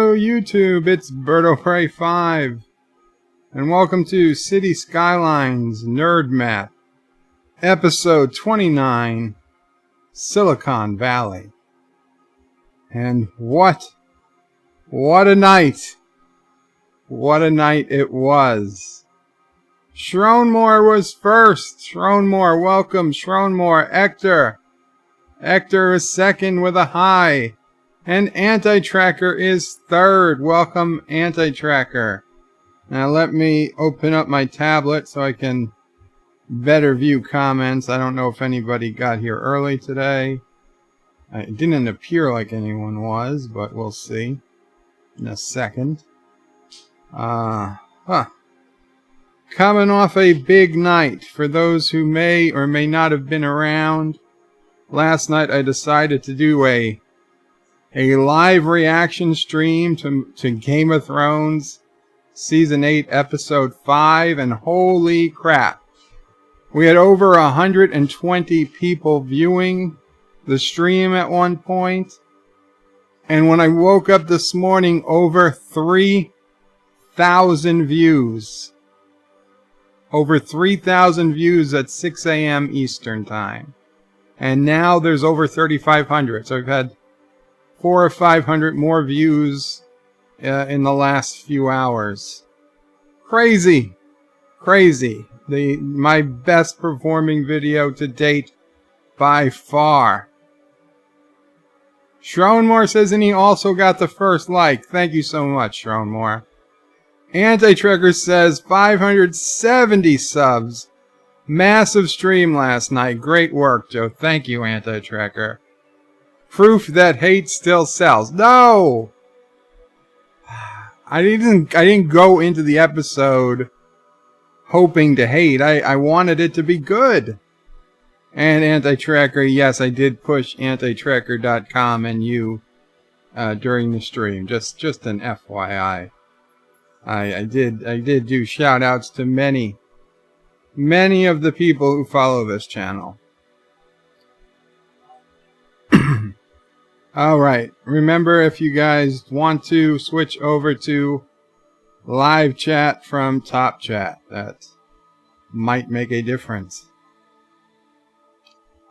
Hello YouTube, it's BirdoPrey5, and welcome to Cities Skylines Nerd Map, Episode 29, Silicon Valley. And what a night! What a night it was. Shronemore was first. Shronemore, welcome, Shronemore. Ector is second with a high. And Anti-Tracker is third. Welcome, Anti-Tracker. Now let me open up my tablet so I can better view comments. I don't know if anybody got here early today. It didn't appear like anyone was, but we'll see in a second. Coming off a big night. For those who may or may not have been around, last night I decided to do a live reaction stream to Game of Thrones Season 8 Episode 5, and holy crap. We had over 120 people viewing the stream at one point, and when I woke up this morning, over 3,000 views. Over 3,000 views at 6 a.m. Eastern Time. And now there's over 3,500, so I've had 400 or 500 more views in the last few hours. Crazy. My best performing video to date by far. Shronemore says, and he also got the first like. Thank you so much, Shronemore. Anti-Tracker says 570 subs. Massive stream last night. Great work, Joe. Thank you, Anti-Tracker. Proof that hate still sells. No! I didn't go into the episode hoping to hate. I wanted it to be good. And Anti-Tracker, yes, I did push antitracker.com and you during the stream. Just an FYI. I did do shout outs to many of the people who follow this channel. Alright, remember, if you guys want to switch over to live chat from Top Chat, that might make a difference.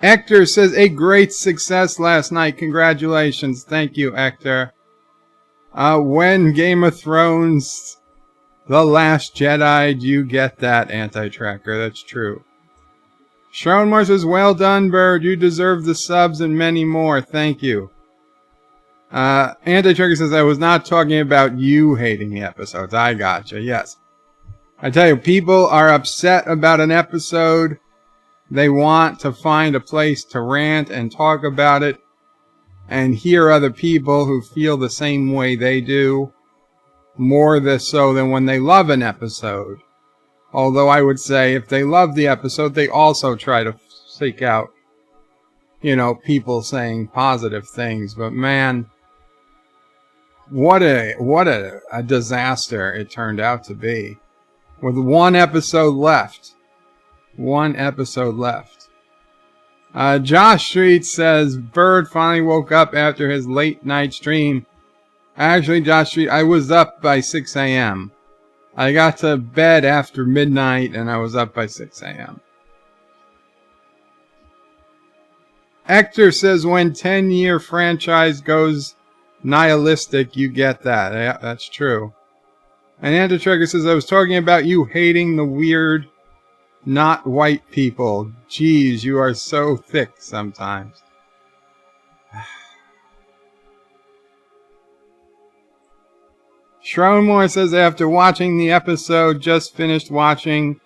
Ector says, a great success last night. Congratulations. Thank you, Ector. When Game of Thrones The Last Jedi, you get that, Anti-Tracker. That's true. Shronemore says, well done, Bird. You deserve the subs and many more. Thank you. Anti-Tracker says, I was not talking about you hating the episodes. I gotcha. Yes. I tell you, people are upset about an episode. They want to find a place to rant and talk about it and hear other people who feel the same way they do. More this so than when they love an episode. Although I would say if they love the episode, they also try to seek out, people saying positive things. But man, what a disaster it turned out to be. With one episode left. Josh Street says, Bird finally woke up after his late night stream. Actually, Josh Street, I was up by 6 a.m. I got to bed after midnight and I was up by 6 a.m. Ector says, when 10-year franchise goes nihilistic, you get that. Yeah, that's true. And Anti-Tracker says, I was talking about you hating the weird, not white people. Jeez, you are so thick sometimes. Shronemore says, after watching the episode, just finished watching,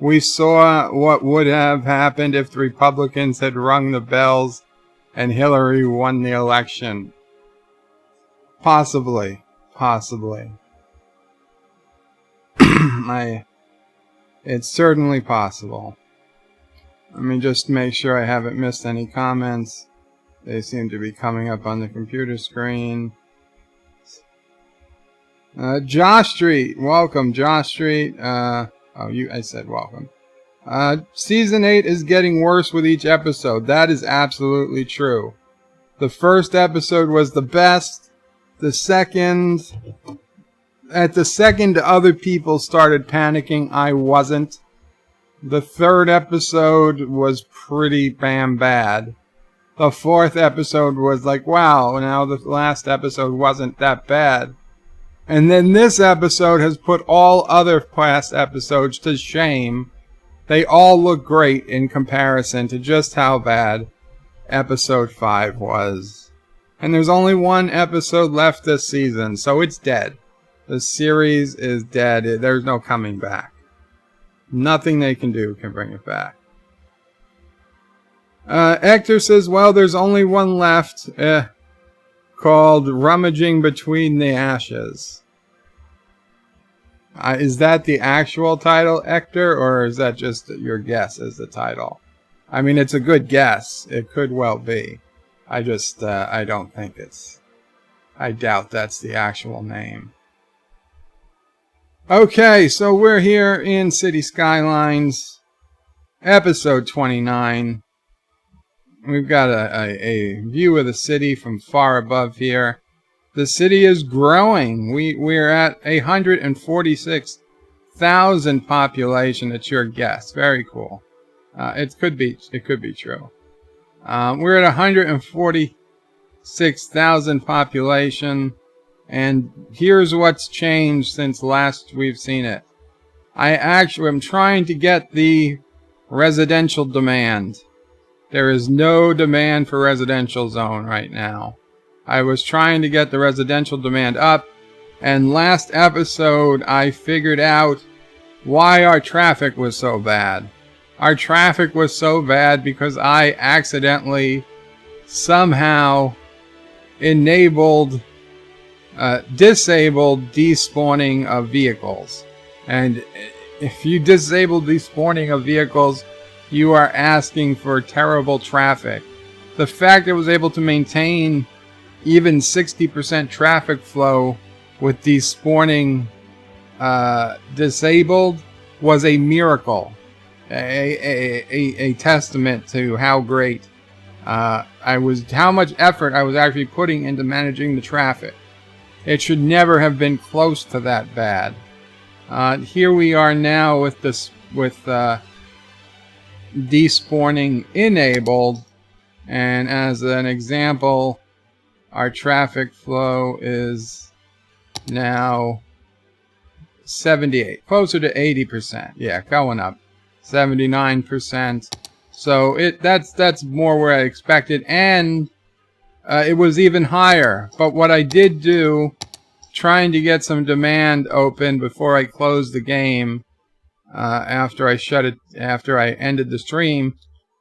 we saw what would have happened if the Republicans had rung the bells and Hillary won the election. Possibly. It's certainly possible. Let me just make sure I haven't missed any comments. They seem to be coming up on the computer screen. Josh Street, welcome, Josh Street. I said welcome. Season 8 is getting worse with each episode. That is absolutely true. The first episode was the best. the second other people started panicking, I wasn't. The third episode was pretty damn bad. The fourth episode was like, wow, now the last episode wasn't that bad. And then this episode has put all other past episodes to shame. They all look great in comparison to just how bad episode 5 was. And there's only one episode left this season, so it's dead. The series is dead. There's no coming back. Nothing they can do can bring it back. Hector says, well, there's only one left, called Rummaging Between the Ashes. Is that the actual title, Hector, or is that just your guess as the title? I mean, it's a good guess. It could well be. I don't think I doubt that's the actual name. Okay, so we're here in Cities Skylines, episode 29. We've got a view of the city from far above here. The city is growing. We're at 146,000 population. It's your guess. Very cool. It could be true. We're at 146,000 population, and here's what's changed since last we've seen it. I'm trying to get the residential demand. There is no demand for residential zone right now. I was trying to get the residential demand up, and last episode I figured out why our traffic was so bad. Our traffic was so bad because I accidentally somehow disabled despawning of vehicles. And if you disable despawning of vehicles, you are asking for terrible traffic. The fact it was able to maintain even 60% traffic flow with despawning disabled was a miracle. A testament to how great how much effort I was actually putting into managing the traffic. It should never have been close to that bad. Here we are now with despawning enabled, and as an example, our traffic flow is now 78, closer to 80%. Yeah, going up. 79%. So that's more where I expected, and it was even higher. But what I did do, trying to get some demand open before I closed the game, after I ended the stream,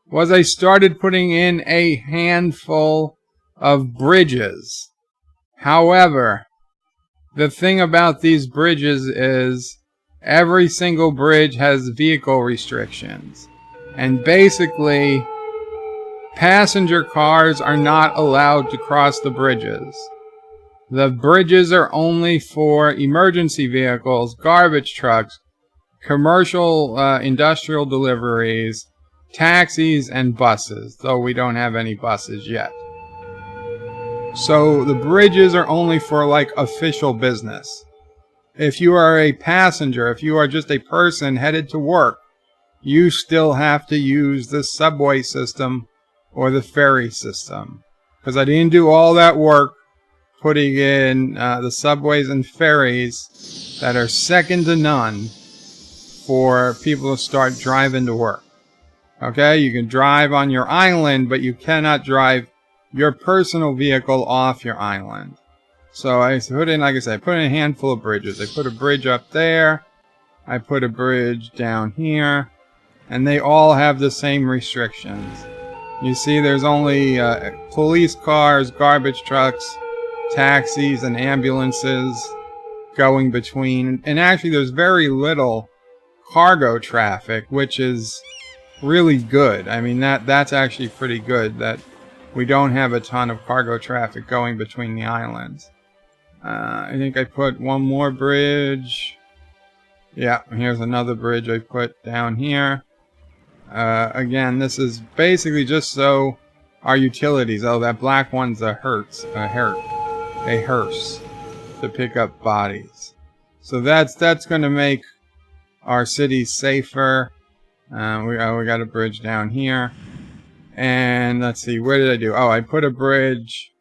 was I started putting in a handful of bridges. However, the thing about these bridges is every single bridge has vehicle restrictions. And basically, passenger cars are not allowed to cross the bridges. The bridges are only for emergency vehicles, garbage trucks, commercial industrial deliveries, taxis, and buses, though we don't have any buses yet. So the bridges are only for like official business. If you are a passenger, if you are just a person headed to work, you still have to use the subway system or the ferry system. Because I didn't do all that work putting in the subways and ferries that are second to none for people to start driving to work. Okay, you can drive on your island, but you cannot drive your personal vehicle off your island. So I put in, like I said, I put in a handful of bridges. I put a bridge up there. I put a bridge down here. And they all have the same restrictions. You see, there's only police cars, garbage trucks, taxis, and ambulances going between. And actually, there's very little cargo traffic, which is really good. I mean, that's actually pretty good that we don't have a ton of cargo traffic going between the islands. I think I put one more bridge. Yeah, here's another bridge I put down here. Again, this is basically just so our utilities. Oh, that black one's a Hertz. a hearse to pick up bodies. So that's going to make our city safer. We got a bridge down here. And let's see, where did I do? Oh, I put a bridge.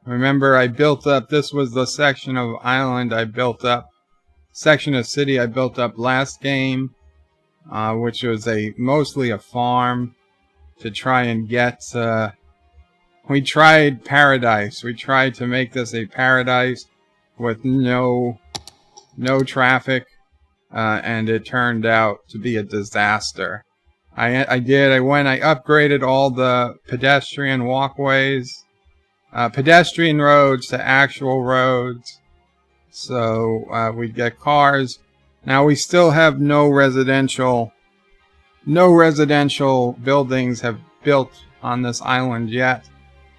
Remember, I built up, this was the section of island I built up, section of city I built up last game, which was mostly a farm to try and get, we tried paradise. We tried to make this a paradise with no traffic, and it turned out to be a disaster. I upgraded all the pedestrian walkways, pedestrian roads to actual roads, so we'd get cars. Now we still have no residential buildings have built on this island yet,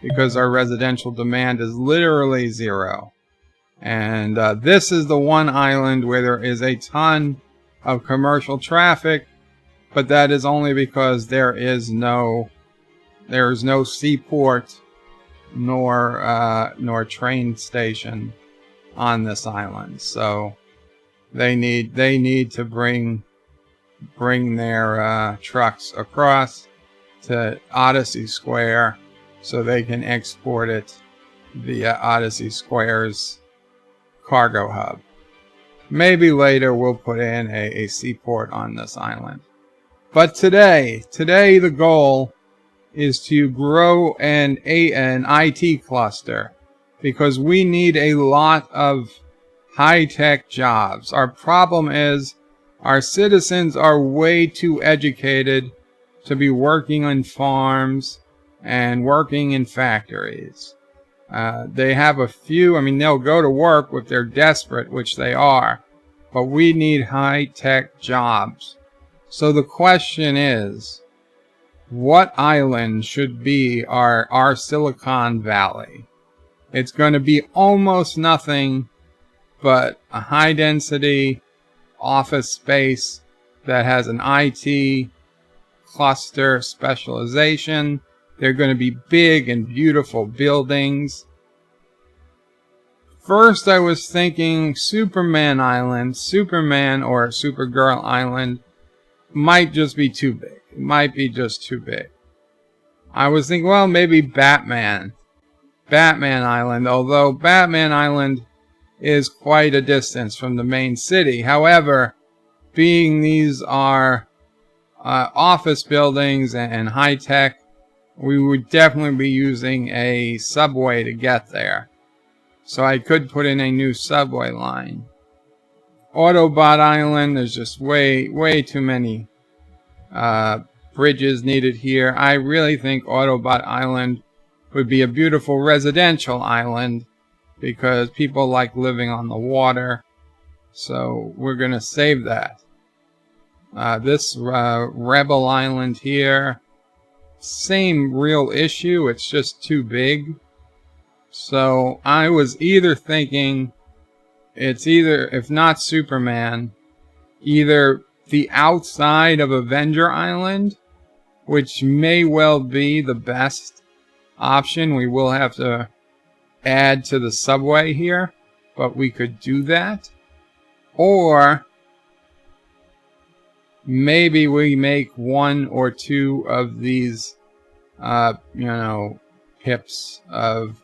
because our residential demand is literally zero. And this is the one island where there is a ton of commercial traffic, but that is only because there is no seaport nor train station on this island. So they need to bring their trucks across to Odyssey Square so they can export it via Odyssey Square's cargo hub. Maybe later we'll put in a seaport on this island. But today the goal is to grow an IT cluster, because we need a lot of high-tech jobs. Our problem is our citizens are way too educated to be working on farms and working in factories. They have a few, they'll go to work if they're desperate, which they are, but we need high-tech jobs. So the question is, what island should be our Silicon Valley? It's going to be almost nothing but a high-density office space that has an IT cluster specialization. They're going to be big and beautiful buildings. First, I was thinking Superman Island, Superman or Supergirl Island might just be too big. It might be just too big. I was thinking, well, maybe Batman Island, although Batman Island is quite a distance from the main city. However, being these are office buildings and high-tech, we would definitely be using a subway to get there. So I could put in a new subway line. Autobot Island, there's just way too many bridges needed here. I really think Autobot Island would be a beautiful residential island, because people like living on the water. So we're going to save that. This Rebel Island here, same real issue, it's just too big. So I was either thinking, it's either, if not Superman, either the outside of Avenger Island, which may well be the best option. We will have to add to the subway here, but we could do that. Or maybe we make one or two of these, pips of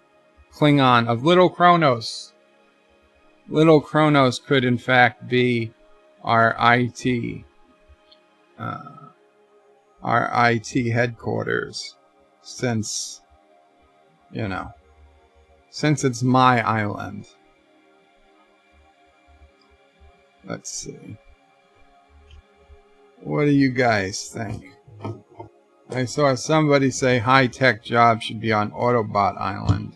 Klingon, of Little Kronos. Little Kronos could in fact be our IT headquarters, since it's my island. Let's see. What do you guys think? I saw somebody say high-tech jobs should be on Autobot Island.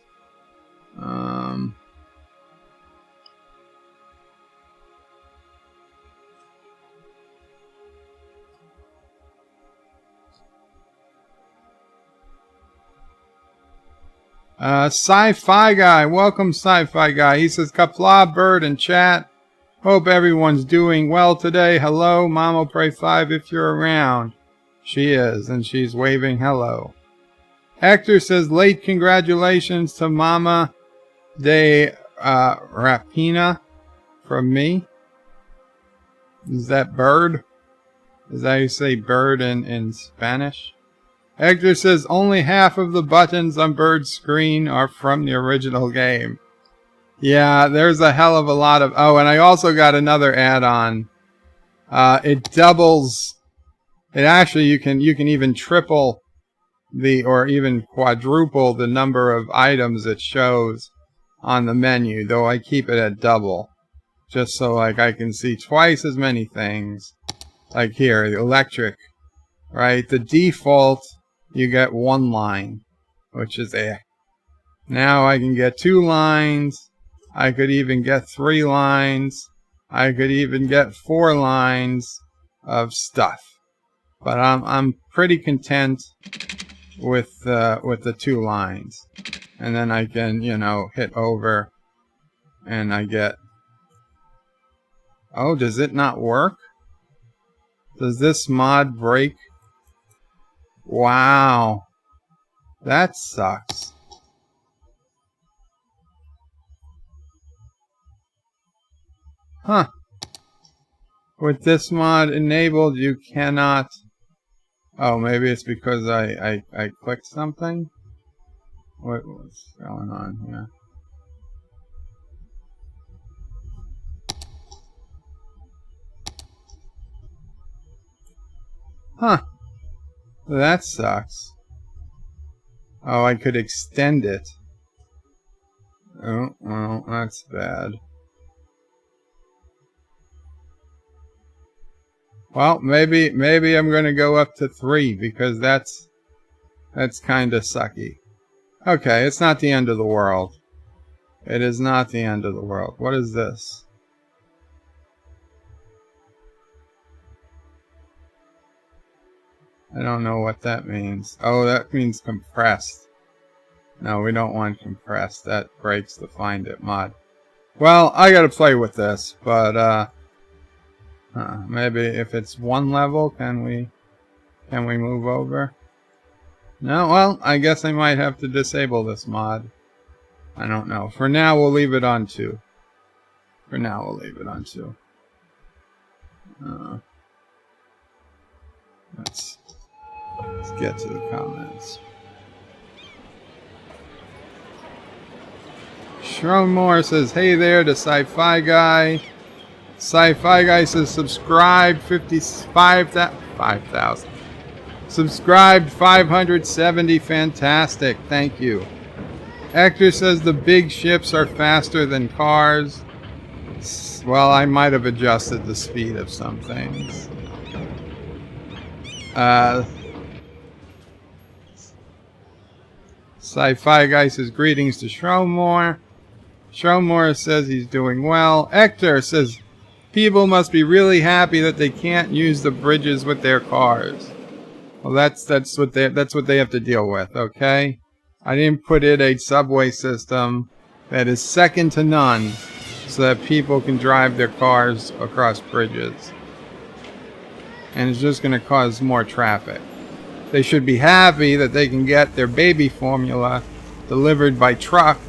Sci-Fi Guy. Welcome, Sci-Fi Guy. He says, Qapla, Bird, and chat. Hope everyone's doing well today. Hello, Mama Pray 5 if you're around. She is, and she's waving hello. Hector says, late congratulations to Mama de rapina from me. Is that bird? Is that how you say bird in Spanish? Hector says only half of the buttons on Bird's screen are from the original game. Yeah, there's a hell of a lot of... Oh, and I also got another add-on. It doubles... It actually, you can even triple or even quadruple the number of items it shows on the menu, though I keep it at double. Just so, like, I can see twice as many things. Like here, the electric, right? The default, you get 1 line, which is Now I can get 2 lines. I could even get 3 lines. I could even get 4 lines of stuff. But I'm pretty content with the 2 lines. And then I can, you know, hit over and I get... Oh, does it not work? Does this mod break? Wow. That sucks. Huh. With this mod enabled, you cannot... Oh, maybe it's because I clicked something? What's going on here? Huh. That sucks. Oh, I could extend it. Oh, well, that's bad. Well, maybe I'm going to go up to 3 because that's kind of sucky. Okay, it's not the end of the world. It is not the end of the world. What is this? I don't know what that means. Oh, that means compressed. No, we don't want compressed. That breaks the Find It mod. Well, I gotta play with this, but maybe if it's 1 level, can we move over? No, well, I guess I might have to disable this mod. I don't know. For now, we'll leave it on 2. For now, we'll leave it on 2. Let's get to the comments. Shromore says, hey there to Sci-Fi Guy. Sci-Fi Guy says, subscribe 5,000. Subscribed 570. Fantastic. Thank you. Hector says the big ships are faster than cars. Well, I might have adjusted the speed of some things. Sci-Fi Guy says greetings to Shromore. Shromore says he's doing well. Hector says people must be really happy that they can't use the bridges with their cars. Well, that's what they have to deal with. Okay, I didn't put in a subway system that is second to none, so that people can drive their cars across bridges, and it's just going to cause more traffic. They should be happy that they can get their baby formula delivered by truck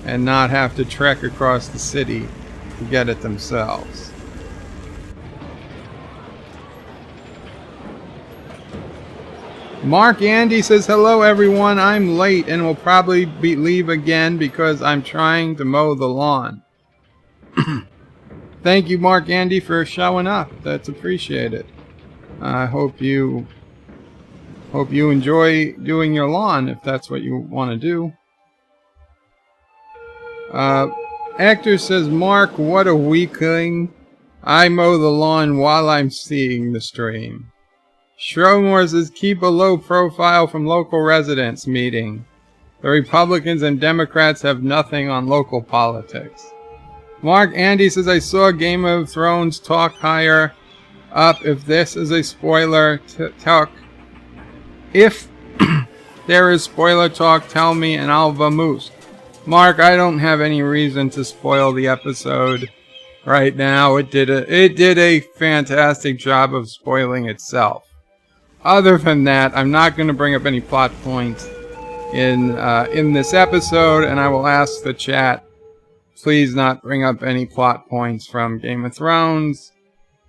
and not have to trek across the city to get it themselves. Mark Andy says, hello everyone, I'm late and will probably leave again because I'm trying to mow the lawn. Thank you, Mark Andy, for showing up. That's appreciated. I hope you enjoy doing your lawn if that's what you want to do. Actor says, Mark, what a weakling. I mow the lawn while I'm seeing the stream. Shromore says, keep a low profile from local residents meeting. The Republicans and Democrats have nothing on local politics. Mark Andy says, I saw Game of Thrones talk higher up. If this is a spoiler talk, if there is spoiler talk, tell me and I'll vamoose. Mark, I don't have any reason to spoil the episode right now. It did a fantastic job of spoiling itself. Other than that, I'm not going to bring up any plot points in this episode, and I will ask the chat, please not bring up any plot points from Game of Thrones.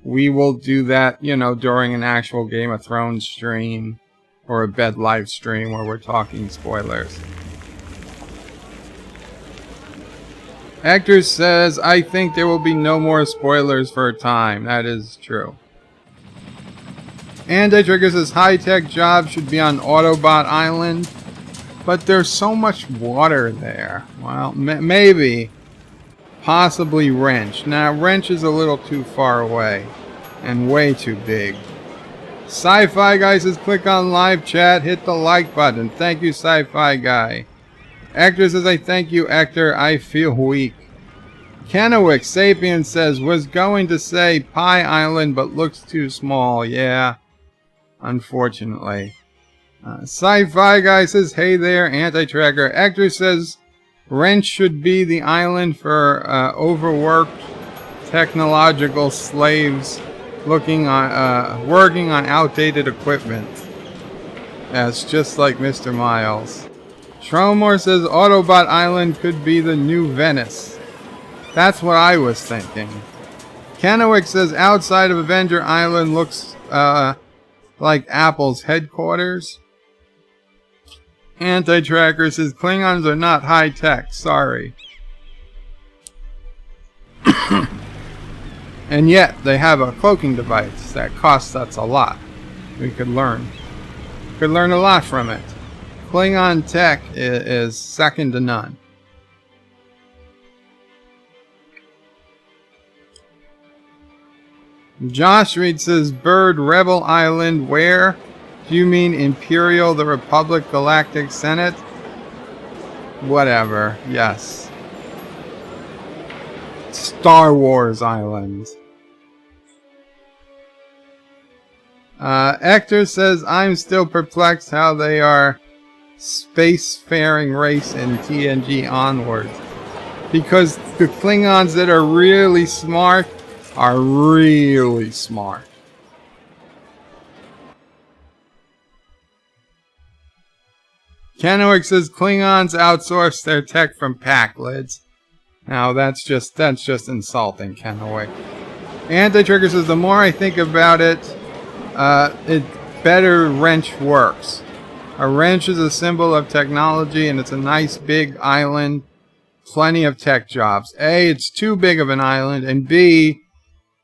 We will do that, you know, during an actual Game of Thrones stream or a bed live stream where we're talking spoilers. Hector says, I think there will be no more spoilers for a time. That is true. Anti-Trigger says, high-tech jobs should be on Autobot Island, but there's so much water there. Well, maybe. Possibly Wrench. Now, Wrench is a little too far away and way too big. Sci-Fi Guy says, click on live chat, hit the like button. Thank you, Sci-Fi Guy. Hector says, I thank you, Hector. I feel weak. Kennewick Sapien says, was going to say Pie Island, but looks too small. Yeah, unfortunately. Sci-Fi Guy says, hey there, Anti-Tracker. Hector says, Wrench should be the island for overworked technological slaves working on outdated equipment. That's just like Mr. Miles. Tromor says Autobot Island could be the new Venice. That's what I was thinking. Kennewick says outside of Avenger Island looks like Apple's headquarters. Anti-Tracker says Klingons are not high-tech. Sorry. And yet, they have a cloaking device that costs us a lot. We could learn. Could learn a lot from it. Klingon tech is second to none. Josh Reed says, Bird Rebel Island, where? Do you mean Imperial, the Republic, Galactic Senate? Whatever, yes. Star Wars Island. Hector says, I'm still perplexed how they are spacefaring race in TNG onwards. Because the Klingons that are really smart are really smart. Kennewick says Klingons outsource their tech from Packlids. Now that's just insulting, Kennewick. Anti-Trigger says the more I think about it, better Wrench works. A wrench is a symbol of technology, and it's a nice big island. Plenty of tech jobs. A, it's too big of an island, and B,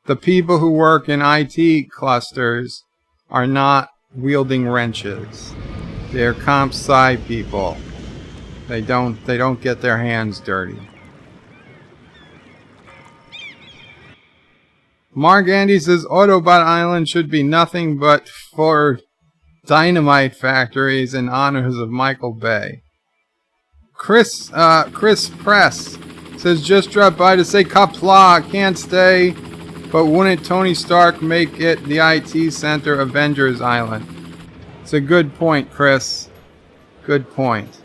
the people who work in IT clusters are not wielding wrenches. They're comp sci people. They don't get their hands dirty. Mark Andy says Autobot Island should be nothing but for dynamite factories in honors of Michael Bay. Chris Press says just dropped by to say Qapla, can't stay, but wouldn't Tony Stark make it the IT center Avengers Island? It's a good point, Chris. Good point.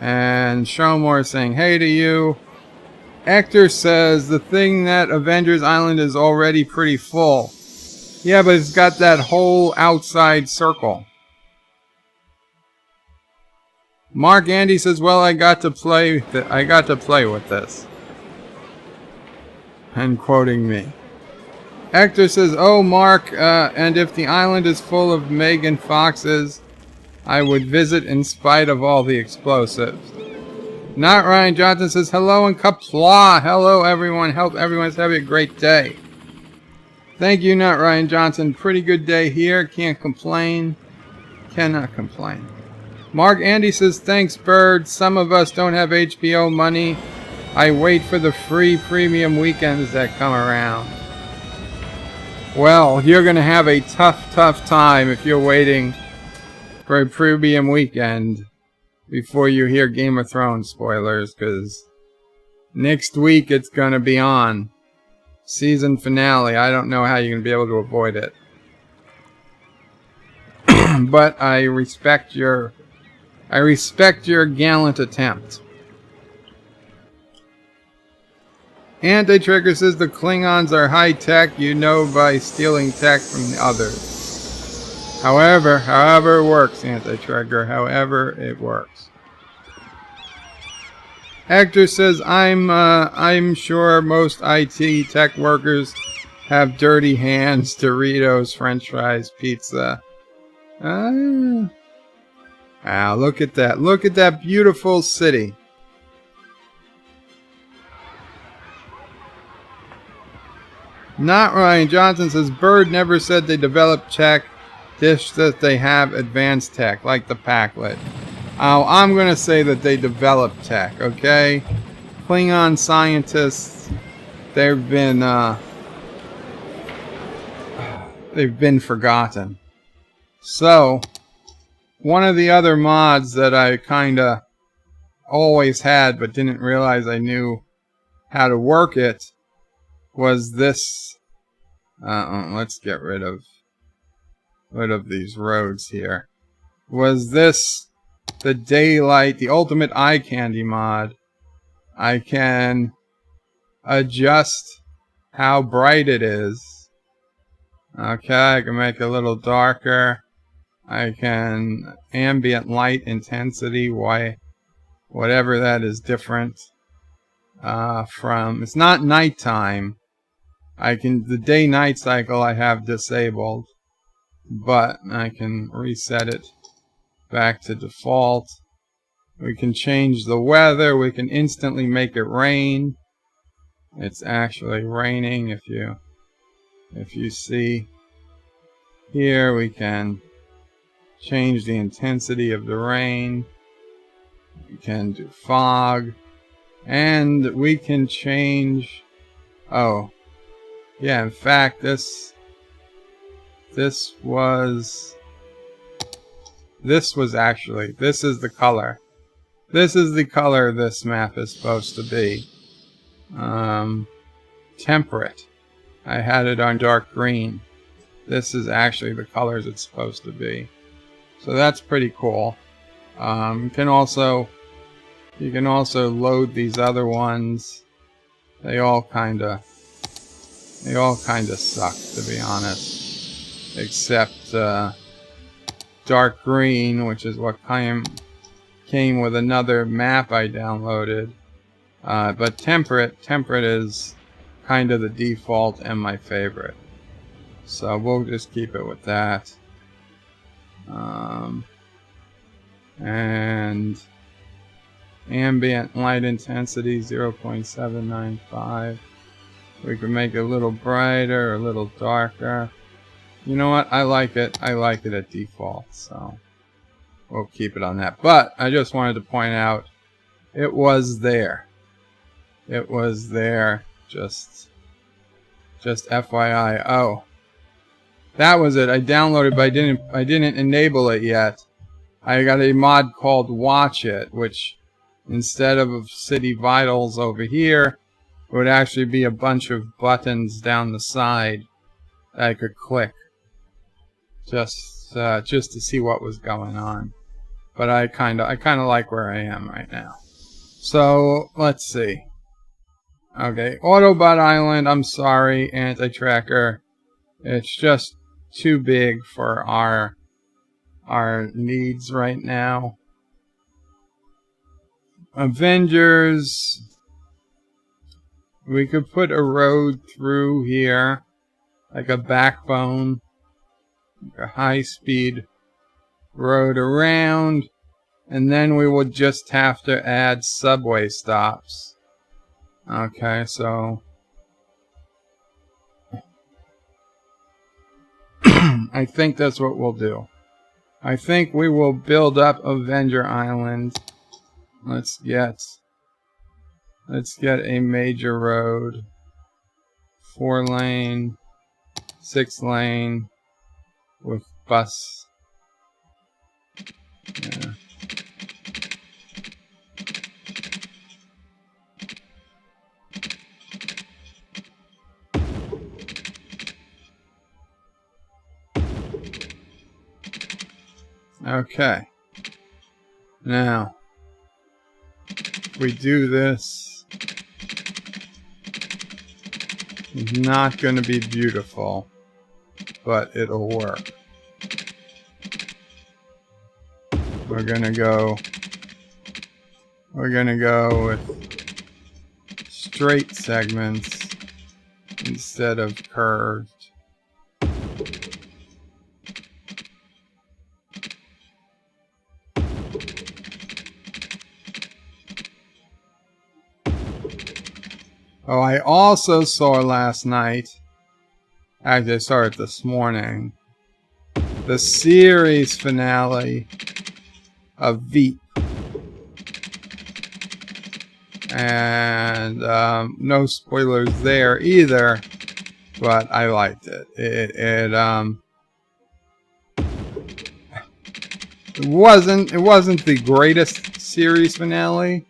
And Showmore saying hey to you. Hector says the thing that Avengers Island is already pretty full. Yeah, but it's got that whole outside circle. Mark Andy says, well, I got to play with this. And quoting me. Hector says, oh, Mark, and if the island is full of Megan Foxes, I would visit in spite of all the explosives. Not Ryan Johnson says, hello and Qapla. Hello, everyone. Hope everyone's having a great day. Thank you, Not Ryan Johnson. Pretty good day here. Can't complain. Cannot complain. Mark Andy says, thanks, Bird. Some of us don't have HBO money. I wait for the free premium weekends that come around. Well, you're going to have a tough time if you're waiting for a premium weekend before you hear Game of Thrones spoilers, because next week it's going to be on. Season finale. I don't know how you're going to be able to avoid it. But I respect your gallant attempt. Anti-Trigger says the Klingons are high-tech, you know, by stealing tech from the others. However it works, Anti-Tracker. However it works. Hector says, I'm sure most IT tech workers have dirty hands. Doritos, French fries, pizza. Wow, look at that. Look at that beautiful city. Not Ryan Johnson says, Bird never said they developed tech. Dish that they have advanced tech, like the Packlet. Oh, I'm going to say that they developed tech, okay? Klingon scientists, they've been forgotten. So, one of the other mods that I kind of always had but didn't realize I knew how to work it was this. Let's get rid of these roads here. Was this the daylight, the ultimate eye candy mod? I can adjust how bright it is. Okay, I can make it a little darker. I can ambient light intensity, whatever that is different from. It's not nighttime. The day-night cycle I have disabled, but I can reset it back to default. We can change the weather. We can instantly make it rain. It's actually raining. If you see here, we can change the intensity of the rain. We can do fog, and we can change. Oh, yeah. In fact, this was actually, this is the color. This is the color this map is supposed to be. Temperate. I had it on dark green. This is actually the colors it's supposed to be. So that's pretty cool. You can also load these other ones. They all kinda suck, to be honest. Except dark green, which is what came with another map I downloaded. But temperate is kind of the default and my favorite. So we'll just keep it with that. And ambient light intensity 0.795. We can make it a little brighter, a little darker. You know what? I like it. I like it at default, so we'll keep it on that. But I just wanted to point out it was there. It was there. Just FYI. Oh, that was it. I downloaded, but I didn't enable it yet. I got a mod called Watch It, which instead of City Vitals over here, it would actually be a bunch of buttons down the side that I could click just to see what was going on. But I kind of like where I am right now. So let's see. Okay, Autobot Island. I'm sorry, Anti-Tracker. It's just too big for our needs right now. Avengers. We could put a road through here, like a backbone, like a high-speed road around, and then we would just have to add subway stops. Okay, so I think that's what we'll do. I think we will build up Avenger Island. Let's get a major road. 4-lane, 6-lane with bus. Yeah. Okay. Now, if we do this, it's not going to be beautiful, but it'll work. We're gonna go with straight segments instead of curved. Oh, I also saw last night, actually I saw it this morning, the series finale of Veep. And no spoilers there either, but I liked it. It wasn't the greatest series finale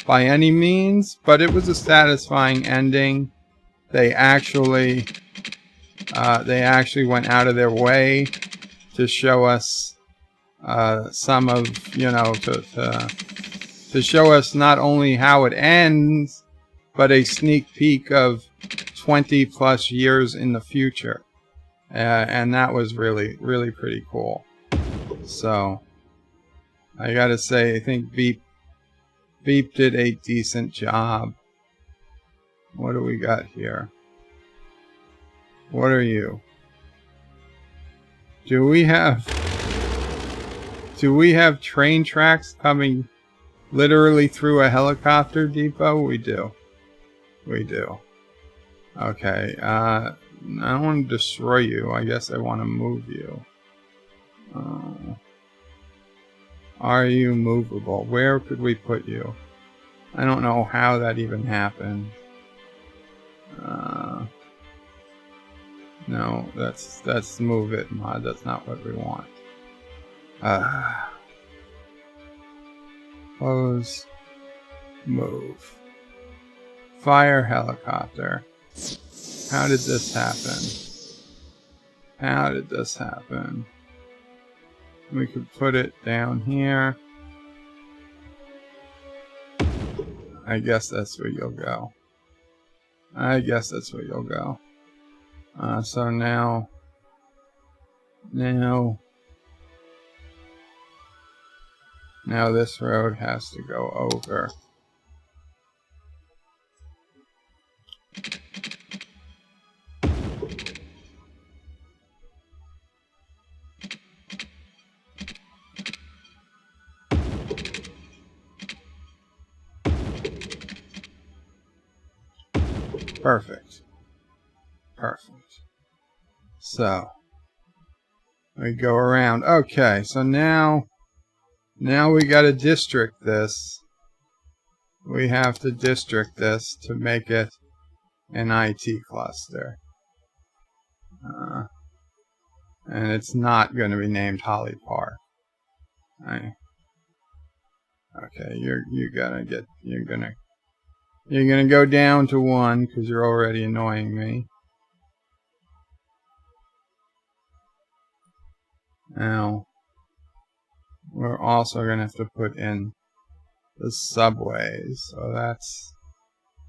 by any means, but it was a satisfying ending. They actually went out of their way to show us some of, you know, to show us not only how it ends, but a sneak peek of 20 plus years in the future. And that was really, really pretty cool. So, I gotta say, I think Veep did a decent job. What do we got here? What are you? Do we have train tracks coming literally through a helicopter depot? We do. We do. Okay, I don't want to destroy you. I guess I want to move you. Are you movable? Where could we put you? I don't know how that even happened. No, that's move it mod. That's not what we want. Close. Move. Fire helicopter. How did this happen? How did this happen? We could put it down here. I guess that's where you'll go. I guess that's where you'll go. So now this road has to go over. Perfect. Perfect. So we go around. Okay, so now we got to district this. We have to district this to make it an IT cluster. And it's not going to be named Holly Park. Okay, you're gonna go down to 1 because you're already annoying me. Now we're also gonna have to put in the subways. So that's,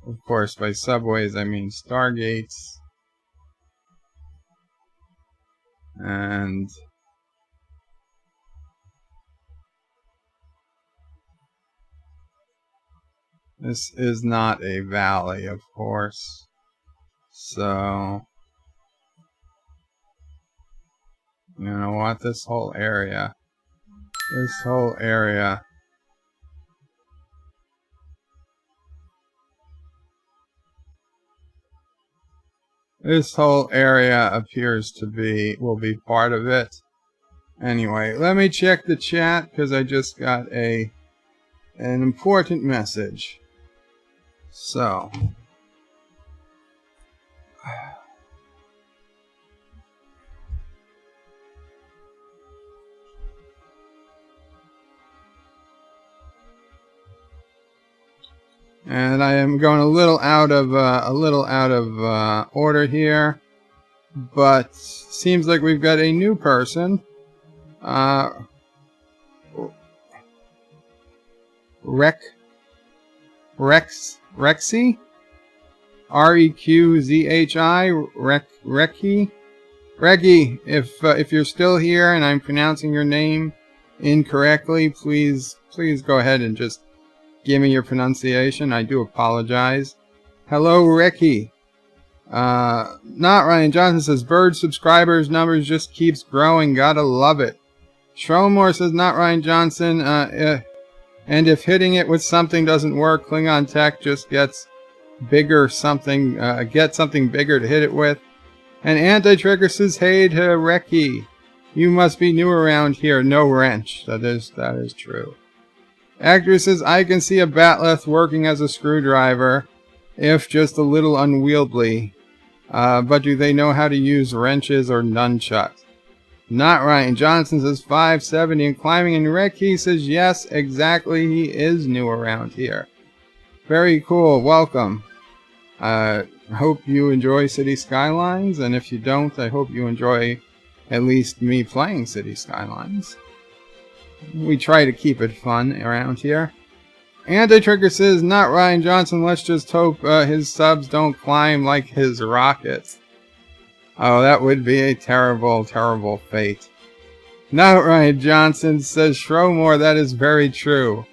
of course, by subways I mean Stargates. And this is not a valley, of course. So, you know what? This whole area appears to will be part of it. Anyway, let me check the chat because I just got an important message. So, and I am going a little out of order here, but seems like we've got a new person. Rexy? R-E-Q-Z-H-I? Reggie, if you're still here and I'm pronouncing your name incorrectly, please go ahead and just give me your pronunciation. I do apologize. Hello, Ricky. Not Ryan Johnson says, Bird subscribers numbers just keeps growing. Gotta love it. Shromore says, not Ryan Johnson. And if hitting it with something doesn't work, Klingon Tech just gets bigger something, get something bigger to hit it with. And Anti-Trigger says, hey to Reki. You must be new around here. No wrench. That is true. Actor says, I can see a batleth working as a screwdriver, if just a little unwieldy. But do they know how to use wrenches or nunchucks? Not Ryan Johnson says 570 and climbing, and Reki says yes, exactly, he is new around here. Very cool, welcome. Hope you enjoy Cities Skylines, and if you don't, I hope you enjoy at least me playing Cities Skylines. We try to keep it fun around here. Anti-Trigger says, not Ryan Johnson, let's just hope his subs don't climb like his rockets. Oh, that would be a terrible, terrible fate. Not Ryan Johnson says, Shromore, that is very true.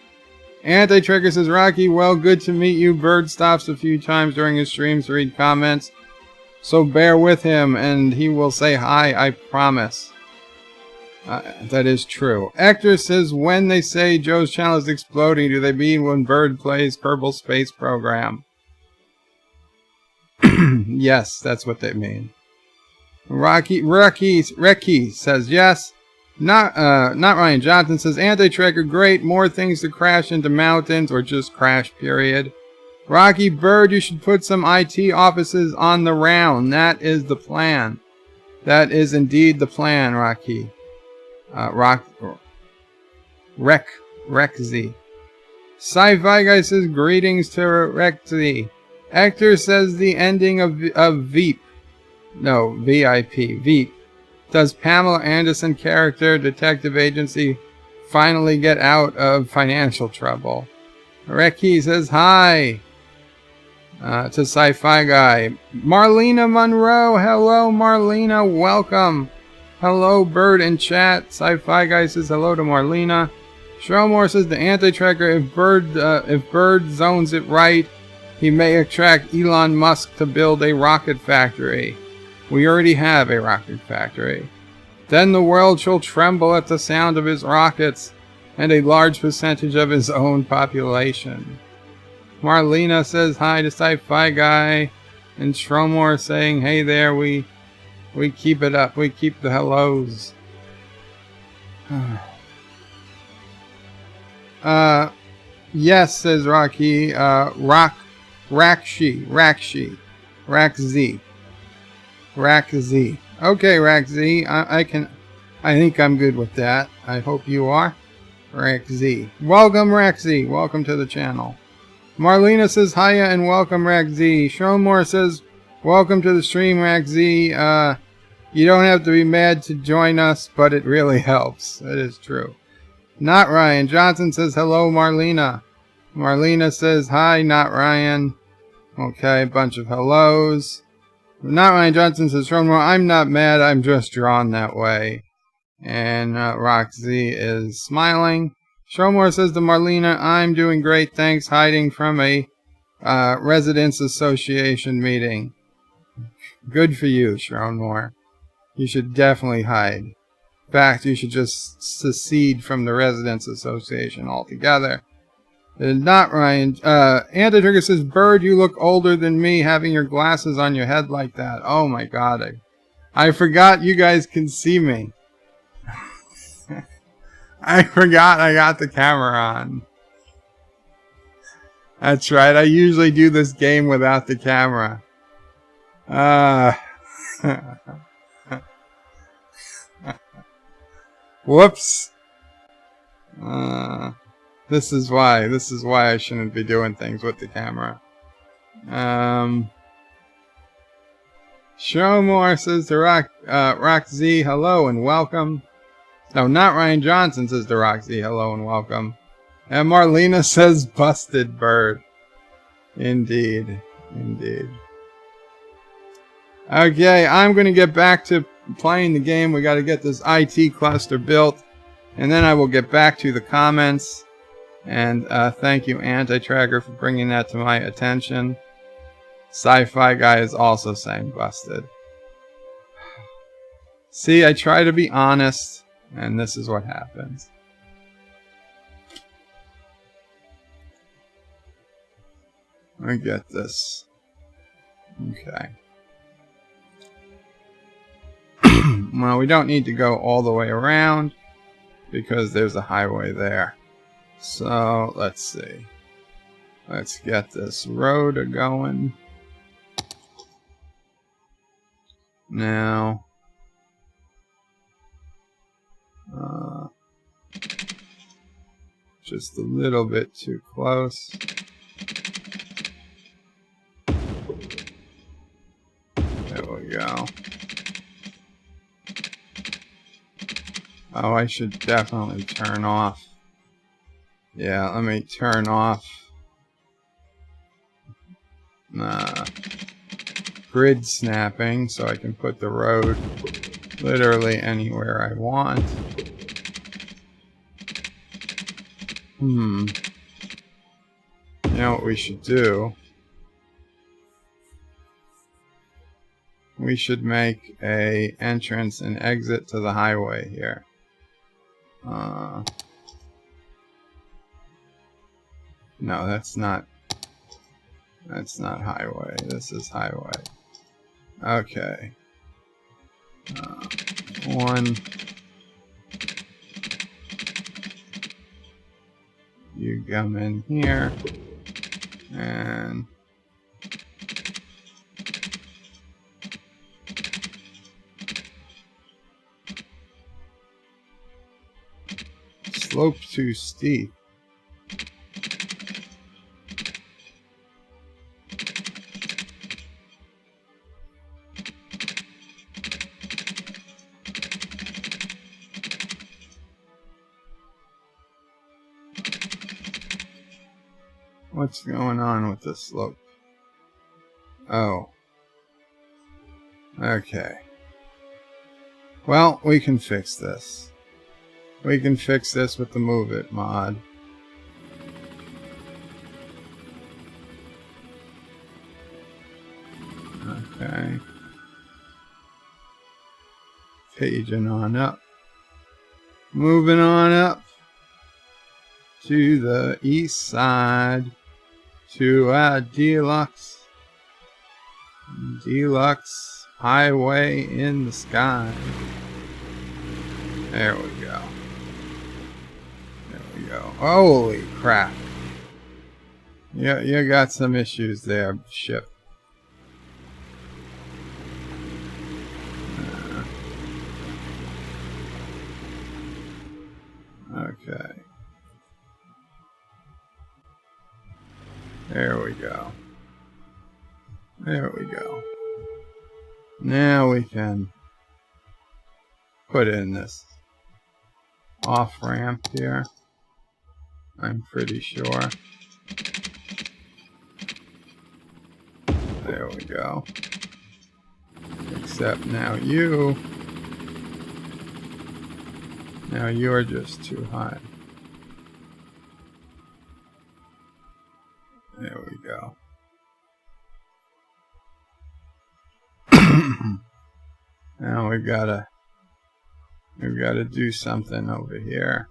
Anti-Trigger says, Rocky, well, good to meet you. Bird stops a few times during his streams to read comments, so bear with him, and he will say hi, I promise. That is true. Hector says, when they say Joe's channel is exploding, do they mean when Bird plays Kerbal Space Program? Yes, that's what they mean. Reki says yes. Not Ryan Johnson says, Anti-Trigger, great, more things to crash into mountains, or just crash, period. Rocky Bird, you should put some IT offices on the round. That is the plan. That is indeed the plan, Rocky. Rexy. Sci-Fi Guy says, greetings to Rexy. Hector says the ending of Veep. No, VIP. Veep. Does Pamela Anderson character Detective Agency finally get out of financial trouble? Reki says hi to Sci-Fi Guy. Marlena Monroe. Hello, Marlena. Welcome. Hello, Bird in chat. Sci-Fi Guy says hello to Marlena. Shromore says the Anti-Tracker, if Bird zones it right, he may attract Elon Musk to build a rocket factory. We already have a rocket factory. Then the world shall tremble at the sound of his rockets, and a large percentage of his own population. Marlena says hi to Sci-Fi Guy, and Shromore saying, hey there, we keep it up, we keep the hellos. Yes, says Rocky, Rakshi. Okay, Rakz. I think I'm good with that. I hope you are. Rakz. Welcome, Rakz. Welcome to the channel. Marlena says hiya and welcome, Rakz. Shromore says welcome to the stream, Rakz. You don't have to be mad to join us, but it really helps. That is true. Not Ryan Johnson says hello, Marlena. Marlena says hi, not Ryan. Okay, a bunch of hellos. Not Ryan Johnson says, Shromore, I'm not mad, I'm just drawn that way. And Roxy is smiling. Shromore says to Marlena, I'm doing great, thanks, hiding from a Residents Association meeting. Good for you, Shromore. You should definitely hide. In fact, you should just secede from the Residents Association altogether. Not Ryan. Anti-Trigger says, Bird, you look older than me having your glasses on your head like that. Oh my god. I forgot you guys can see me. I forgot I got the camera on. That's right. I usually do this game without the camera. Whoops. This is why I shouldn't be doing things with the camera. Showmore says to Roxy, hello and welcome. No, not Ryan Johnson says to Roxy, hello and welcome. And Marlena says, busted Bird. Indeed. Indeed. Okay, I'm going to get back to playing the game. We got to get this IT cluster built. And then I will get back to the comments. And thank you, Anti-Tracker, for bringing that to my attention. Sci-Fi Guy is also saying busted. See, I try to be honest, and this is what happens. I get this. Okay. Well, we don't need to go all the way around because there's a highway there. So, let's see. Let's get this road going. Now, just a little bit too close. There we go. Oh, I should definitely turn off. Yeah, let me turn off grid snapping so I can put the road literally anywhere I want. You know what we should do? We should make a entrance and exit to the highway here. No, that's not highway. This is highway. Okay. One. You come in here. And slope too steep. What's going on with the slope? Oh. Okay. Well, we can fix this. We can fix this with the Move It mod. Okay. Paging on up. Moving on up to the east side to a deluxe highway in the sky. There we go. There we go. Holy crap. Yeah, you got some issues there, ship. Okay. There we go. There we go. Now we can put in this off-ramp here. I'm pretty sure. There we go. Except now you are just too high. There we go. Now we've gotta do something over here.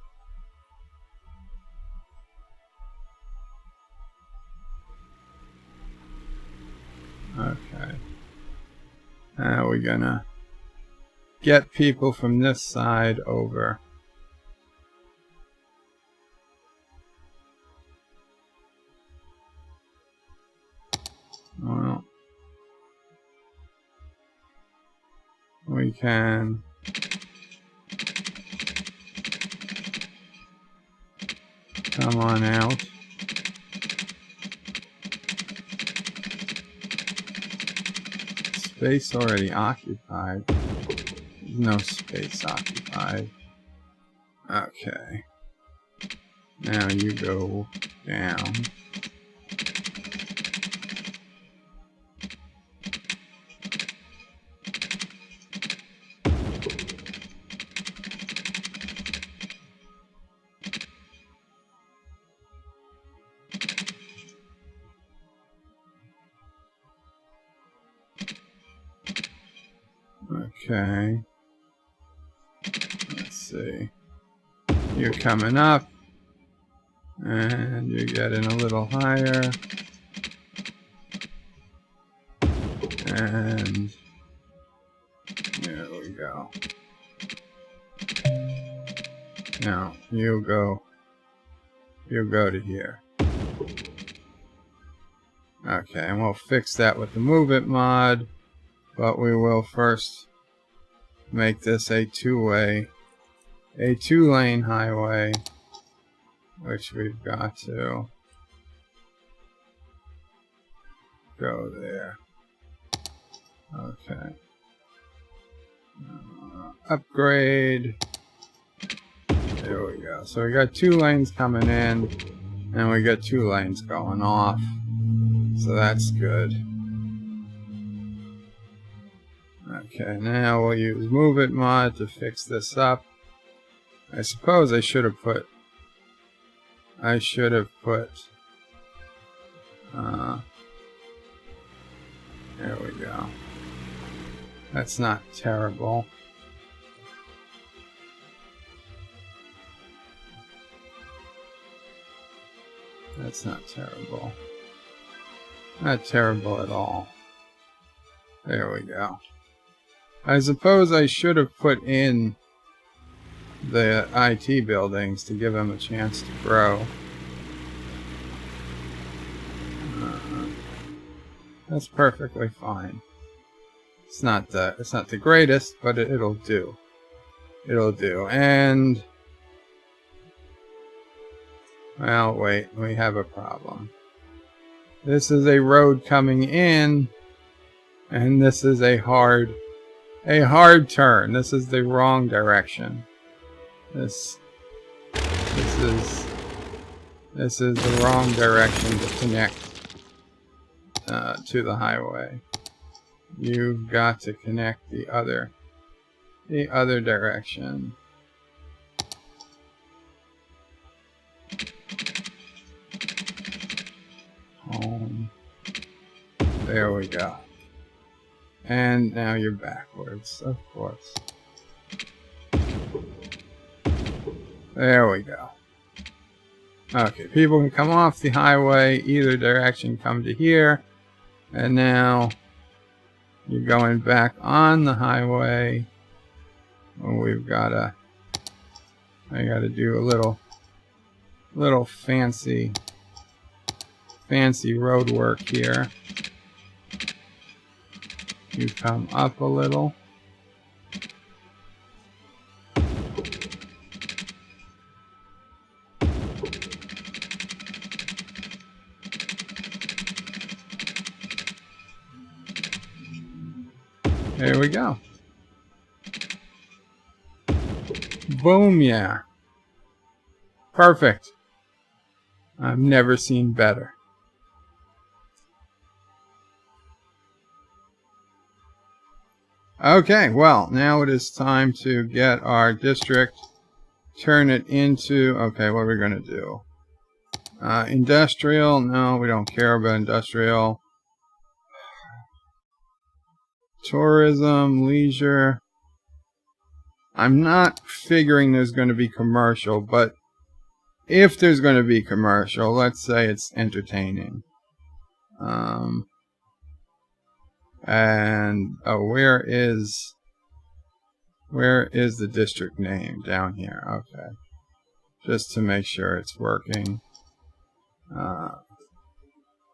Okay. Now we're gonna get people from this side over. Well, we can come on out. Space already occupied. There's no space occupied. Okay. Now you go down. Okay. Let's see. You're coming up. And you're getting a little higher. And there we go. Now, you go to here. Okay, and we'll fix that with the Move It mod, but we will first make this a two-lane highway, which we've got to go there. Okay. Upgrade. There we go. So we got 2 lanes coming in, and we got 2 lanes going off. So that's good. Okay, now we'll use Move It mod to fix this up. I suppose I should have put there we go. That's not terrible. That's not terrible. Not terrible at all. There we go. I suppose I should have put in the IT buildings to give them a chance to grow. That's perfectly fine. It's not the greatest, but it'll do. It'll do. And well, wait, we have a problem. This is a road coming in, and this is a hard turn. This is the wrong direction. This is the wrong direction to connect to the highway. You've got to connect the other direction. Home. There we go. And now you're backwards, of course. There we go. Okay, people can come off the highway, either direction, come to here. And now you're going back on the highway. And we've gotta, I gotta do a little fancy road work here. You come up a little. There we go. Boom, yeah. Perfect. I've never seen better. Okay, well, now it is time to get our district, turn it into, okay, what are we going to do? Industrial, no, we don't care about industrial. Tourism, leisure. I'm not figuring there's going to be commercial, but if there's going to be commercial, let's say it's entertaining. And where is the district name? Down here. Okay, just to make sure it's working.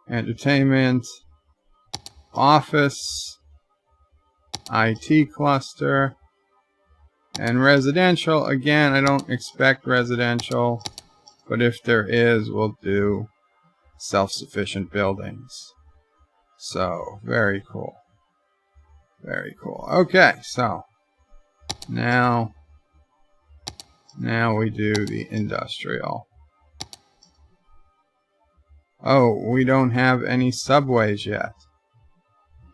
Entertainment, office, IT cluster, and residential. Again, I don't expect residential, but if there is, we'll do self-sufficient buildings. So, very cool. Very cool. Okay, so now we do the industrial. Oh, we don't have any subways yet.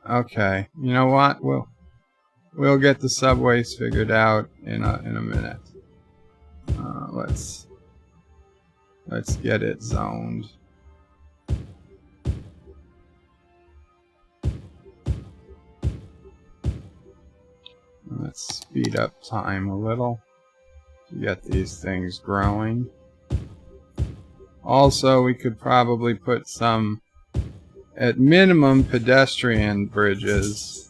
Okay, you know what? We'll get the subways figured out in a minute. Let's get it zoned. speed up time a little to get these things growing. Also, we could probably put some, at minimum, pedestrian bridges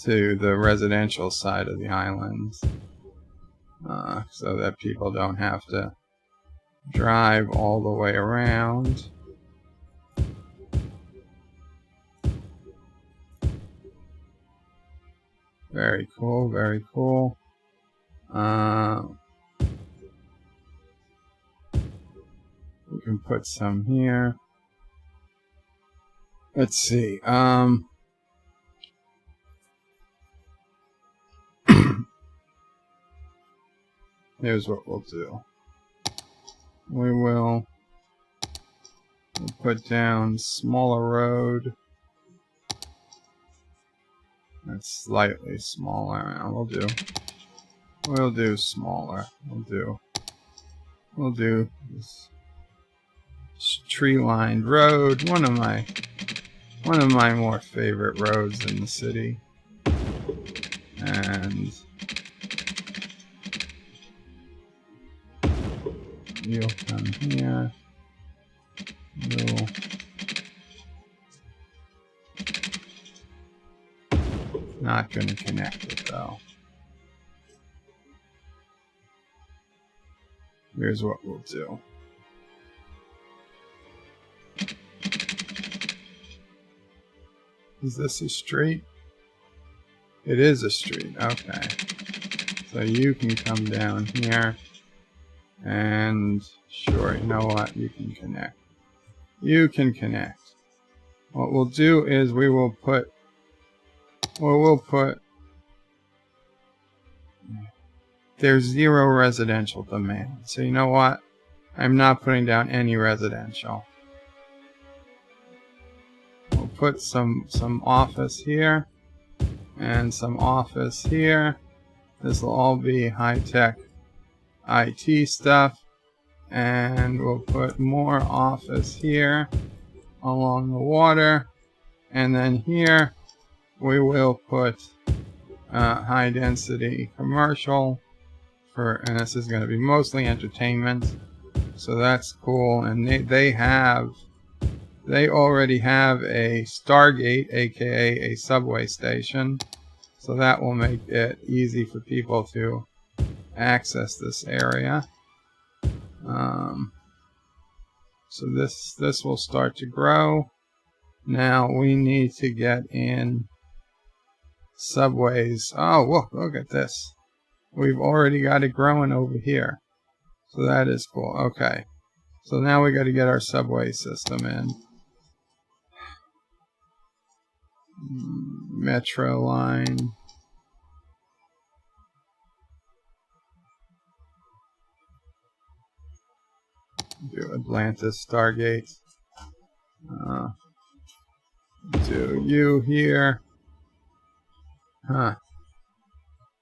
to the residential side of the island, so that people don't have to drive all the way around. Very cool, very cool. We can put some here. Let's see. Here's what we'll do. We'll put down smaller road. That's slightly smaller. We'll do smaller. We'll do this tree-lined road. One of my more favorite roads in the city. And you'll come here. You'll not going to connect it though. Here's what we'll do. Is this a street? It is a street. Okay. So you can come down here. And sure, you know what? You can connect. You can connect. What we'll do is we'll put there's 0 residential demand. So you know what? I'm not putting down any residential. We'll put some office here and some office here. This will all be high-tech IT stuff. And we'll put more office here along the water. And then here we will put high-density commercial and this is going to be mostly entertainment. So that's cool. And they already have a Stargate, aka a subway station. So that will make it easy for people to access this area. So this will start to grow. Now we need to get in subways. Oh, look at this. We've already got it growing over here. So that is cool. Okay. So now we got to get our subway system in. Metro line. Do Atlantis Stargate. Do you here.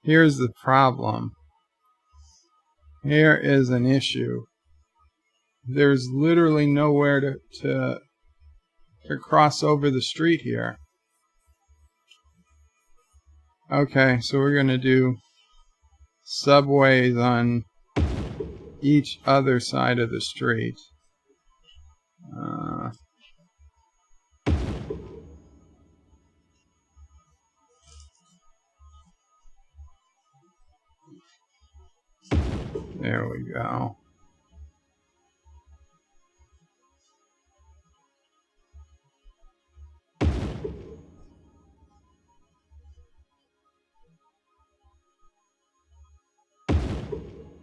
Here's the problem. Here is an issue. There's literally nowhere to cross over the street here. Okay, so we're going to do subways on each other side of the street. There we go.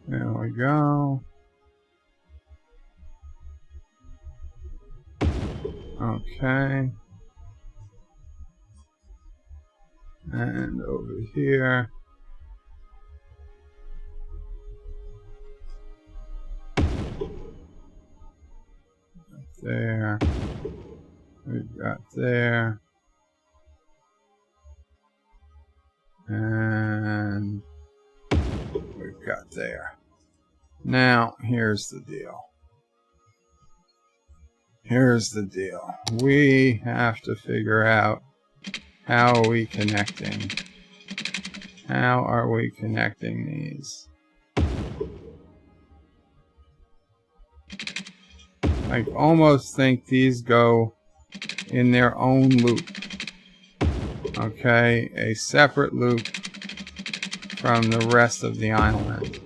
There we go. Okay. And over here. There. We've got there. And we've got there. Now, here's the deal. We have to figure out how are we connecting. How are we connecting these? I almost think these go in their own loop. Okay, a separate loop from the rest of the island.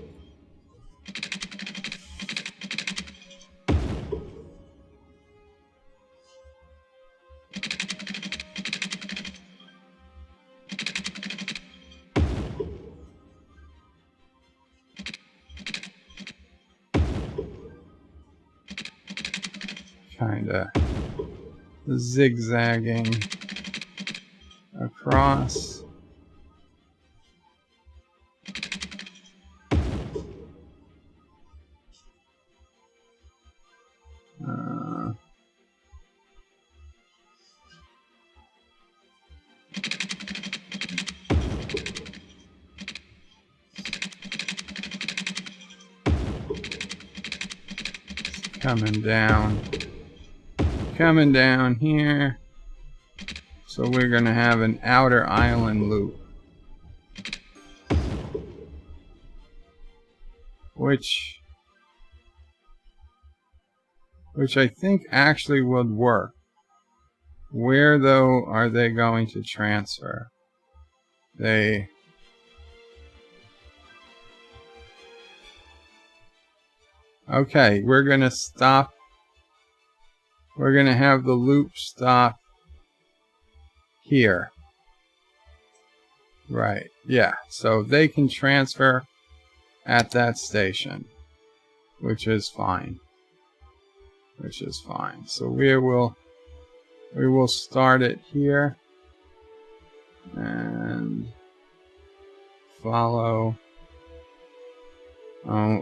Kinda zigzagging across. Coming down here. So we're going to have an outer island loop, which I think actually would work. Where though are they going to transfer? Okay, we're going to stop. We're going to have the loop stop here. Right, yeah. So they can transfer at that station, which is fine. So we will start it here and follow.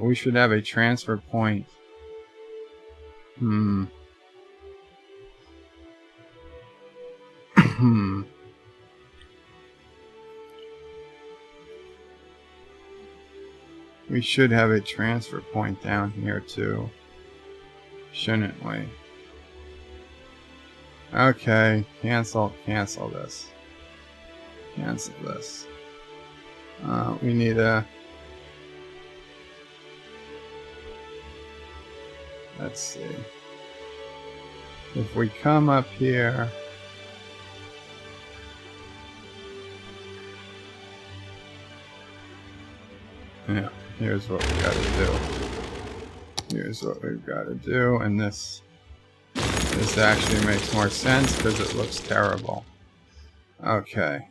We should have a transfer point. We should have a transfer point down here too, shouldn't we? Okay, cancel this. Cancel this. We need a... Let's see. If we come up here... Yeah, here's what we gotta do. Here's what we've gotta do, and this actually makes more sense because it looks terrible. Okay.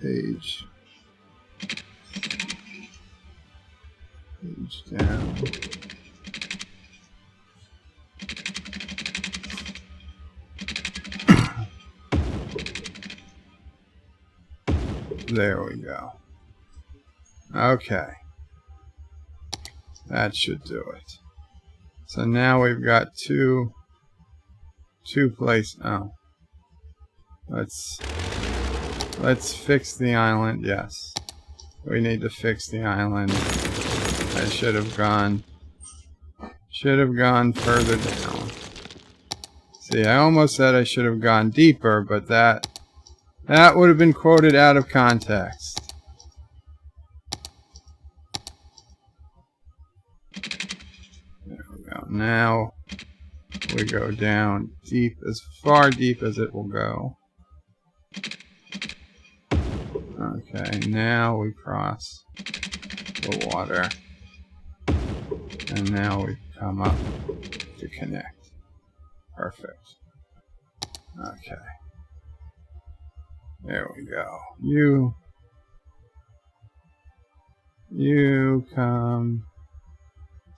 Page down. There we go. Okay. That should do it. So now we've got two places. Oh. Let's fix the island. Yes. We need to fix the island. I should have gone further down. See, I almost said I should have gone deeper, but that would have been quoted out of context. There we go. Now we go down deep, as far deep as it will go. Okay, now we cross the water. And now we come up to connect. Perfect. Okay. There we go. You come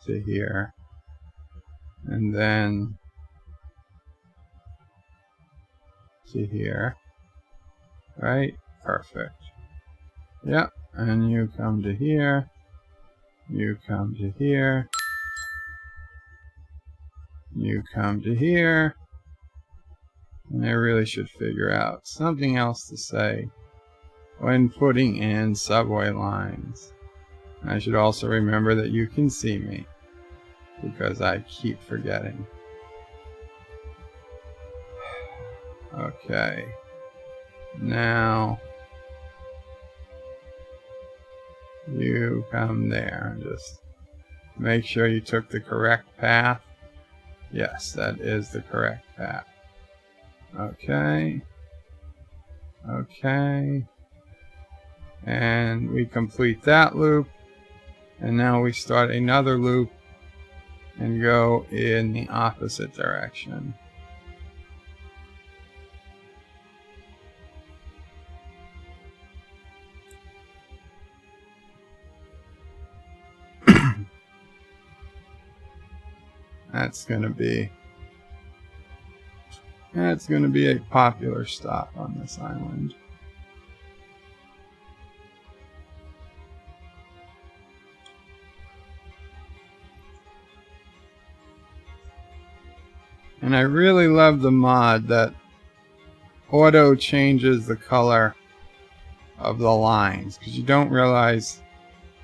to here. And then to here. Right? Perfect. Yep. And you come to here. You come to here. You come to here. And I really should figure out something else to say when putting in subway lines. I should also remember that you can see me, because I keep forgetting. Okay. Now, you come there. Just make sure you took the correct path. Yes, that is the correct path. Okay. Okay. And we complete that loop. And now we start another loop and go in the opposite direction. That's going to be a popular stop on this island. And I really love the mod that auto changes the color of the lines, because you don't realize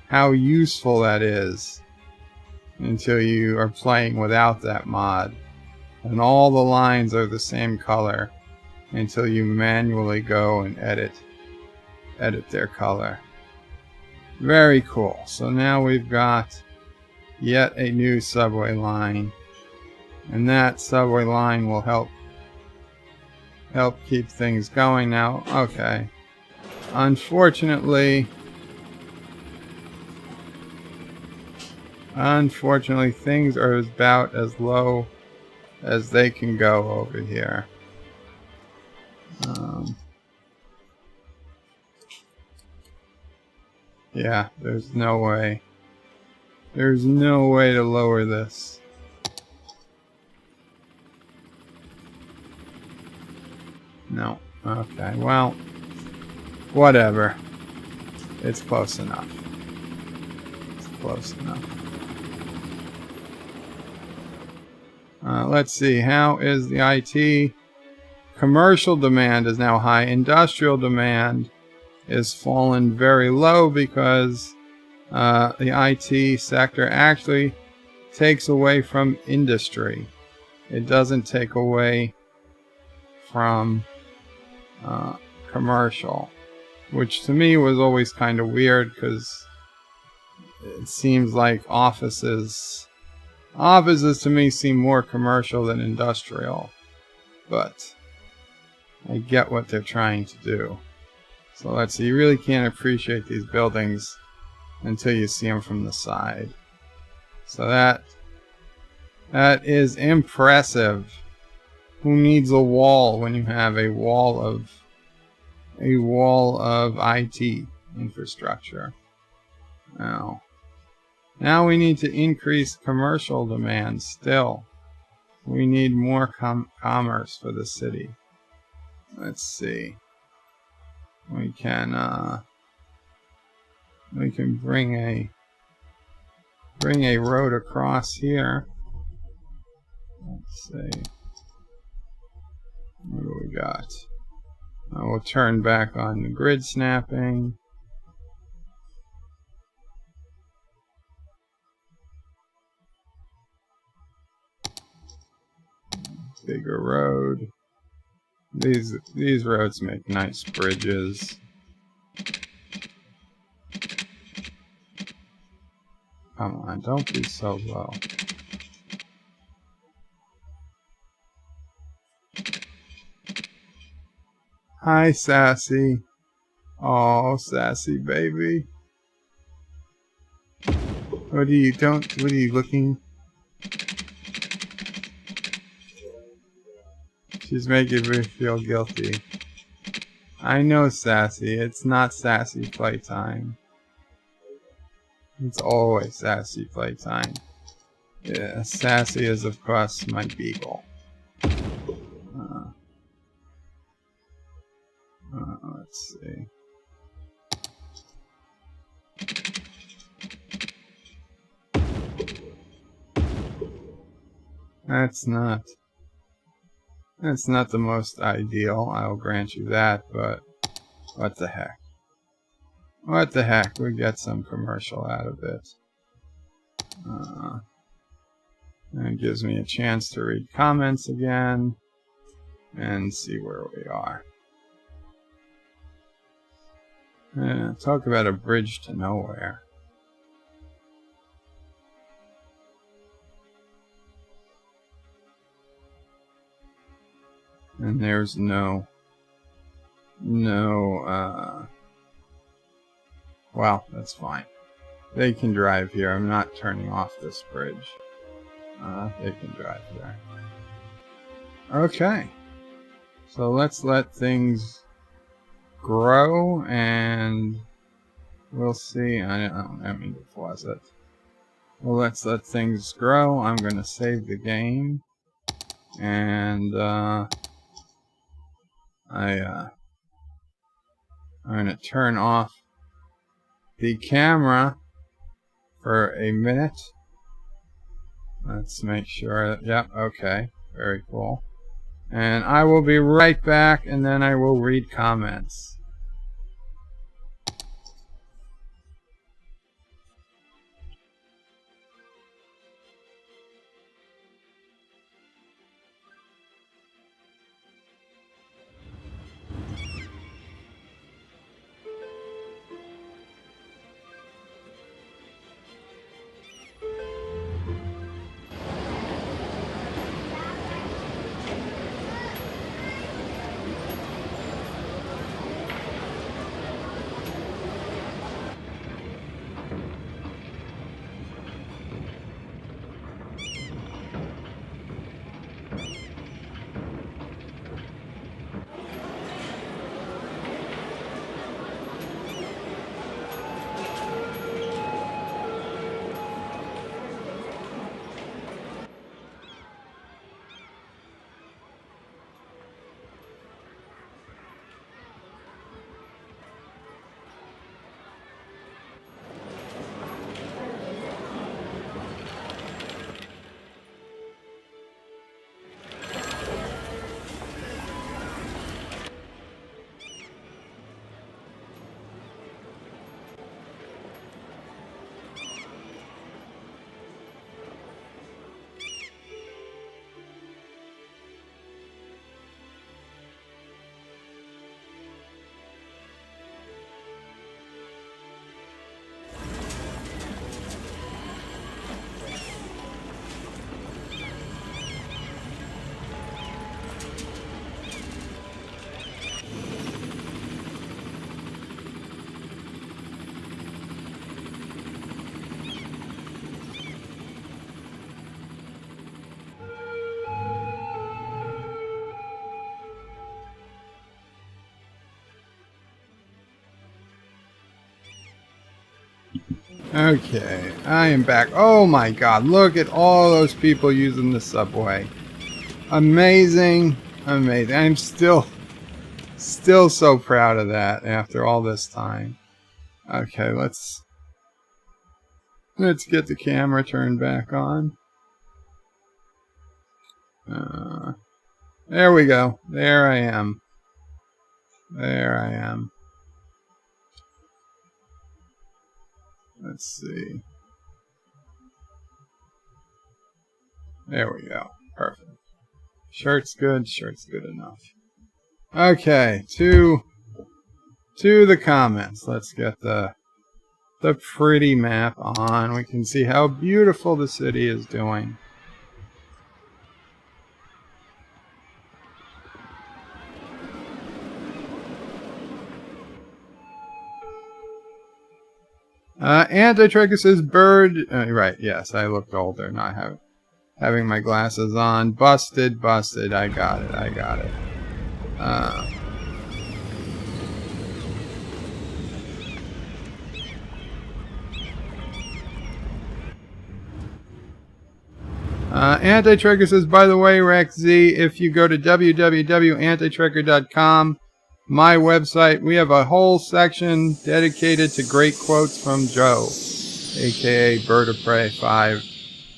how useful that is until you are playing without that mod. And all the lines are the same color until you manually go and edit their color. Very cool. So now we've got yet a new subway line, and that subway line will help keep things going now. Okay. Unfortunately, things are about as low as they can go over here. Yeah, there's no way. There's no way to lower this. No. Okay, well, whatever. It's close enough. It's close enough. Let's see. How is the IT? Commercial demand is now high. Industrial demand is fallen very low because the IT sector actually takes away from industry. It doesn't take away from commercial, which to me was always kind of weird, because it seems like offices to me seem more commercial than industrial, but I get what they're trying to do. So let's see, you really can't appreciate these buildings until you see them from the side. So that is impressive. Who needs a wall when you have a wall of IT infrastructure? Now we need to increase commercial demand still. We need more commerce for the city. Let's see. We can bring a road across here. Let's see. What do we got? We'll turn back on the grid snapping. Bigger road. These roads make nice bridges. Come on, don't be so low. Hi, Sassy. Oh, Sassy baby. What are you looking? She's making me feel guilty. I know, Sassy. It's not Sassy playtime. It's always Sassy playtime. Yeah, Sassy is, of course, my beagle. Let's see. That's not the most ideal, I'll grant you that, but what the heck. What the heck? We get some commercial out of it. And it gives me a chance to read comments again and see where we are. Talk about a bridge to nowhere. And there's no, well, that's fine. They can drive here. I'm not turning off this bridge. They can drive there. Okay. So let's let things grow and we'll see. I don't mean to pause it. Well, let's let things grow. I'm going to save the game. And I'm going to turn off the camera for a minute. Let's make sure. Yep, okay. Very cool. And I will be right back, and then I will read comments. Okay, I am back. Oh my god, look at all those people using the subway. Amazing, amazing. I'm still so proud of that after all this time. Okay, let's get the camera turned back on. There we go. There I am. There I am. Let's see. There we go. Perfect. Shirt's good. Shirt's good enough. Okay, to the comments. Let's get the pretty map on. We can see how beautiful the city is doing. Antitricus says bird. Right, yes, I looked older, not having my glasses on. Busted. I got it. Antitrigger says, by the way, Rex Z, if you go to www.antitrigger.com, my website, we have a whole section dedicated to great quotes from Joe, aka Bird of Prey 5.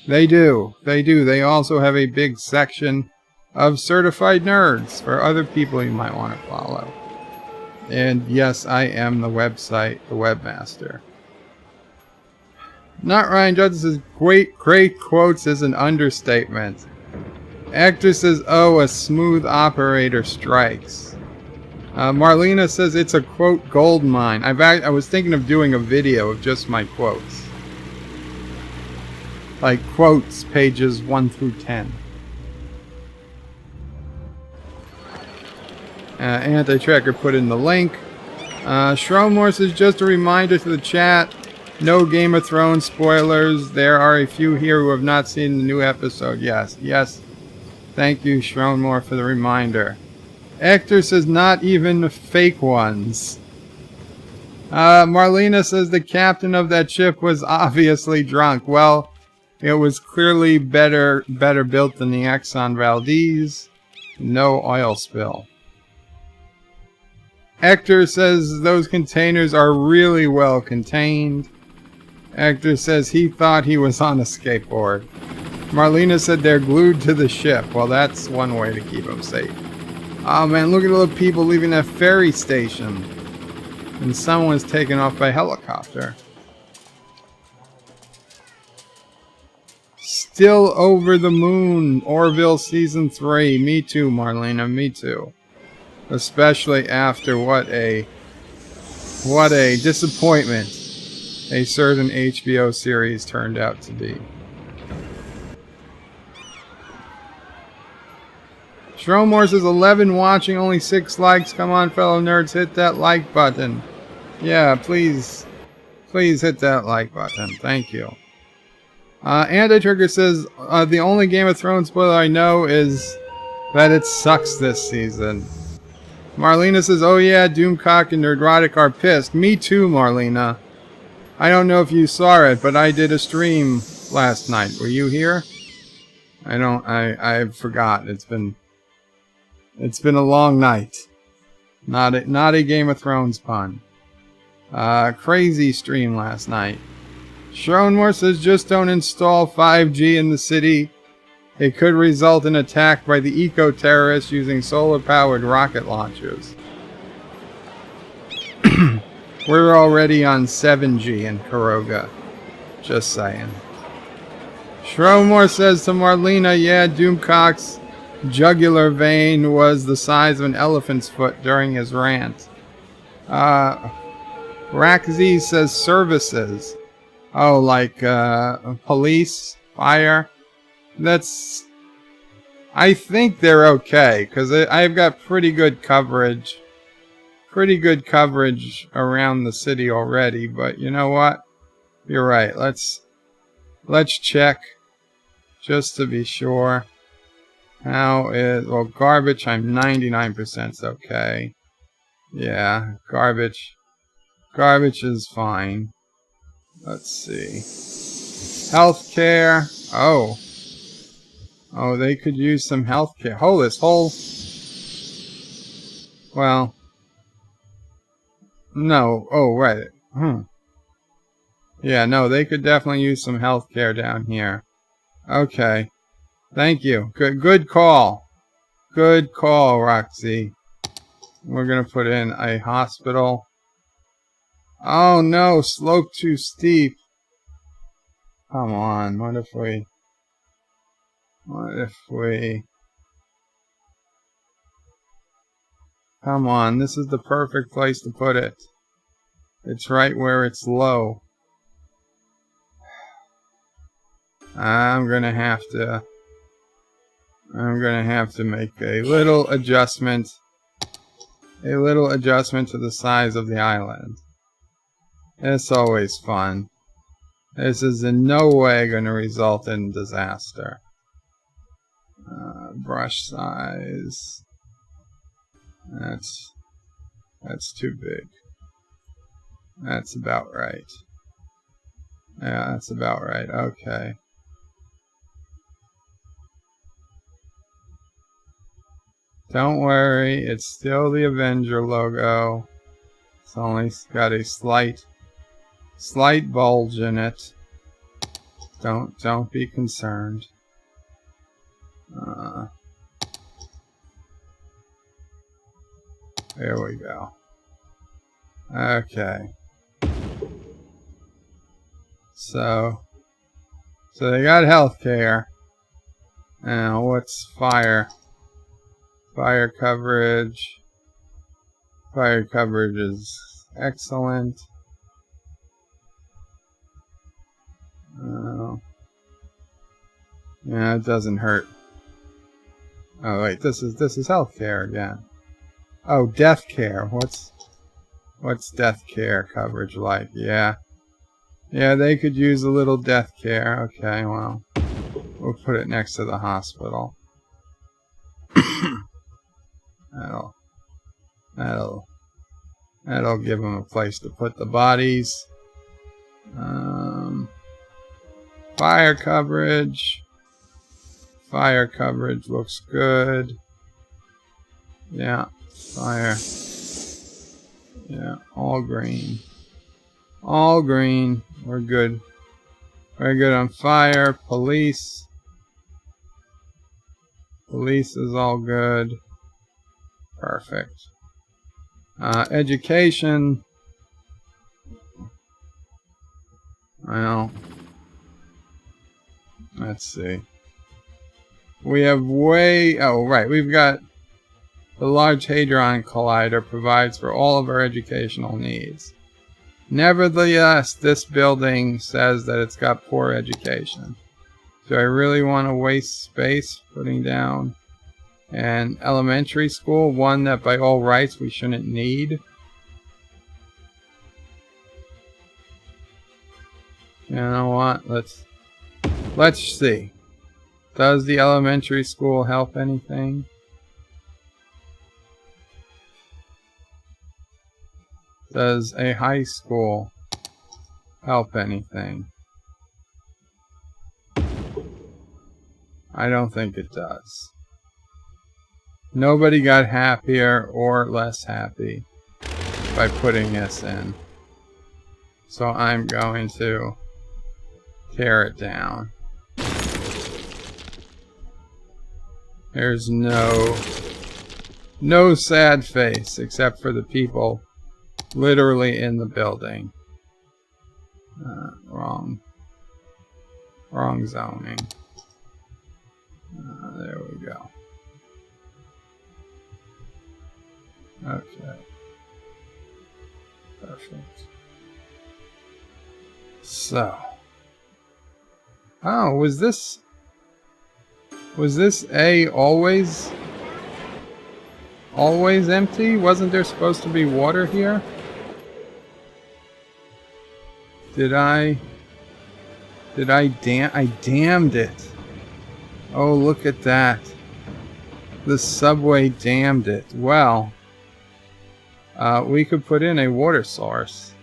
They do. They also have a big section of certified nerds for other people you might want to follow. And yes, I am the webmaster. Not Ryan Judge says, great quotes is an understatement. Actor says, oh, a smooth operator strikes. Marlena says it's a quote gold mine. I was thinking of doing a video of just my quotes. Like quotes, pages 1 through 10. Anti-Tracker put in the link. Shromore says, just a reminder to the chat, no Game of Thrones spoilers. There are a few here who have not seen the new episode. Yes. Thank you, Shromore, for the reminder. Hector says, not even fake ones. Marlena says the captain of that ship was obviously drunk. Well, it was clearly better built than the Exxon Valdez. No oil spill. Hector says those containers are really well contained. Hector says he thought he was on a skateboard. Marlena said they're glued to the ship. Well, that's one way to keep them safe. Oh man, look at all the people leaving that ferry station. And someone's taken off by helicopter. Still over the moon. Orville Season 3. Me too, Marlena. Me too. Especially after what a disappointment a certain HBO series turned out to be. Shromore says 11 watching, only 6 likes. Come on, fellow nerds, hit that like button. Yeah, please hit that like button. Thank you. Anti-Trigger says the only Game of Thrones spoiler I know is that it sucks this season. Marlena says, oh yeah, Doomcock and Nerdrotic are pissed. Me too, Marlena. I don't know if you saw it, but I did a stream last night. Were you here? I forgot. It's been a long night. Not a Game of Thrones pun. Crazy stream last night. Schronmore says just don't install 5G in the city. It could result in attack by the eco-terrorists using solar-powered rocket launchers. We're already on 7G in Kuroga. Just saying. Schronmore says to Marlena, yeah, Doomcock's jugular vein was the size of an elephant's foot during his rant. Rackz says services. Oh, like police, fire. I think they're okay because I've got pretty good coverage around the city already. But you know what? You're right. Let's check just to be sure. Well, garbage, I'm 99% okay. Yeah, garbage is fine. Let's see. Healthcare. Oh, they could use some healthcare. Well, no. Oh, right. Yeah, no, they could definitely use some healthcare down here. Okay. Thank you. Good call. Good call, Roxy. We're gonna put in a hospital. Oh no, slope too steep. Come on, what if we... Come on, this is the perfect place to put it. It's right where it's low. I'm gonna have to make a little adjustment to the size of the island. It's always fun. This is in no way going to result in disaster. Brush size. That's too big. That's about right. Yeah, that's about right. Okay. Don't worry, it's still the Avenger logo. It's only got a slight bulge in it. Don't be concerned. There we go. Okay. So they got healthcare. Now, what's fire? Fire coverage. Fire coverage is excellent. Yeah, it doesn't hurt. Oh wait, this is healthcare again. Oh, death care. What's death care coverage like? Yeah, they could use a little death care. Okay, well, we'll put it next to the hospital. That'll give them a place to put the bodies. Fire coverage. Fire coverage looks good. Yeah, fire. Yeah, all green. All green. We're good. Very good on fire. Police. Police is all good. Perfect. Education. Well, let's see. We have we've got the Large Hadron Collider provides for all of our educational needs. Nevertheless, this building says that it's got poor education. Do I really want to waste space putting down an elementary school, one that by all rights we shouldn't need? You know what? Let's see. Does the elementary school help anything? Does a high school help anything? I don't think it does. Nobody got happier or less happy by putting this in. So I'm going to tear it down. There's no sad face except for the people literally in the building. Wrong zoning. There we go. Okay. Perfect. So. Oh, was this A always empty? Wasn't there supposed to be water here? I damned it. Oh, look at that. The subway damned it. Well, we could put in a water source.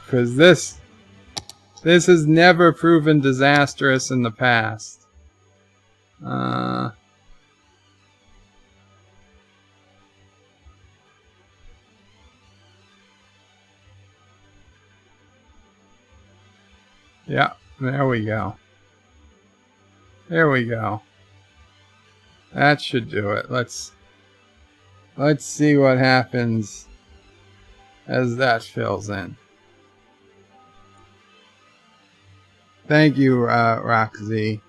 Because this has never proven disastrous in the past. Yeah, there we go. That should do it. Let's see what happens as that fills in. Thank you, Roxy.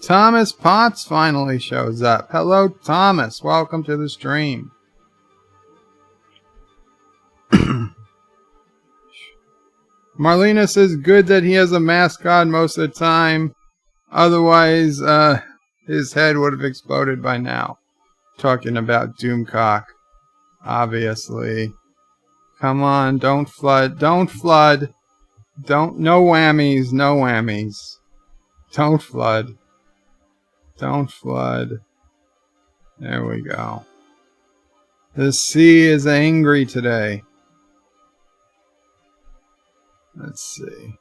Thomas Potts finally shows up. Hello, Thomas. Welcome to the stream. Marlena says good that he has a mascot most of the time. Otherwise, his head would have exploded by now. Talking about Doomcock. Obviously. Come on, don't flood. No whammies. Don't flood. There we go. The sea is angry today. Let's see.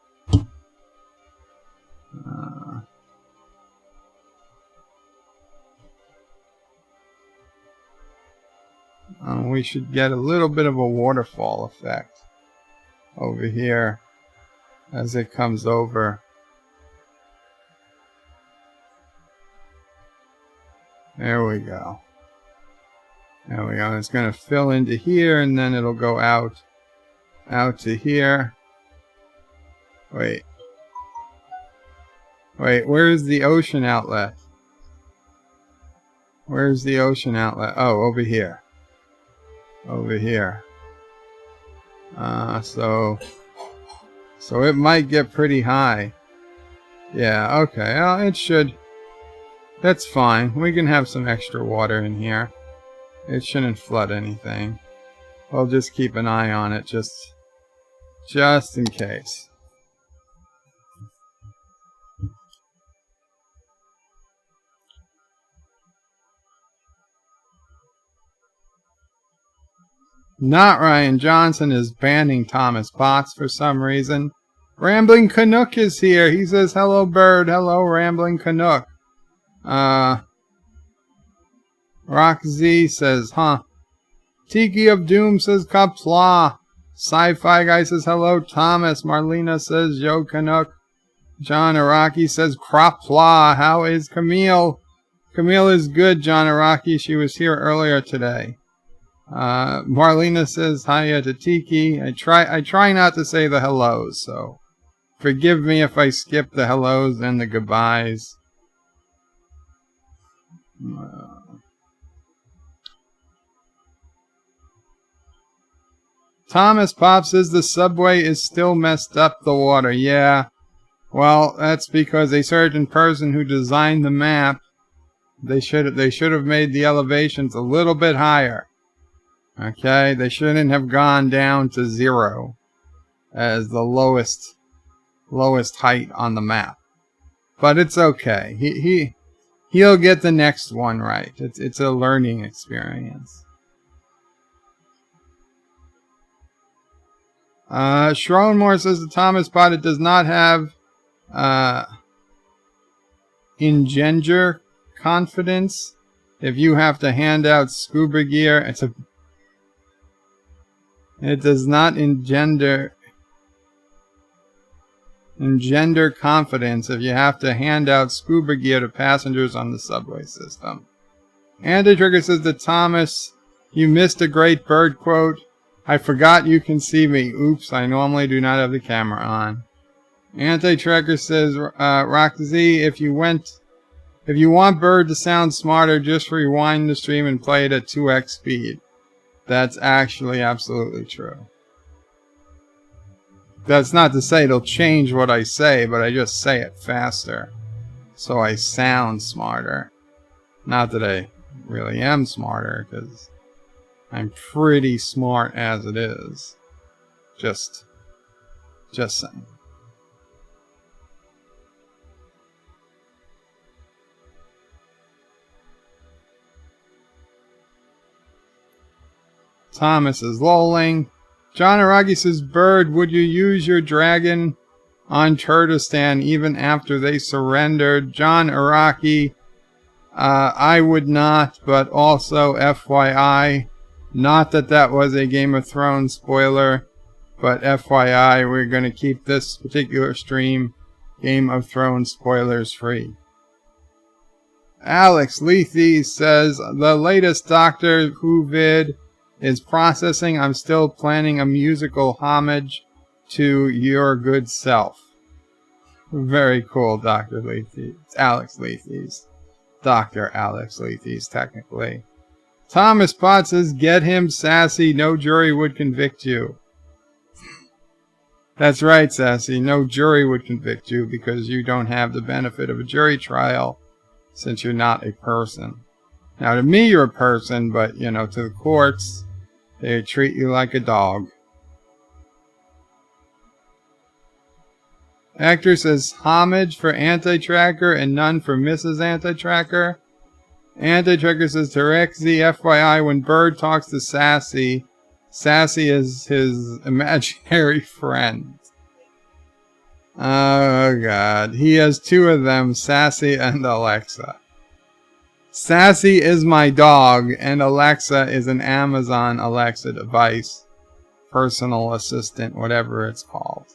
We should get a little bit of a waterfall effect over here as it comes over. There we go. There we go. It's going to fill into here, and then it'll go out to here. Wait, where's the ocean outlet? Where's the ocean outlet? Oh, over here. Over here. So it might get pretty high. Yeah, okay. Well, it should. That's fine. We can have some extra water in here. It shouldn't flood anything. We'll just keep an eye on it, just in case. Not Ryan Johnson is banning Thomas Potts for some reason. Rambling Canuck is here. He says, hello, bird. Hello, Rambling Canuck. Rock Z says, huh. Tiki of Doom says, Qapla. Sci-Fi Guy says, hello, Thomas. Marlena says, yo, Canuck. John Araki says, Qapla. How is Camille? Camille is good, John Araki. She was here earlier today. Marlena says, hiya to Tiki. I try not to say the hellos, so forgive me if I skip the hellos and the goodbyes. Thomas Pop says the subway is still messed up the water. Yeah, well, that's because a certain person who designed the map, they should have made the elevations a little bit higher. Okay, they shouldn't have gone down to 0 as the lowest height on the map. But it's okay. He'll get the next one right. It's a learning experience. Schronmore says the Thomas Pot, it does not have engender confidence. If you have to hand out scuba gear, it does not engender confidence if you have to hand out scuba gear to passengers on the subway system. Anti-Trigger says to Thomas, you missed a great bird quote. I forgot you can see me. Oops, I normally do not have the camera on. Anti-Trigger says, Rock Z, if you want Bird to sound smarter, just rewind the stream and play it at 2x speed. That's actually absolutely true. That's not to say it'll change what I say, but I just say it faster. So I sound smarter. Not that I really am smarter, because I'm pretty smart as it is. Just saying. Thomas is lolling. John Aragi says, Bird, would you use your dragon on Kurdistan even after they surrendered? John Araki, I would not, but also FYI, not that was a Game of Thrones spoiler, but FYI, we're going to keep this particular stream Game of Thrones spoilers free. Alex Lethe says, the latest Doctor Who vid is processing. I'm still planning a musical homage to your good self. Very cool, Dr. Lethe. It's Alex Lethe's. Dr. Alex Lethe's, technically. Thomas Potts says, get him, Sassy. No jury would convict you. That's right, Sassy. No jury would convict you because you don't have the benefit of a jury trial since you're not a person. Now, to me, you're a person, but, to the courts, they treat you like a dog. Actor says, homage for Anti-Tracker and none for Mrs. Anti-Tracker. Anti-Tracker says, to Rexy, FYI, when Bird talks to Sassy, Sassy is his imaginary friend. Oh, God. He has two of them, Sassy and Alexa. Sassy is my dog, and Alexa is an Amazon Alexa device. Personal assistant, whatever it's called.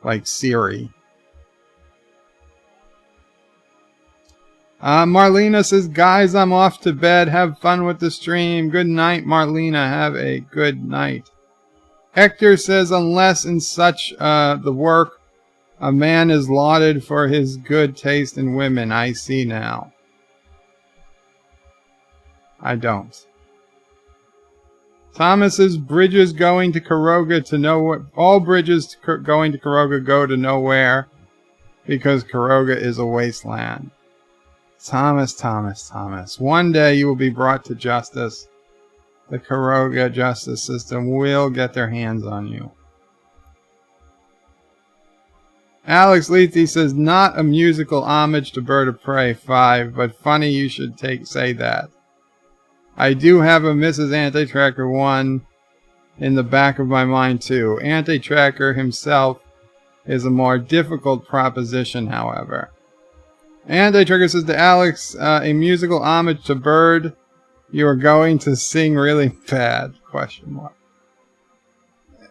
Like Siri. Marlena says, guys, I'm off to bed. Have fun with the stream. Good night, Marlena. Have a good night. Hector says, unless in such the work, a man is lauded for his good taste in women. I see now. I don't. Thomas says, bridges going to Karoga to nowhere. All bridges going to Karoga go to nowhere because Karoga is a wasteland. Thomas. One day you will be brought to justice. The Karoga justice system will get their hands on you. Alex Lethe says, not a musical homage to Bird of Prey 5, but funny you should say that. I do have a Mrs. Anti-Tracker 1 in the back of my mind too. Anti-Tracker himself is a more difficult proposition, however. Anti-Tracker says to Alex, a musical homage to Bird, you are going to sing really bad, ?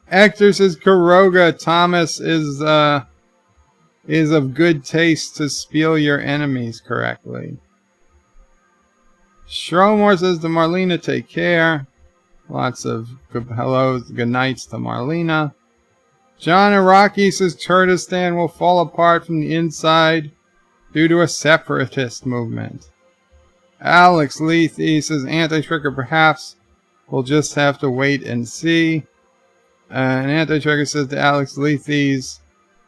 Hector says, Karoga, Thomas is of good taste to spiel your enemies correctly. Shromore says to Marlena, take care. Lots of good hellos, good nights to Marlena. John Araki says Kurdistan will fall apart from the inside due to a separatist movement. Alex Lethe says Anti-Tracker perhaps we'll just have to wait and see. And Anti-Tracker says to Alex Lethe's,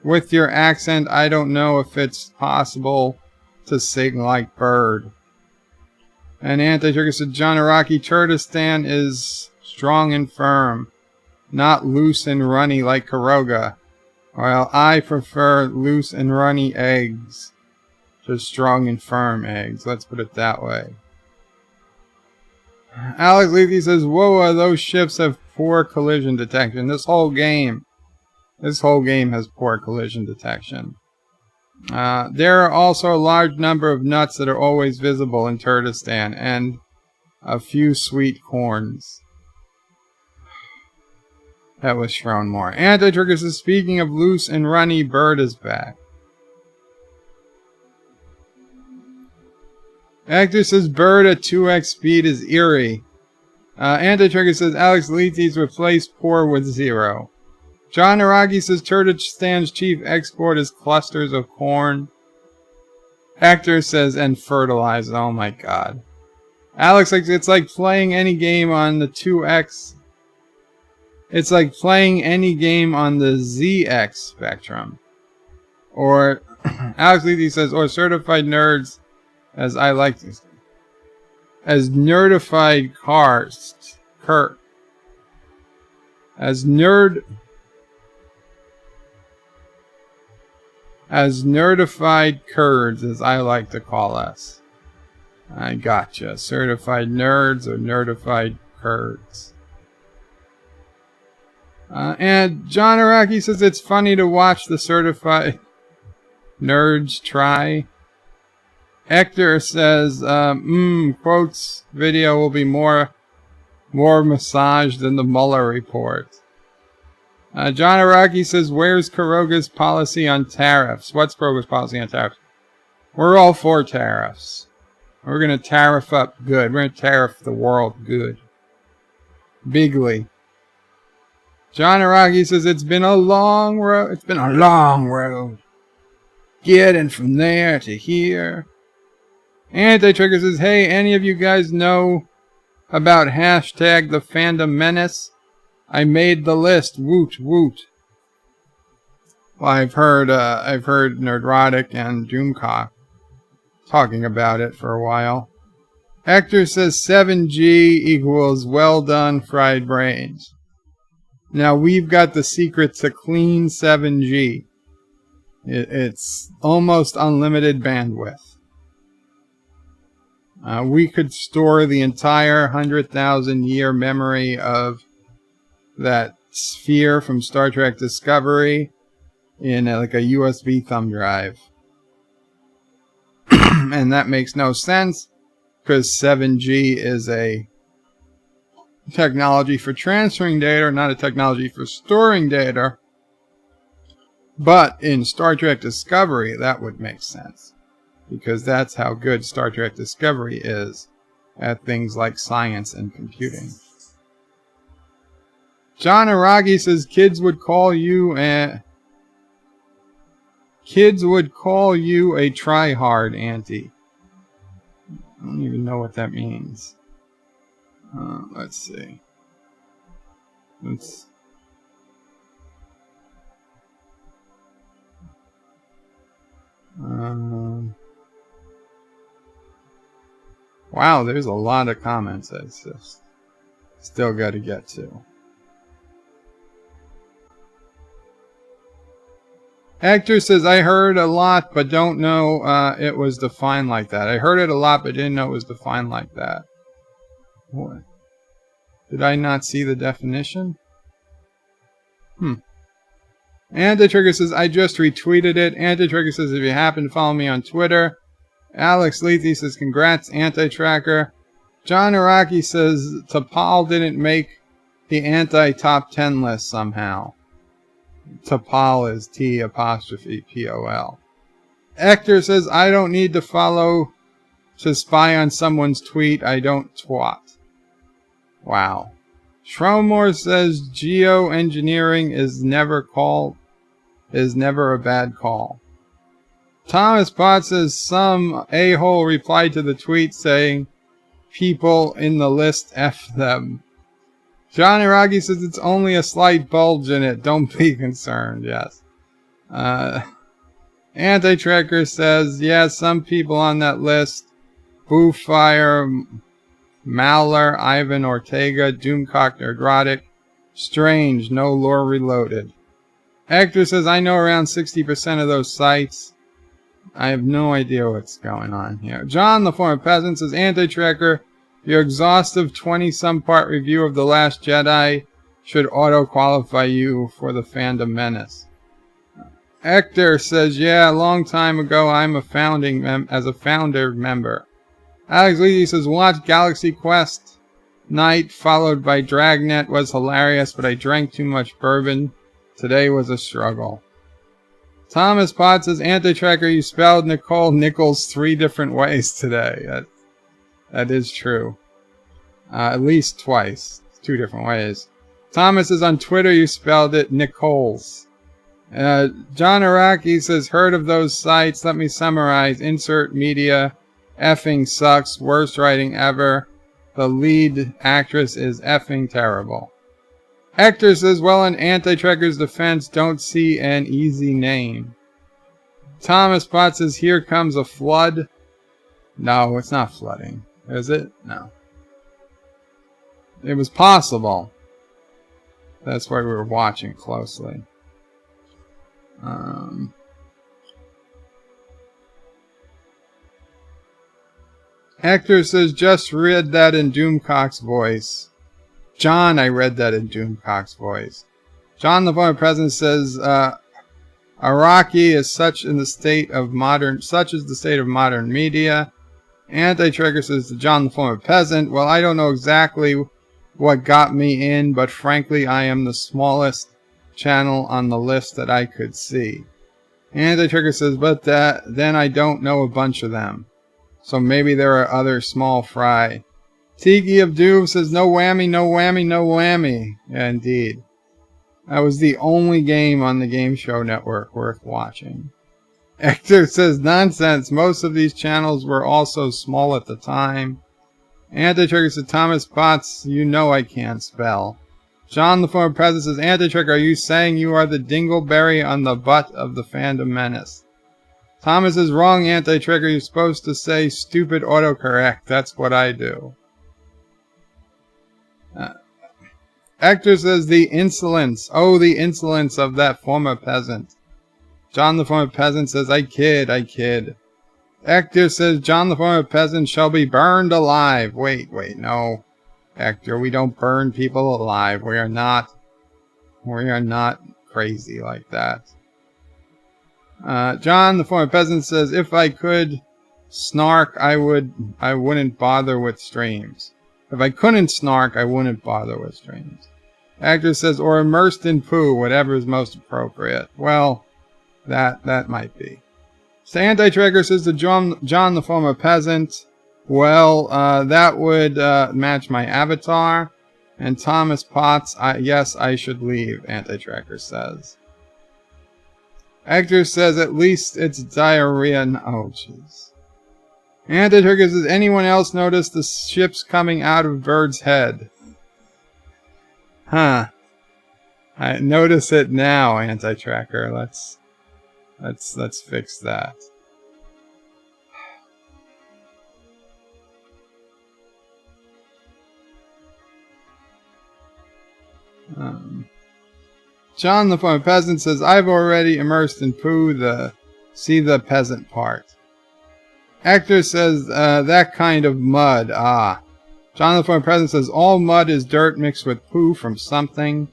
with your accent, I don't know if it's possible to sing like Bird. And Anti-Tracker said, John Araki, Kurdistan is strong and firm, not loose and runny like Karoga. While I prefer loose and runny eggs to strong and firm eggs. Let's put it that way. Alex Lethe says, whoa, those ships have poor collision detection. This whole game has poor collision detection. There are also a large number of nuts that are always visible in Kurdistan, and a few sweet corns. That was Shronmore. Anti-Tracker says, speaking of loose and runny, Bird is back. Hector says, Bird at 2x speed is eerie. Anti-Tracker says, Alex Lethe's replaced poor with 0. John Araki says Turdistan's chief export is clusters of corn. Hector says, and fertilizer. Oh my god. Alex, it's like playing any game on the 2X. It's like playing any game on the ZX spectrum. Or, Alex Lethe says, or certified nerds, as I like to say. As nerdified cars. As nerdified Kurds, as I like to call us. I gotcha. Certified nerds or nerdified Kurds. And John Araki says it's funny to watch the certified nerds try. Hector says, quotes video will be more massaged than the Mueller report. John Araki says, where's Karoga's policy on tariffs? What's Karoga's policy on tariffs? We're all for tariffs. We're going to tariff up good. We're going to tariff the world good. Bigly. John Araki says, it's been a long road. It's been a long road. Getting from there to here. Anti-Tracker says, hey, any of you guys know about hashtag the fandom menace? I made the list. Woot woot. Well, I've heard Nerdrotic and Doomcock talking about it for a while. Hector says 7G equals well done fried brains. Now we've got the secret to clean 7G. It's almost unlimited bandwidth. We could store the entire 100,000 year memory of that sphere from Star Trek Discovery in like a USB thumb drive. And that makes no sense because 7G is a technology for transferring data, not a technology for storing data. But in Star Trek Discovery, that would make sense. because that's how good Star Trek Discovery is at things like science and computing. John Aragi says kids would call you a try-hard auntie. I don't even know what that means. Let's see. Wow, there's a lot of comments I still got to get to. Hector says, I heard a lot, but don't know it was defined like that. I heard it a lot, but didn't know it was defined like that. What? Did I not see the definition? Anti-Trigger says, I just retweeted it. Anti-Trigger says, if you happen to follow me on Twitter. Alex Lethe says, congrats, Anti-Tracker. John Araki says, T'Pol didn't make the anti-top 10 list somehow. T'Pol is T''Pol. Hector says, I don't need to follow to spy on someone's tweet. I don't twat. Wow. Shromore says, geoengineering is never a bad call. Thomas Potts says, some a-hole replied to the tweet saying, people in the list F them. John Aragi says it's only a slight bulge in it. Don't be concerned. Yes. Anti-Tracker says, yeah, some people on that list. Boofire, Mauler, Ivan Ortega, Doomcock Nerdrotic. Strange, no lore reloaded. Hector says, I know around 60% of those sites. I have no idea what's going on here. John, the former peasant, says, Anti-Tracker, your exhaustive 20-some part review of The Last Jedi should auto-qualify you for the Fandom Menace. Hector says, yeah, a long time ago I'm a founder member. Alex Lethe says, watch Galaxy Quest night followed by Dragnet was hilarious, but I drank too much bourbon. Today was a struggle. Thomas Potts says, Anti-Tracker, you spelled Nicole Nichols 3 different ways today. That is true. At least twice. 2 different ways. Thomas says, on Twitter you spelled it Nichols. John Araki says, heard of those sites. Let me summarize. Insert media. Effing sucks. Worst writing ever. The lead actress is effing terrible. Hector says, well, in Anti-Tracker's defense, don't see an easy name. Thomas Potts says, here comes a flood. No, it's not flooding. Is it? No. It was possible. That's why we were watching closely. Hector says, just read that in Doomcock's voice. John, I read that in Doomcock's voice. John, the former president, says, Araki is such is the state of modern media. Anti-Trigger says to John, the former peasant, well, I don't know exactly what got me in, but frankly, I am the smallest channel on the list that I could see. Anti-Trigger says, but then I don't know a bunch of them. So maybe there are other small fry. Tiki of Doom says, no whammy, no whammy, no whammy. Yeah, indeed. That was the only game on the Game Show Network worth watching. Hector says, nonsense. Most of these channels were also small at the time. Anti-Trigger says, Thomas Potts, you know I can't spell. John, the former president, says, Anti-Trigger, are you saying you are the dingleberry on the butt of the Fandom Menace? Thomas is wrong, Anti-Trigger. You're supposed to say stupid autocorrect. That's what I do. Hector says, the insolence. Oh, the insolence of that former peasant. John, the former peasant, says, I kid. Hector says, John, the former peasant, shall be burned alive. Wait, no. Hector, we don't burn people alive. We are not crazy like that. John, the former peasant, says, if I could snark, I wouldn't bother with streams. If I couldn't snark, I wouldn't bother with streams. Hector says, or immersed in poo, whatever is most appropriate. Well, that might be. So Anti-Tracker says to John the former peasant, well, that would match my avatar. And Thomas Potts, yes, I should leave, Anti-Tracker says. Hector says at least it's diarrhea. Oh, jeez. Anti-Tracker says, anyone else notice the ships coming out of Bird's Head? Huh. I notice it now, Anti-Tracker. Let's fix that. John the former peasant says, I've already immersed in poo see the peasant part. Hector says, that kind of mud, ah. John the former peasant says, all mud is dirt mixed with poo from something.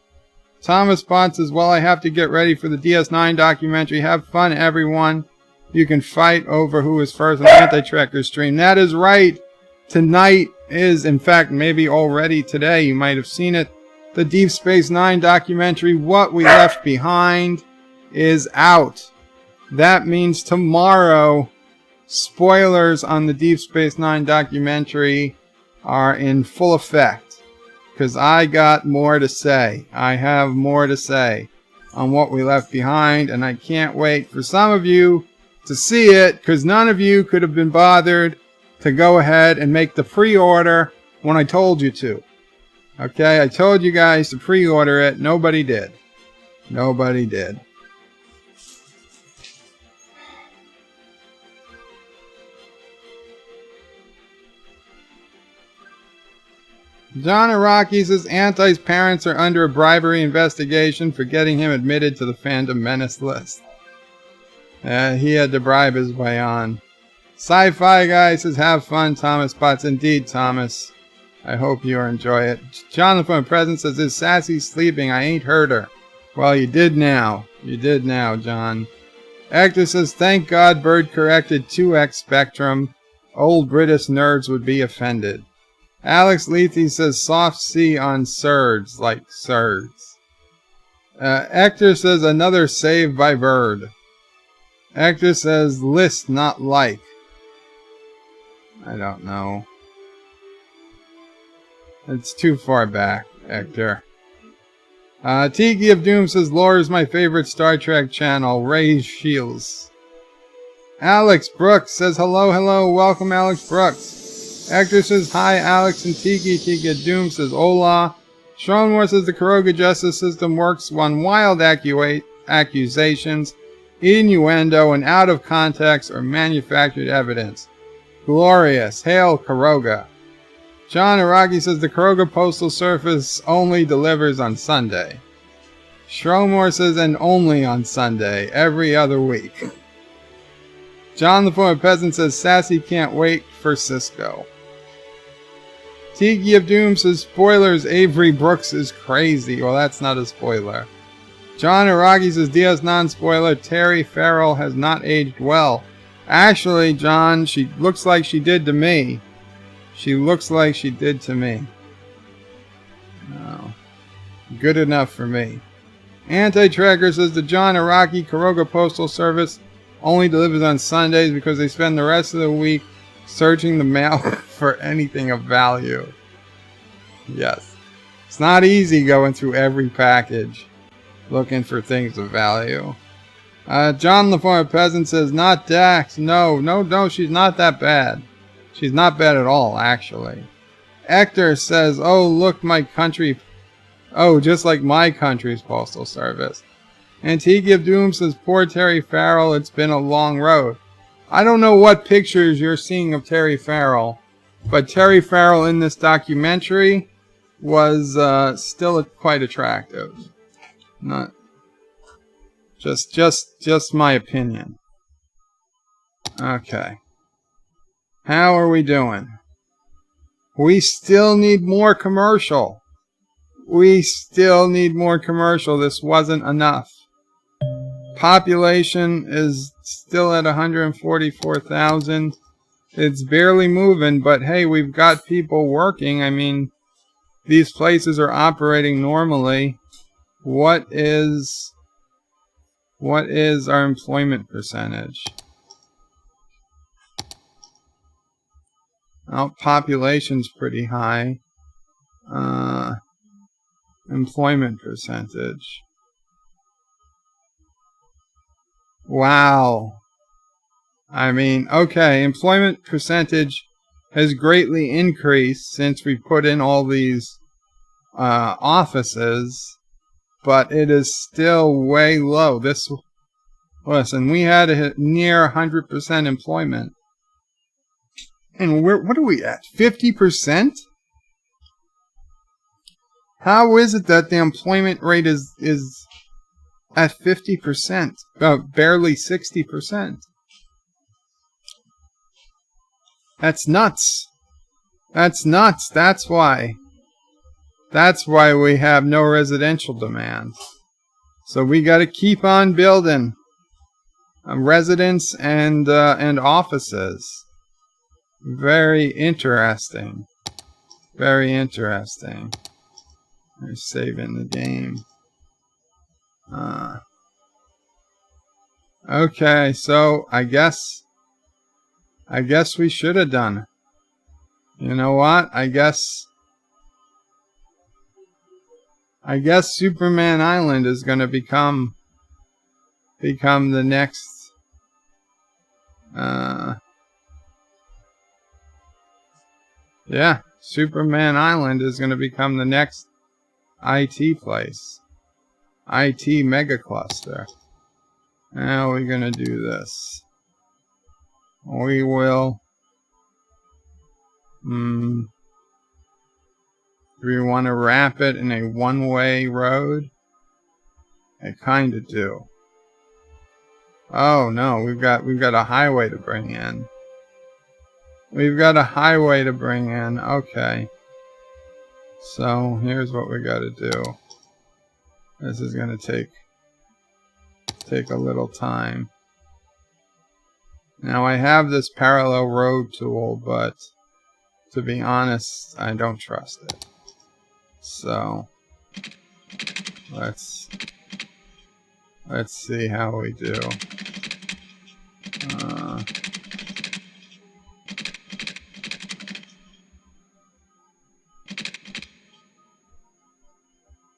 Thomas Potts says, well, I have to get ready for the DS9 documentary. Have fun, everyone. You can fight over who is first on Anti-Tracker stream. That is right. Tonight is, in fact, maybe already today, you might have seen it. The Deep Space Nine documentary, What We Left Behind, is out. That means tomorrow, spoilers on the Deep Space Nine documentary are in full effect. Because I got more to say. I have more to say on What We Left Behind, and I can't wait for some of you to see it, because none of you could have been bothered to go ahead and make the pre-order when I told you to. Okay, I told you guys to pre-order it. Nobody did. Nobody did. John Araki says Anti's parents are under a bribery investigation for getting him admitted to the Phantom Menace list. He had to bribe his way on. Sci-Fi Guy says, have fun, Thomas Potts. Indeed, Thomas. I hope you enjoy it. Jonathan Present says, is Sassy sleeping? I ain't heard her. Well, you did now. You did now, John. Hector says, thank God Bird corrected 2x Spectrum. Old British nerds would be offended. Alex Lethe says, soft C on Surds, like Surds. Hector says, another save by Bird. Hector says, list, not like. I don't know. It's too far back, Hector. Tiki of Doom says, lore is my favorite Star Trek channel. Raise Shields. Alex Brooks says, hello, hello. Welcome, Alex Brooks. Hector says, hi, Alex and Tiki. Tiki of Doom says, hola. Shronmore says, the Kuroga justice system works on wild accusations, innuendo, and out of context or manufactured evidence. Glorious. Hail, Kuroga. John Araki says the Kuroga Postal Service only delivers on Sunday. Shromore says, and only on Sunday, every other week. John the Former Peasant says, Sassy can't wait for Cisco. Tiki of Doom says, spoilers, Avery Brooks is crazy. Well, that's not a spoiler. John Araki says, DS non-spoiler, Terry Farrell has not aged well. Actually, John, she looks like she did to me. She looks like she did to me. No. Good enough for me. Anti-Tracker says the John Araki Kuroga Postal Service only delivers on Sundays because they spend the rest of the week searching the mail for anything of value. Yes. It's not easy going through every package looking for things of value. John the Former Peasant says, not Dax. No, she's not that bad. She's not bad at all, actually. Hector says, oh, look, my country. Oh, just like my country's postal service. And Tiki of Doom says, poor Terry Farrell, it's been a long road. I don't know what pictures you're seeing of Terry Farrell, but Terry Farrell in this documentary was still quite attractive. Not just my opinion. Okay. How are we doing? We still need more commercial. We still need more commercial. This wasn't enough. Population is still at 144,000. It's barely moving, but hey, we've got people working. I mean, these places are operating normally. What is our employment percentage? Well, population's pretty high. Employment percentage. Wow. I mean, okay, employment percentage has greatly increased since we put in all these offices, but it is still way low. Listen, we had a near 100% employment. And what are we at? 50%? How is it that the employment rate is at 50%? Barely 60%. That's nuts. That's nuts. That's why. That's why we have no residential demand. So we got to keep on building residents and offices. Very interesting. Very interesting. We're saving the game. Okay, so I guess we should have done it. You know what? I guess Superman Island is going to become the next yeah, Superman Island is going to become the next IT place. IT mega cluster. Now we're going to do this. We will do we want to wrap it in a one-way road? I kind of do. Oh no, we've got a highway to bring in. We've got a highway to bring in. Okay. So here's what we got to do. This is going to take a little time. Now I have this parallel road tool, but to be honest, I don't trust it. So let's see how we do.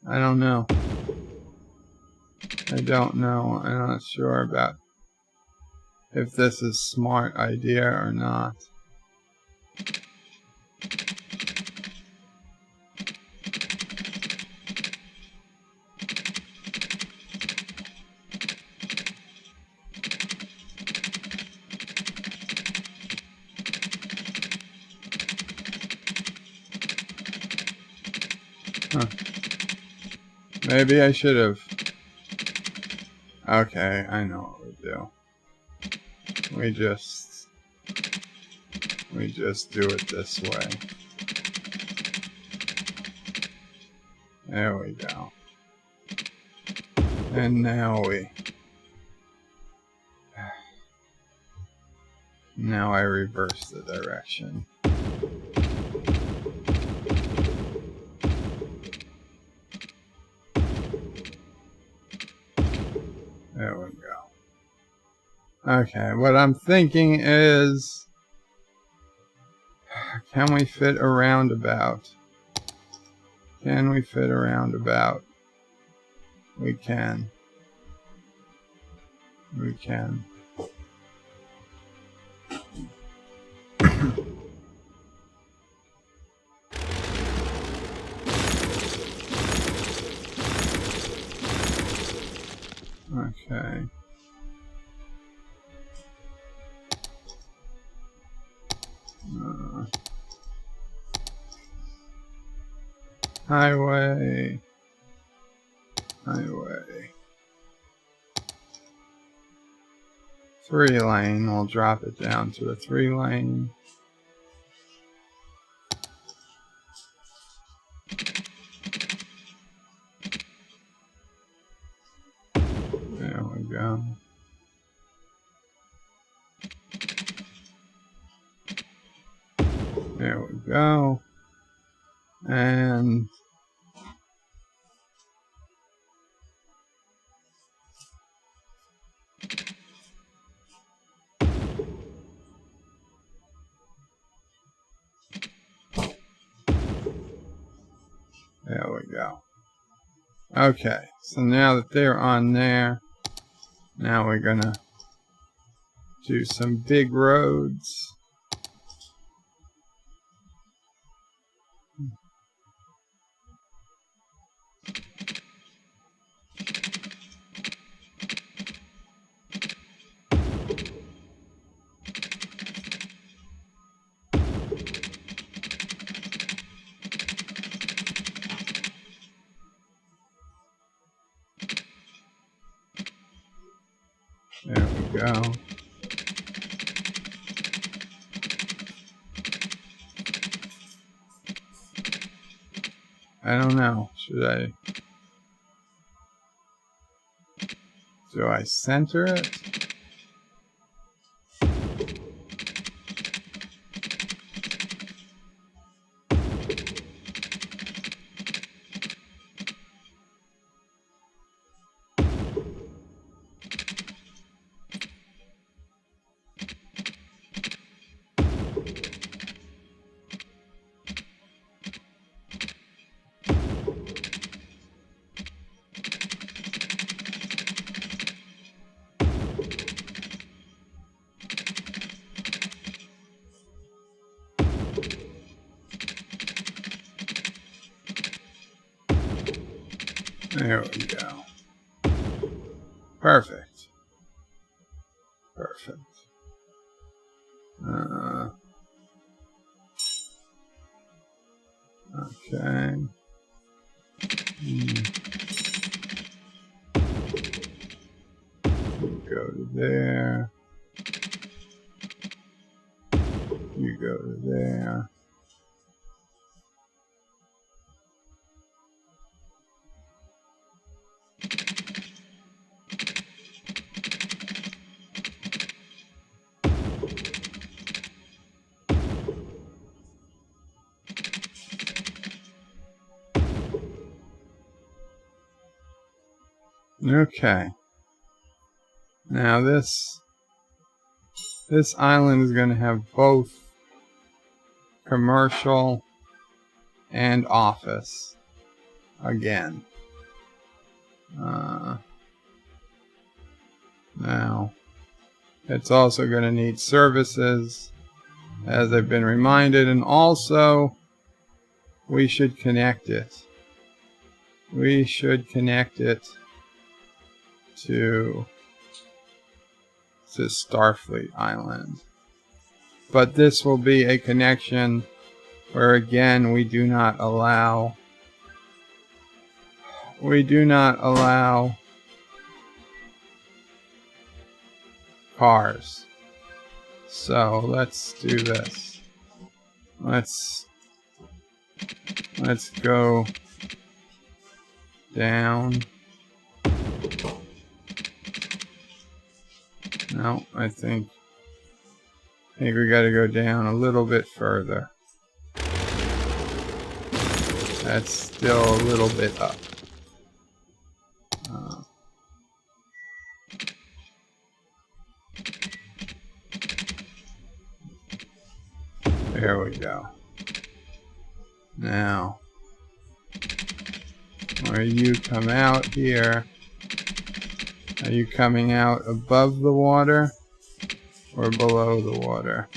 I don't know. I'm not sure about if this is a smart idea or not. Huh. Maybe I should have. Okay, I know what we do. We just do it this way. There we go. And now I reverse the direction. There we go. Okay, what I'm thinking is, can we fit a roundabout? Can we fit a roundabout? We can. We can. Okay. Highway. 3-lane. We'll drop it down to a 3-lane. There we go. There we go. And There we go. Okay, so now that they're on there, now we're gonna do some big roads. There we go. I don't know. Do I center it? There we go. Perfect. Perfect. Okay. You go to there. You go to there. Okay. Now this island is going to have both commercial and office again. Now it's also going to need services, as I've been reminded, and also we should connect it. We should connect it to Starfleet Island. But this will be a connection where, again, we do not allow cars. So let's do this. Let's go down. No, I think we got to go down a little bit further. That's still a little bit up. There we go. Now, where you come out here, are you coming out above the water or below the water?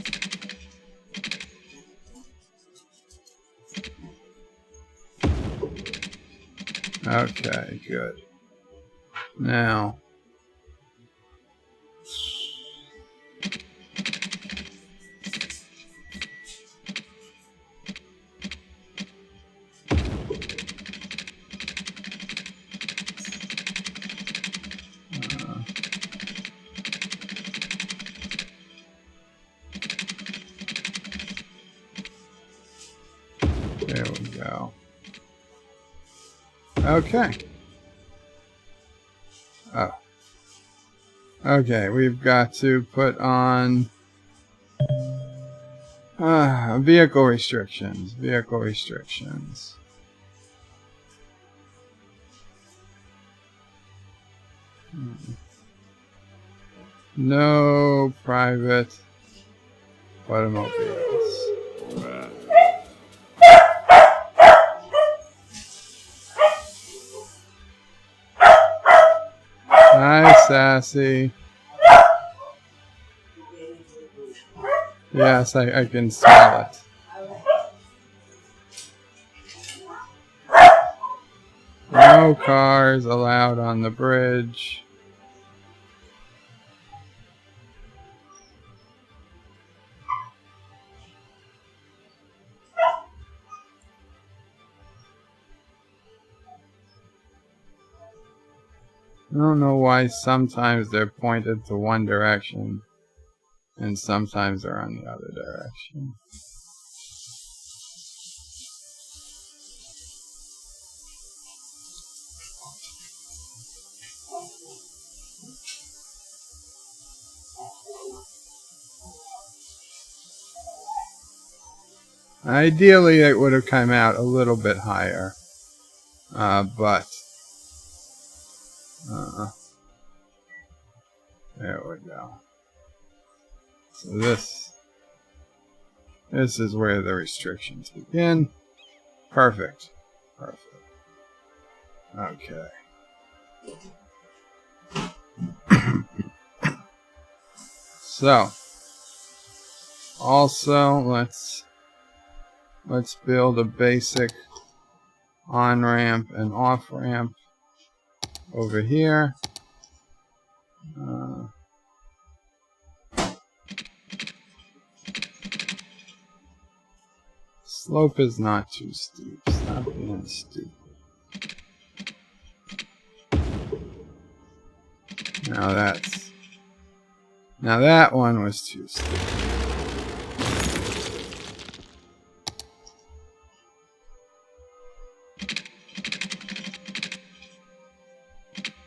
Okay, good. Now, there we go. Okay. Oh. Okay, we've got to put on vehicle restrictions. Vehicle restrictions. No private automobiles. Hi, Sassy. Yes, I can smell it. No cars allowed on the bridge. I don't know why sometimes they're pointed to one direction and sometimes they're on the other direction. Ideally, it would have come out a little bit higher, but there we go. So this is where the restrictions begin. Perfect. Perfect. Okay. So, also let's build a basic on-ramp and off-ramp over here. Slope is not too steep. Stop being stupid. Now that one was too steep.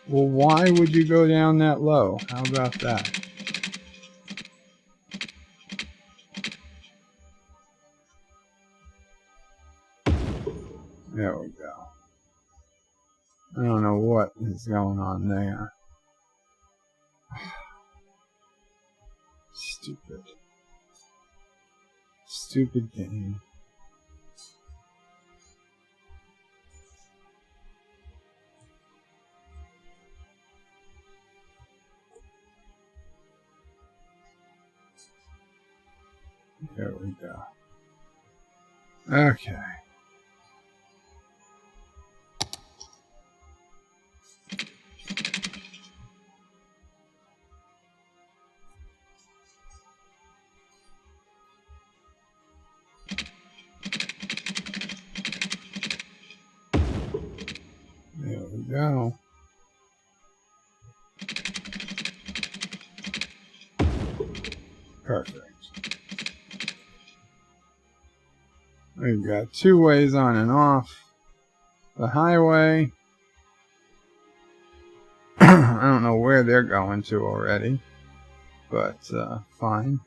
Well, why would you go down that low? How about that? There we go. I don't know what is going on there. Stupid. Stupid game. There we go. Okay. There we go. Perfect. We've got two ways on and off the highway. I don't know where they're going to already, but fine.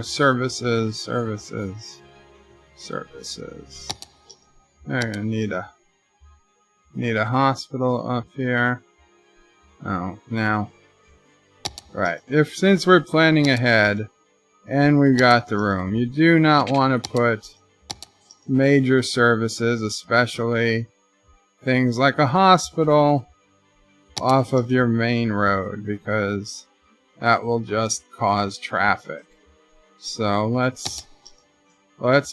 Services. They're gonna need a hospital up here. Oh, now, right. Since we're planning ahead and we've got the room, you do not want to put major services, especially things like a hospital, off of your main road, because that will just cause traffic. So let's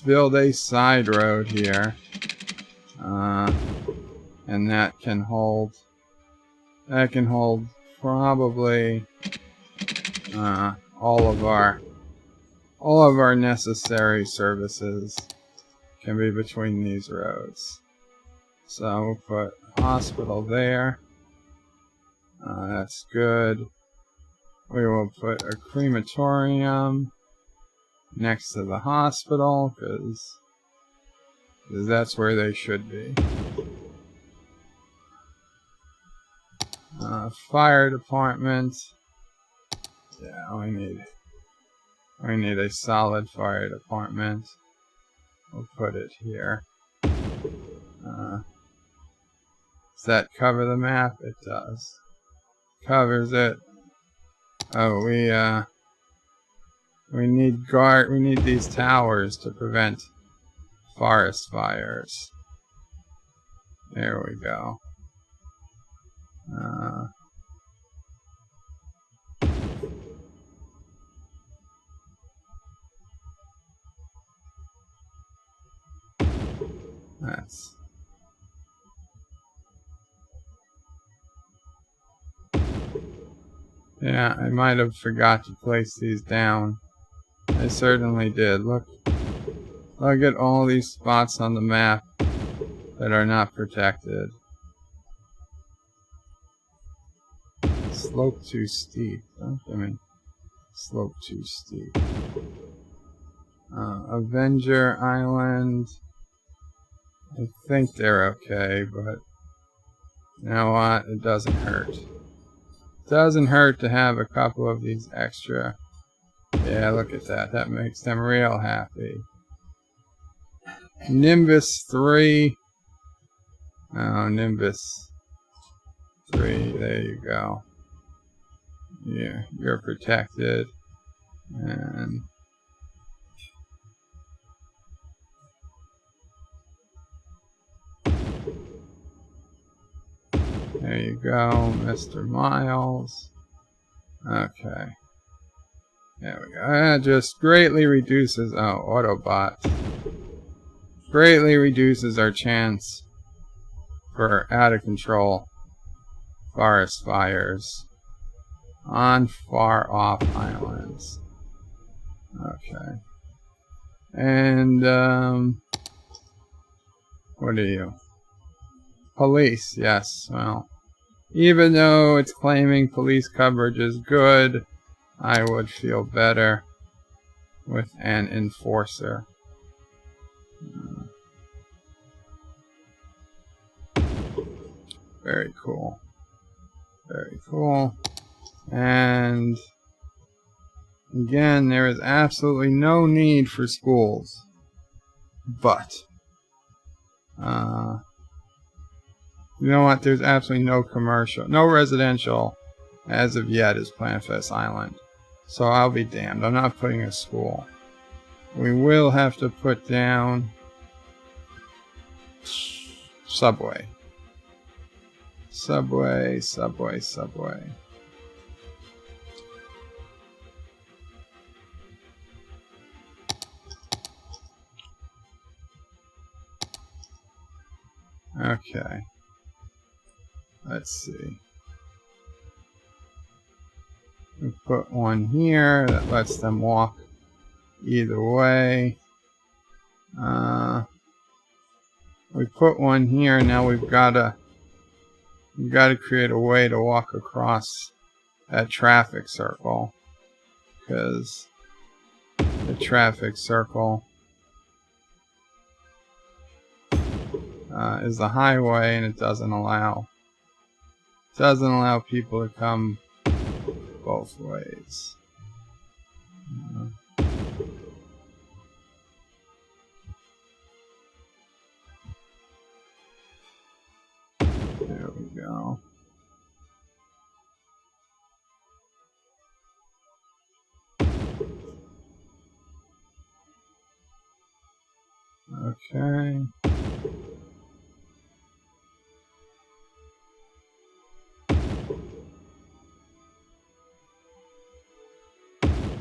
build a side road here, and that can hold probably all of our necessary services can be between these roads. So we'll put hospital there. That's good. We will put a crematorium next to the hospital, because that's where they should be. Fire department. Yeah, we need a solid fire department. We'll put it here. Does that cover the map? It does. Covers it. Oh, we need these towers to prevent forest fires. There we go. That's... Yeah, I might have forgot to place these down. I certainly did. Look at all these spots on the map that are not protected. Slope too steep. I mean, slope too steep. Avenger Island. I think they're okay, but you know what? It doesn't hurt. It doesn't hurt to have a couple of these extra. Yeah, look at that. That makes them real happy. Nimbus 3. Oh, Nimbus 3. There you go. Yeah, you're protected. And there you go, Mr. Miles. Okay. There we go. That just greatly reduces... Oh, Autobot. Greatly reduces our chance for out-of-control forest fires on far-off islands. Okay. And, what are you? Police, yes. Well, even though it's claiming police coverage is good, I would feel better with an enforcer. Very cool. Very cool. And again, there is absolutely no need for schools. But you know what? There's absolutely no commercial, no residential as of yet is Planfest Island. So I'll be damned. I'm not putting a school. We will have to put down subway. Subway. Okay. Let's see. We put one here that lets them walk either way. We put one here. Now we've got to create a way to walk across that traffic circle, because the traffic circle is the highway, and it doesn't allow people to come both ways. There we go. Okay.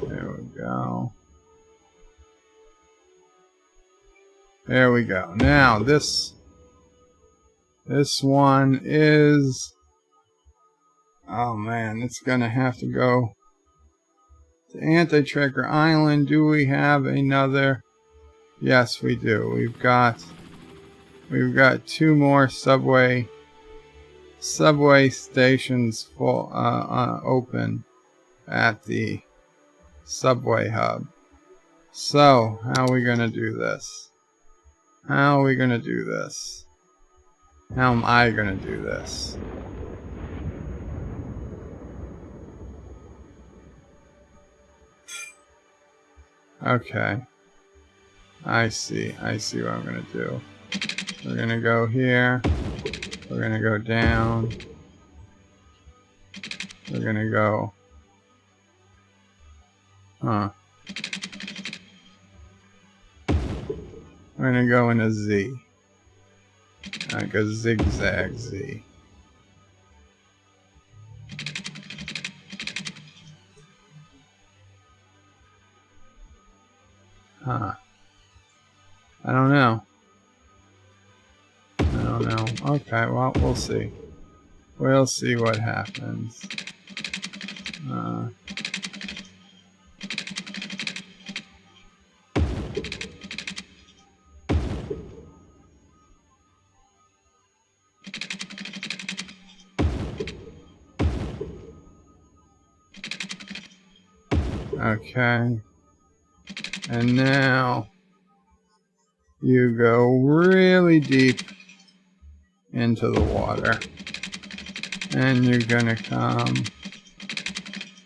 There we go. There we go. Now this one is... Oh man, it's gonna have to go to Anti-Tracker Island. Do we have another? Yes, we do. We've got 2 more subway stations full open at the subway hub. So, how are we gonna do this? How are we gonna do this? How am I gonna do this? Okay. I see what I'm gonna do. We're gonna go here. We're gonna go down. We're gonna go... Huh. We're gonna go in a Z. Like a zigzag Z. Huh. I don't know. I don't know. Okay, well, we'll see. We'll see what happens. Okay. And now you go really deep into the water. And you're gonna come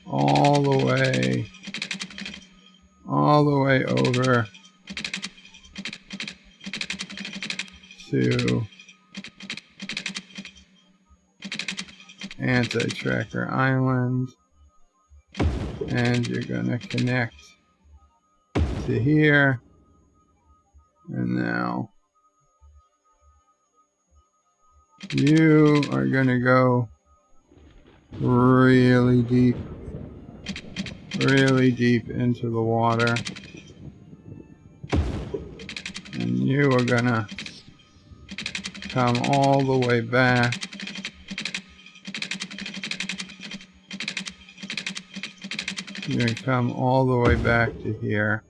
all the way over to Anti-Tracker Island. And you're gonna connect to here. And now you are gonna go really deep into the water. And you are gonna come all the way back. You're gonna come all the way back to here.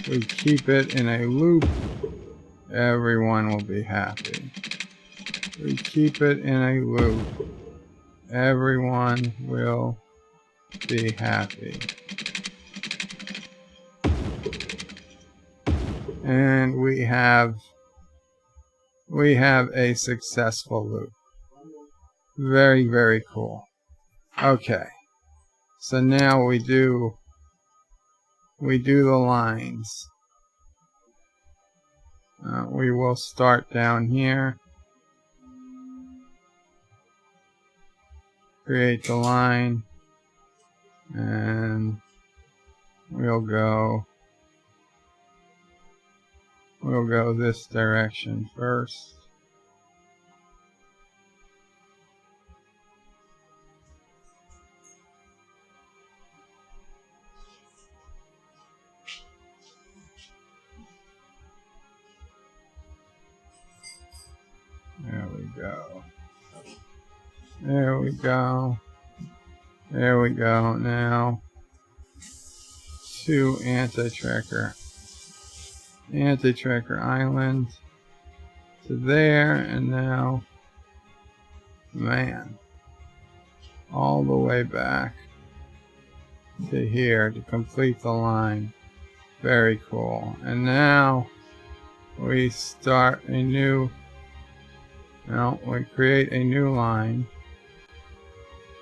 We keep it in a loop, everyone will be happy. We keep it in a loop, everyone will be happy. And we have a successful loop. Very, very cool. Okay, so now we do the lines. We will start down here. Create the line. And we'll go this direction first. There we go. There we go. There we go. Now to Anti-Tracker Island to there, and now, man, all the way back to here to complete the line. Very cool. And now we start a new, we create a new line.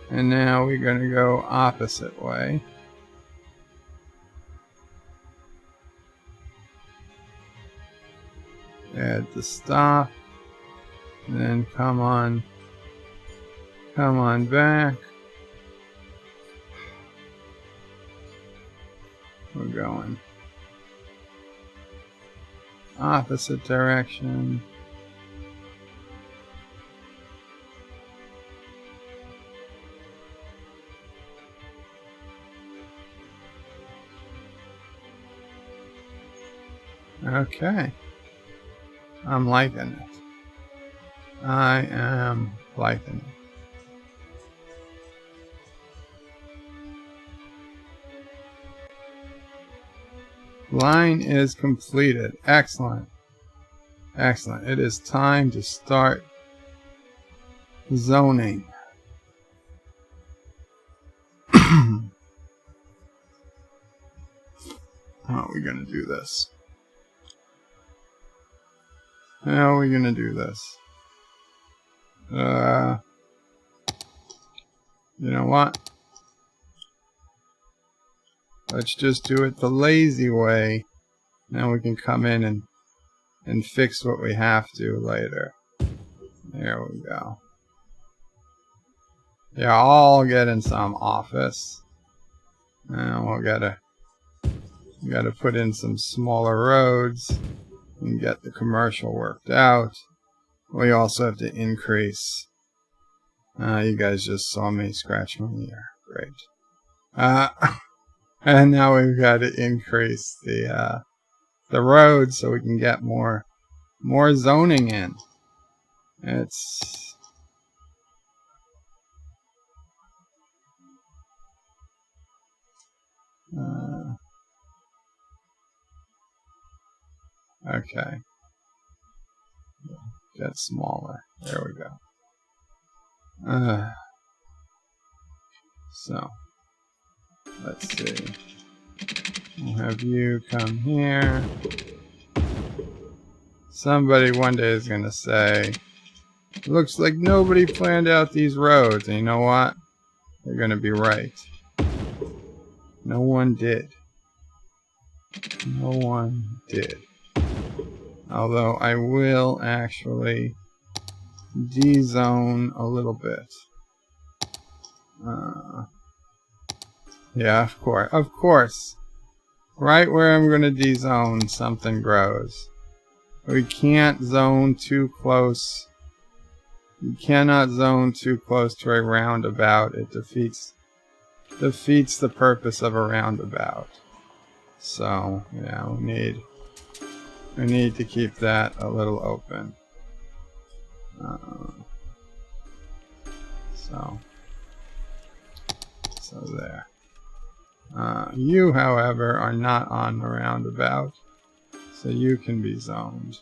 And now we're going to go opposite way. Add the stop. And then come on back. We're going opposite direction. Okay. I'm liking it. I am liking it. Line is completed. Excellent. Excellent. It is time to start zoning. How are we going to do this? How are we going to do this? You know what? Let's just do it the lazy way. Now we can come in and fix what we have to later. There we go. Yeah, I'll get in some office. Now we gotta put in some smaller roads. and get the commercial worked out. We also have to increase. You guys just saw me scratch my ear. Great. And now we've got to increase the road so we can get more zoning in. It's okay. Get smaller. There we go. So let's see. We'll have you come here. Somebody one day is going to say, looks like nobody planned out these roads. And you know what? They're going to be right. No one did. No one did. Although I will actually de-zone a little bit. Yeah, of course. Right where I'm going to de-zone, something grows. We can't zone too close. You cannot zone too close to a roundabout. It defeats the purpose of a roundabout. So, yeah, we need to keep that a little open. So there. You, however, are not on the roundabout, so you can be zoned.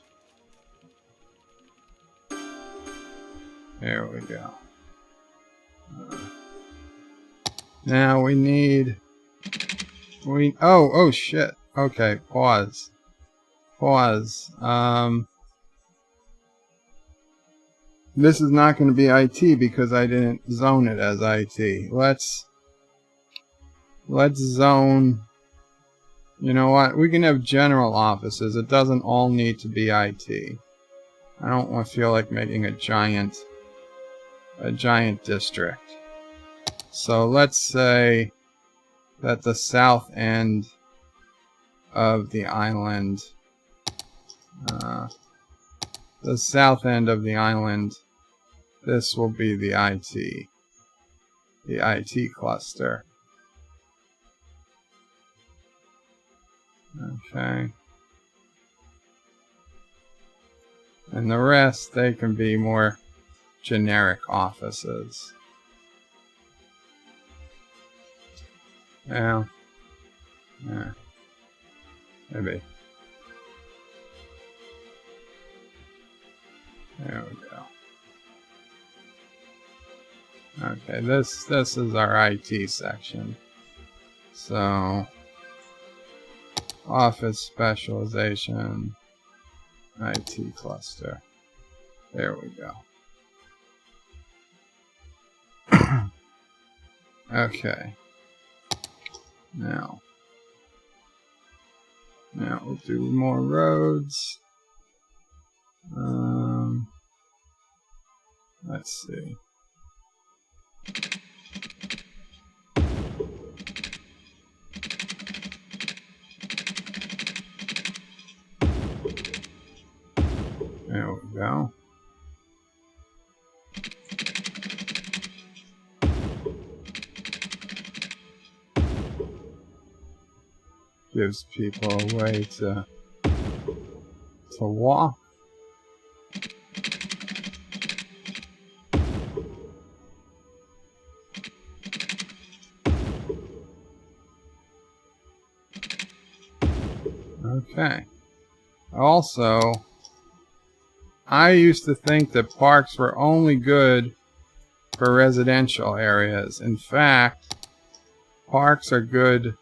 There we go. Now we need... Oh shit. Okay, pause. This is not going to be IT because I didn't zone it as IT. Let's zone... You know what? We can have general offices. It doesn't all need to be IT. I don't feel like making a giant district. So let's say that the south end of the island, this will be the IT cluster. Okay. And the rest, they can be more generic offices. Yeah. Maybe. There we go. Okay, this is our IT section. So, office specialization, IT cluster. There we go. Okay. Now we'll do more roads. Let's see. There we go. Gives people a way to walk. Okay. Also, I used to think that parks were only good for residential areas. In fact, parks are good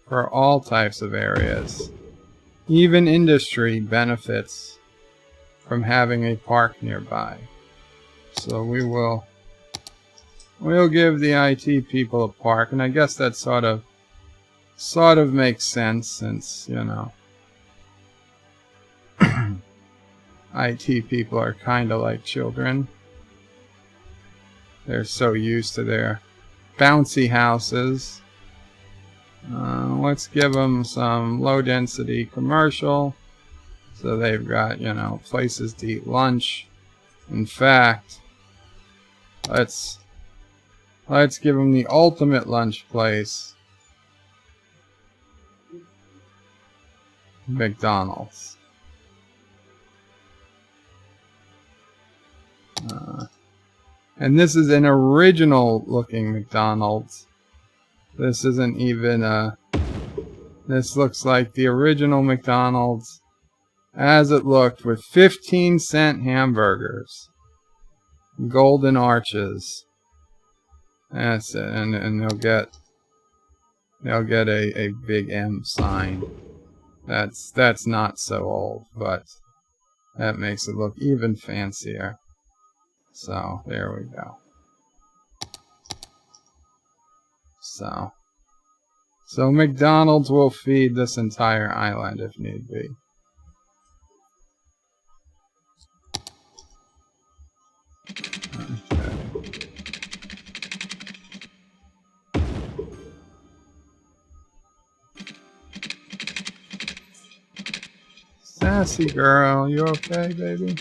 for all types of areas. Even industry benefits from having a park nearby. So we'll give the IT people a park, and I guess that sort of makes sense since, you know, IT people are kind of like children. They're so used to their bouncy houses. Let's give them some low-density commercial So they've got, you know, places to eat lunch. In fact, let's give them the ultimate lunch place. McDonald's. And this is an original looking McDonald's. This isn't even a... This looks like the original McDonald's as it looked, with 15-cent hamburgers. Golden arches. That's it. And they'll get a big M sign. That's not so old, but that makes it look even fancier. So there we go. So McDonald's will feed this entire island if need be. Okay. Sassy girl, you okay, baby?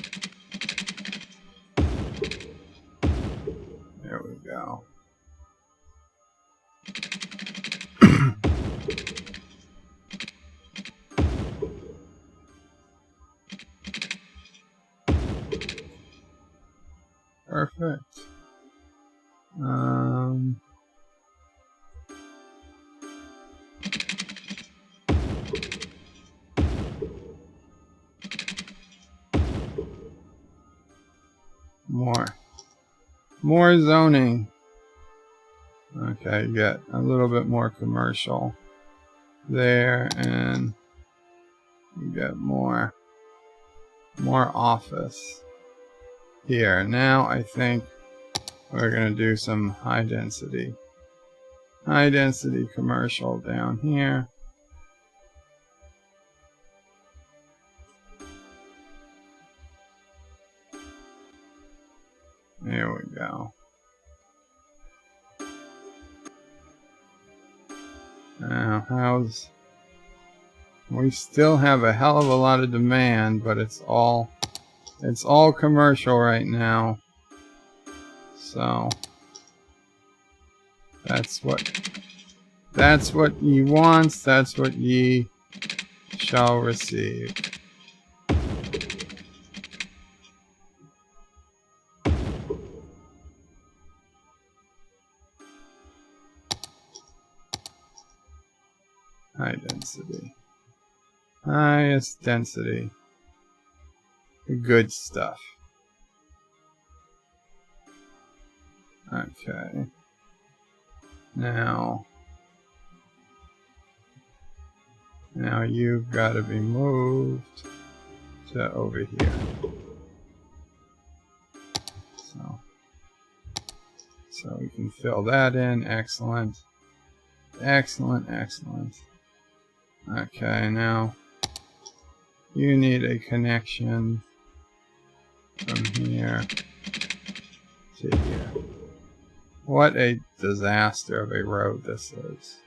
There we go. Perfect. More zoning. Okay, get a little bit more commercial there, and you get more office here. Now I think we're gonna do some high density commercial down here. There we go. Now, we still have a hell of a lot of demand, but it's all commercial right now. So that's what ye wants, that's what ye shall receive. High density. Highest density. The good stuff. Okay. Now you've got to be moved to over here. So we can fill that in. Excellent. Excellent, excellent. Okay, now you need a connection from here to here. What a disaster of a road this is.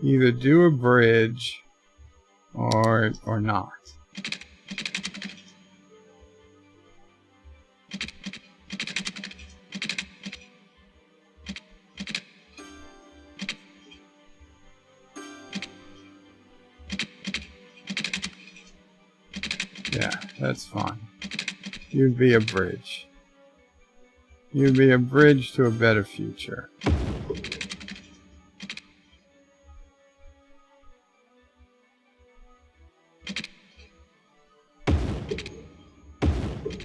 Either do a bridge or not. Yeah, that's fine. You'd be a bridge. You'd be a bridge to a better future.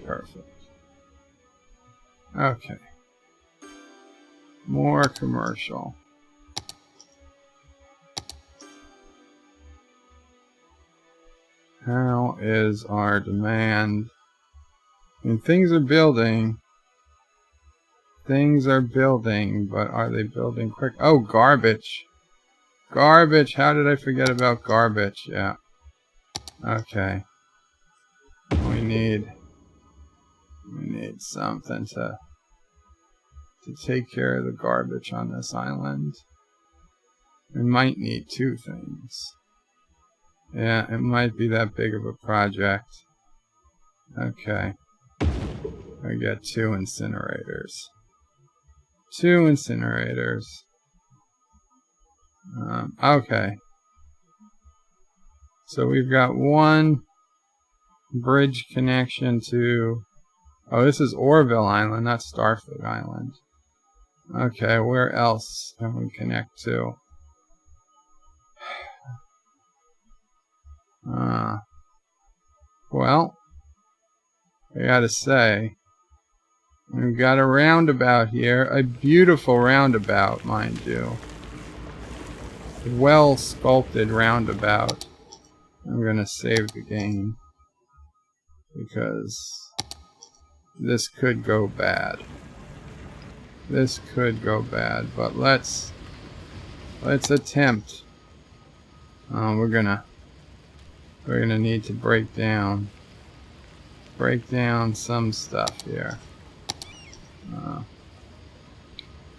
Perfect. Okay. More commercial. How is our demand? I mean, things are building. Things are building, but are they building quick? Oh, garbage. Garbage. How did I forget about garbage? Yeah. Okay. We need something to to take care of the garbage on this island. We might need 2 things. Yeah, it might be that big of a project. Okay. I got 2 incinerators. 2 incinerators. Okay. So we've got 1 bridge connection to... Oh, this is Orville Island, not Starfleet Island. Okay, where else can we connect to? Well, I gotta say, we've got a roundabout here. A beautiful roundabout, mind you. Well sculpted roundabout. I'm gonna save the game because this could go bad. This could go bad, but let's attempt. We're gonna need to break down some stuff here.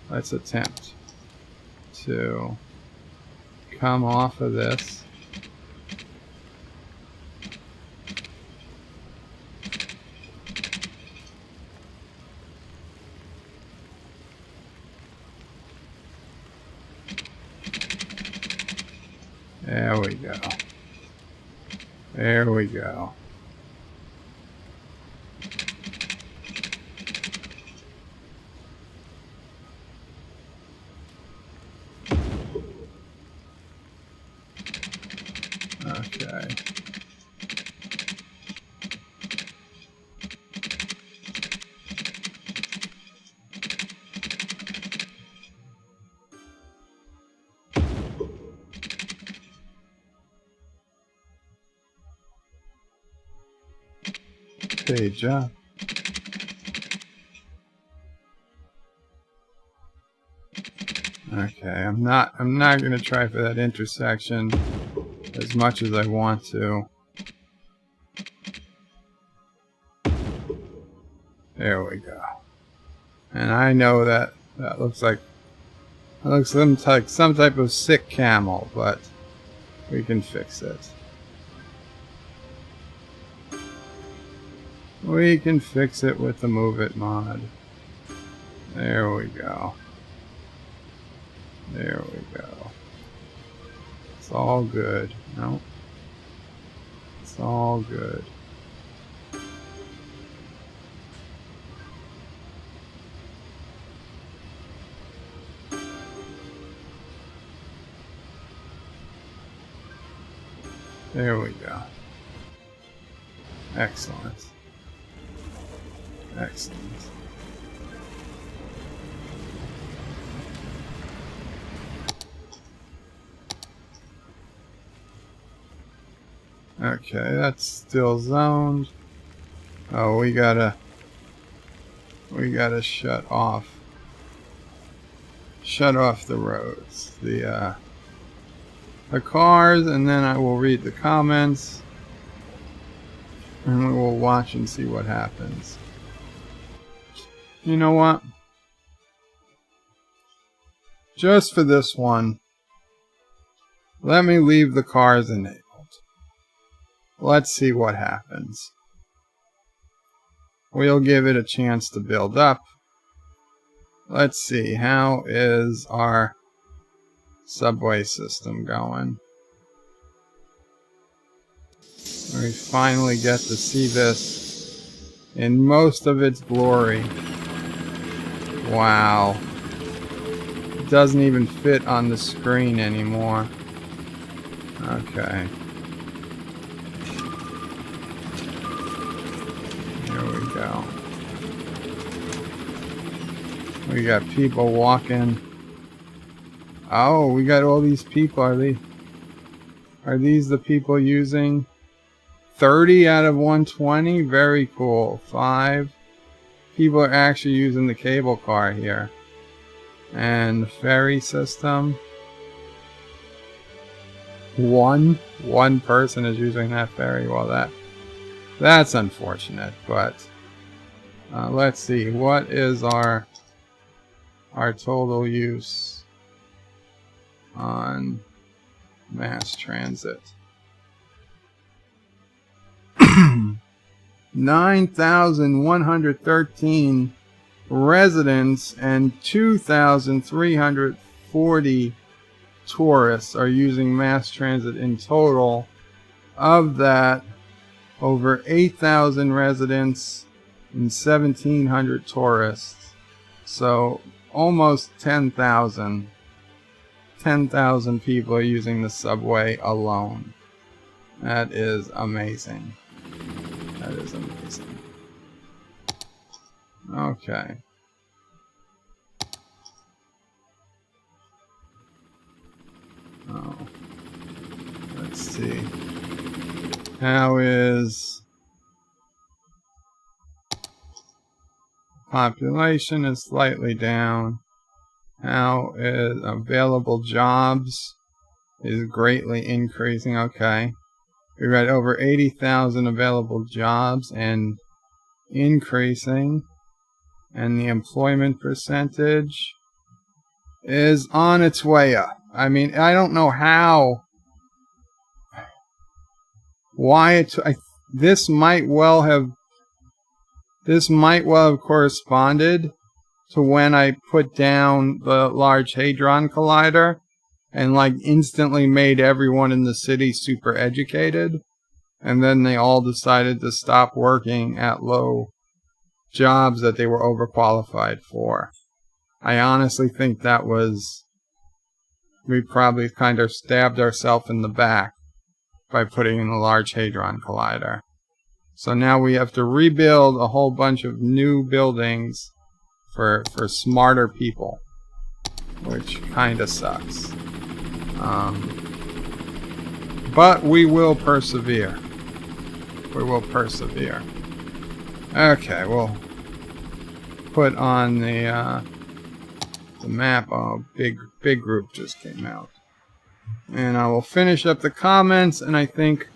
Let's attempt to come off of this. There we go. There we go. Okay. Page up. Okay, I'm not gonna try for that intersection as much as I want to. There we go. And I know that looks like some type of sick camel, but we can fix it. We can fix it with the Move It mod. There we go. There we go. It's all good. No. It's all good. There we go. Excellent. Excellent. Okay, that's still zoned. Oh, we gotta shut off the roads, the cars, and then I will read the comments, and we will watch and see what happens. You know what? Just for this one, let me leave the cars enabled. Let's see what happens. We'll give it a chance to build up. Let's see, how is our subway system going? We finally get to see this in most of its glory. Wow. It doesn't even fit on the screen anymore. Okay. There we go. We got people walking. Oh, we got all these people. Are these the people using 30 out of 120? Very cool. 5 people are actually using the cable car here. And the ferry system. One person is using that ferry. Well, that's unfortunate, but let's see. What is our our total use on mass transit. 9,113 residents and 2,340 tourists are using mass transit in total. Of that, over 8,000 residents and 1,700 tourists. So almost 10,000. 10,000 people are using the subway alone. That is amazing. That is amazing. Okay. Oh. Let's see. How is population is slightly down. How is available jobs is greatly increasing. Okay. We've got over 80,000 available jobs and increasing. And the employment percentage is on its way up. I mean, I don't know how, why it, this might well have corresponded to when I put down the Large Hadron Collider and like instantly made everyone in the city super educated. And then they all decided to stop working at low jobs that they were overqualified for. I honestly think that was, we probably kind of stabbed ourselves in the back by putting in the Large Hadron Collider. So now we have to rebuild a whole bunch of new buildings for smarter people, which kind of sucks. But we will persevere. We will persevere. Okay, we'll put on the map. Oh, big group just came out. And I will finish up the comments, and I think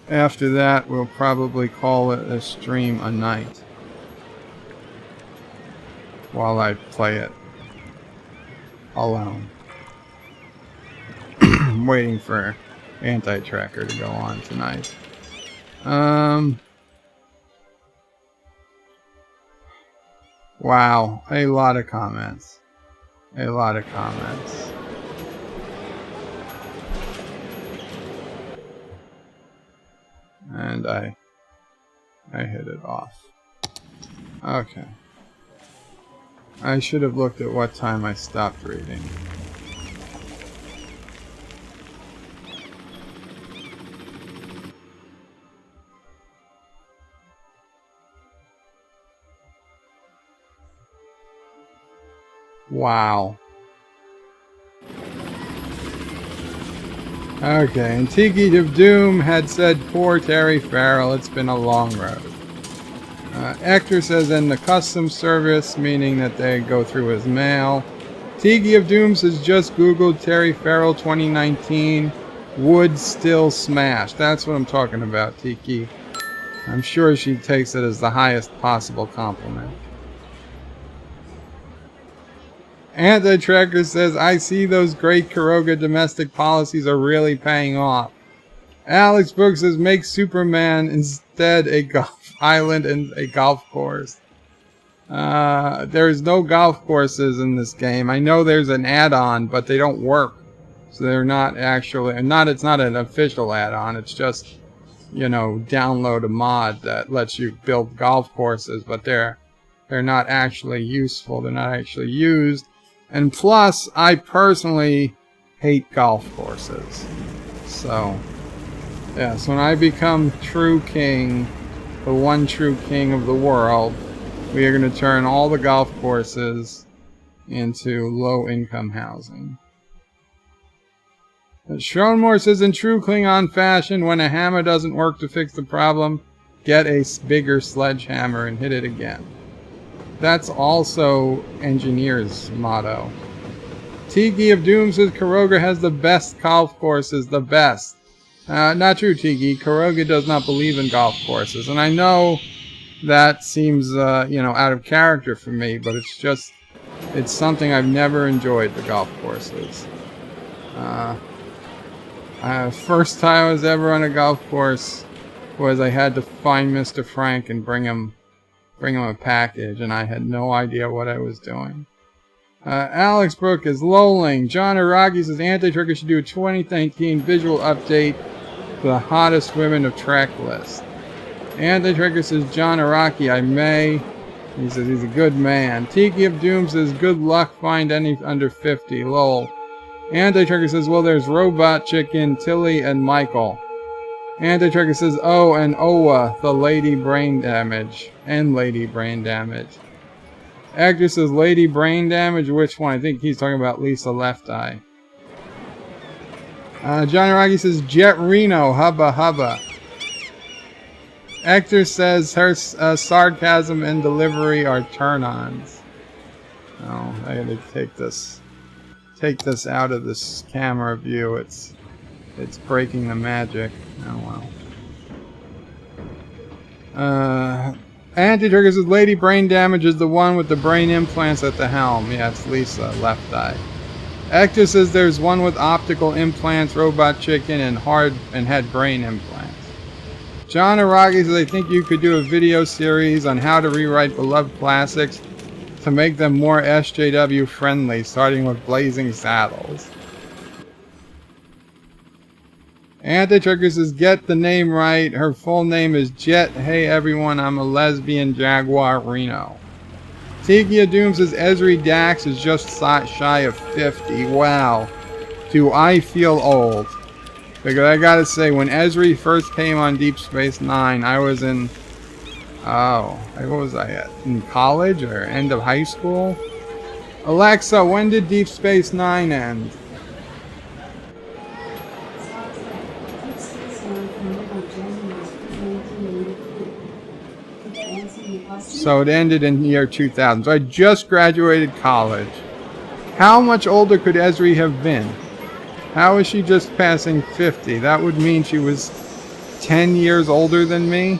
after that we'll probably call it a stream a night while I play it alone. I'm waiting for Anti-Tracker to go on tonight. Wow, a lot of comments. A lot of comments. And I hit it off. Okay. I should have looked at what time I stopped reading. Wow. Okay, and Tiki of Doom had said, poor Terry Farrell, it's been a long road. Hector says, in the custom service, meaning that they go through his mail. Tiki of Doom says, just Googled Terry Farrell 2019, would still smash. That's what I'm talking about, Tiki. I'm sure she takes it as the highest possible compliment. Anti-Tracker says, I see those great Kuroga domestic policies are really paying off. Alex Brooks says, make Superman instead a golf island and a golf course. There's no golf courses in this game. I know there's an add-on, but they don't work. So they're not actually, it's not an official add-on. It's just, you know, download a mod that lets you build golf courses, but they're not actually useful. They're not actually used. And plus, I personally hate golf courses. So, yes, when I become true king, the one true king of the world, we are going to turn all the golf courses into low-income housing. Schronmore says, in true Klingon fashion, when a hammer doesn't work to fix the problem, get a bigger sledgehammer and hit it again. That's also Engineer's motto. Tiki of Doom says Kuroga has the best golf courses, the best. Not true, Tiki. Kuroga does not believe in golf courses. And I know that seems, out of character for me, but it's just It's something I've never enjoyed, the golf courses. First time I was ever on a golf course was I had to find Mr. Frank and bring him a package, and I had no idea what I was doing. Alex Brook is lolling. John Araki says Anti-Trucker should do a 2019 visual update for the hottest women of track list. Anti-Trucker says John Araki, I may. He says he's a good man. Tiki of Doom says good luck, find any under 50. Lol. Anti-Trucker says, well, there's Robot Chicken, Tilly, and Michael. Anti-Trucker says, oh, and Owa, the Lady Brain Damage. And Lady Brain Damage. Actor says Lady Brain Damage, which one? I think he's talking about Lisa Left Eye. John Araki says Jet Reno, hubba hubba. Actor says her sarcasm and delivery are turn-ons. Oh, I gotta take this out of this camera view. It's breaking the magic. Oh well. Anti-Trigger says Lady Brain Damage is the one with the brain implants at the helm. Yeah, it's Lisa, Left Eye. Actor says there's one with optical implants, Robot Chicken, and had brain implants. John Araki says I think you could do a video series on how to rewrite beloved classics to make them more SJW friendly, starting with Blazing Saddles. Anti-Trigger says get the name right. Her full name is Jet. Hey everyone, I'm a lesbian Jaguar Reno. Tiki of Doom says Esri Dax is just shy of 50. Wow. Do I feel old? Because I gotta say, when Esri first came on Deep Space Nine, I was in... what was I at? In college or end of high school? Alexa, when did Deep Space Nine end? So it ended in the year 2000. So I just graduated college. How much older could Esri have been? How is she just passing 50? That would mean she was 10 years older than me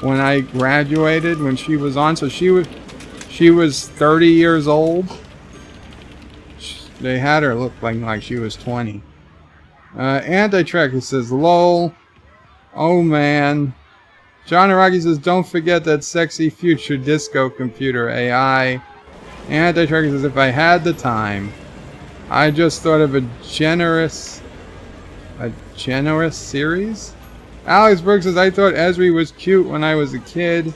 when I graduated, when she was on. So she was 30 years old. They had her look like she was 20. Anti-Tracker says, lol. Oh man. John Araki says, don't forget that sexy future disco computer AI. Anti-Tracker says, if I had the time, I just thought of a generous series? Alex Burke says, I thought Esri was cute when I was a kid.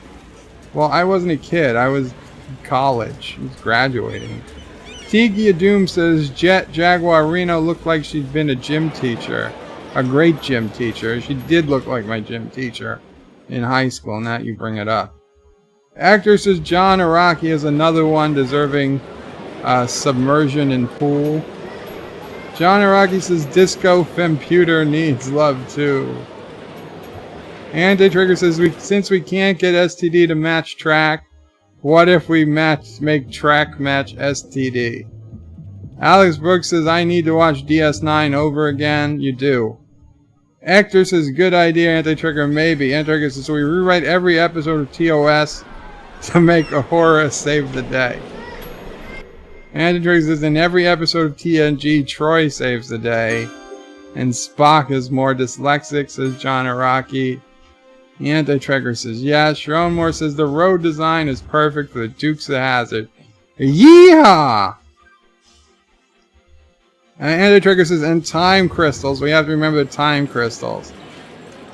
Well, I wasn't a kid. I was in college. I was graduating. Tiki of Doom says, Jet Jaguar Reno looked like she'd been a gym teacher. A great gym teacher. She did look like my gym teacher in high school, now you bring it up. Actor says John Araki is another one deserving submersion in pool. John Araki says Disco Femputer needs love too. Anti-Trigger says since we can't get STD to match track, what if we make track match STD? Alex Brooks says I need to watch DS9 over again. You do. Actor says good idea, Anti-Trigger maybe. Anti-Trigger says so we rewrite every episode of TOS to make Ahura save the day. Anti-Trigger says in every episode of TNG, Troy saves the day. And Spock is more dyslexic, says John Araki. Anti-Trigger says yes. Sharon Moore says the road design is perfect for the Dukes of Hazzard. Yeehaw! And Anti-Trigger says, and time crystals. We have to remember the time crystals.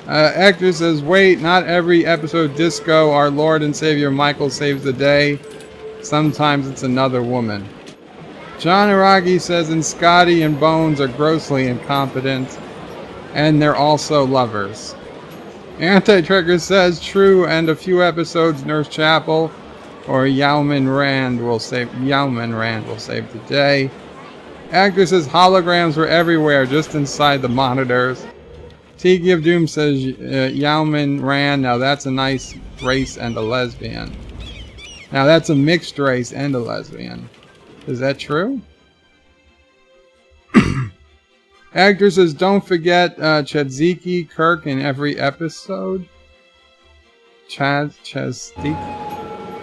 Actor says, wait, not every episode disco, our Lord and Savior Michael saves the day. Sometimes it's another woman. John Araki says, and Scotty and Bones are grossly incompetent. And they're also lovers. Anti-Trigger says, true, and a few episodes, Nurse Chapel or Yauman Rand will save the day. Actor says holograms were everywhere, just inside the monitors. Tiki of Doom says Yauman Rand. Now that's a nice race and a lesbian. Now that's a mixed race and a lesbian. Is that true? Actor says don't forget Chadziki Kirk in every episode. Chadziki.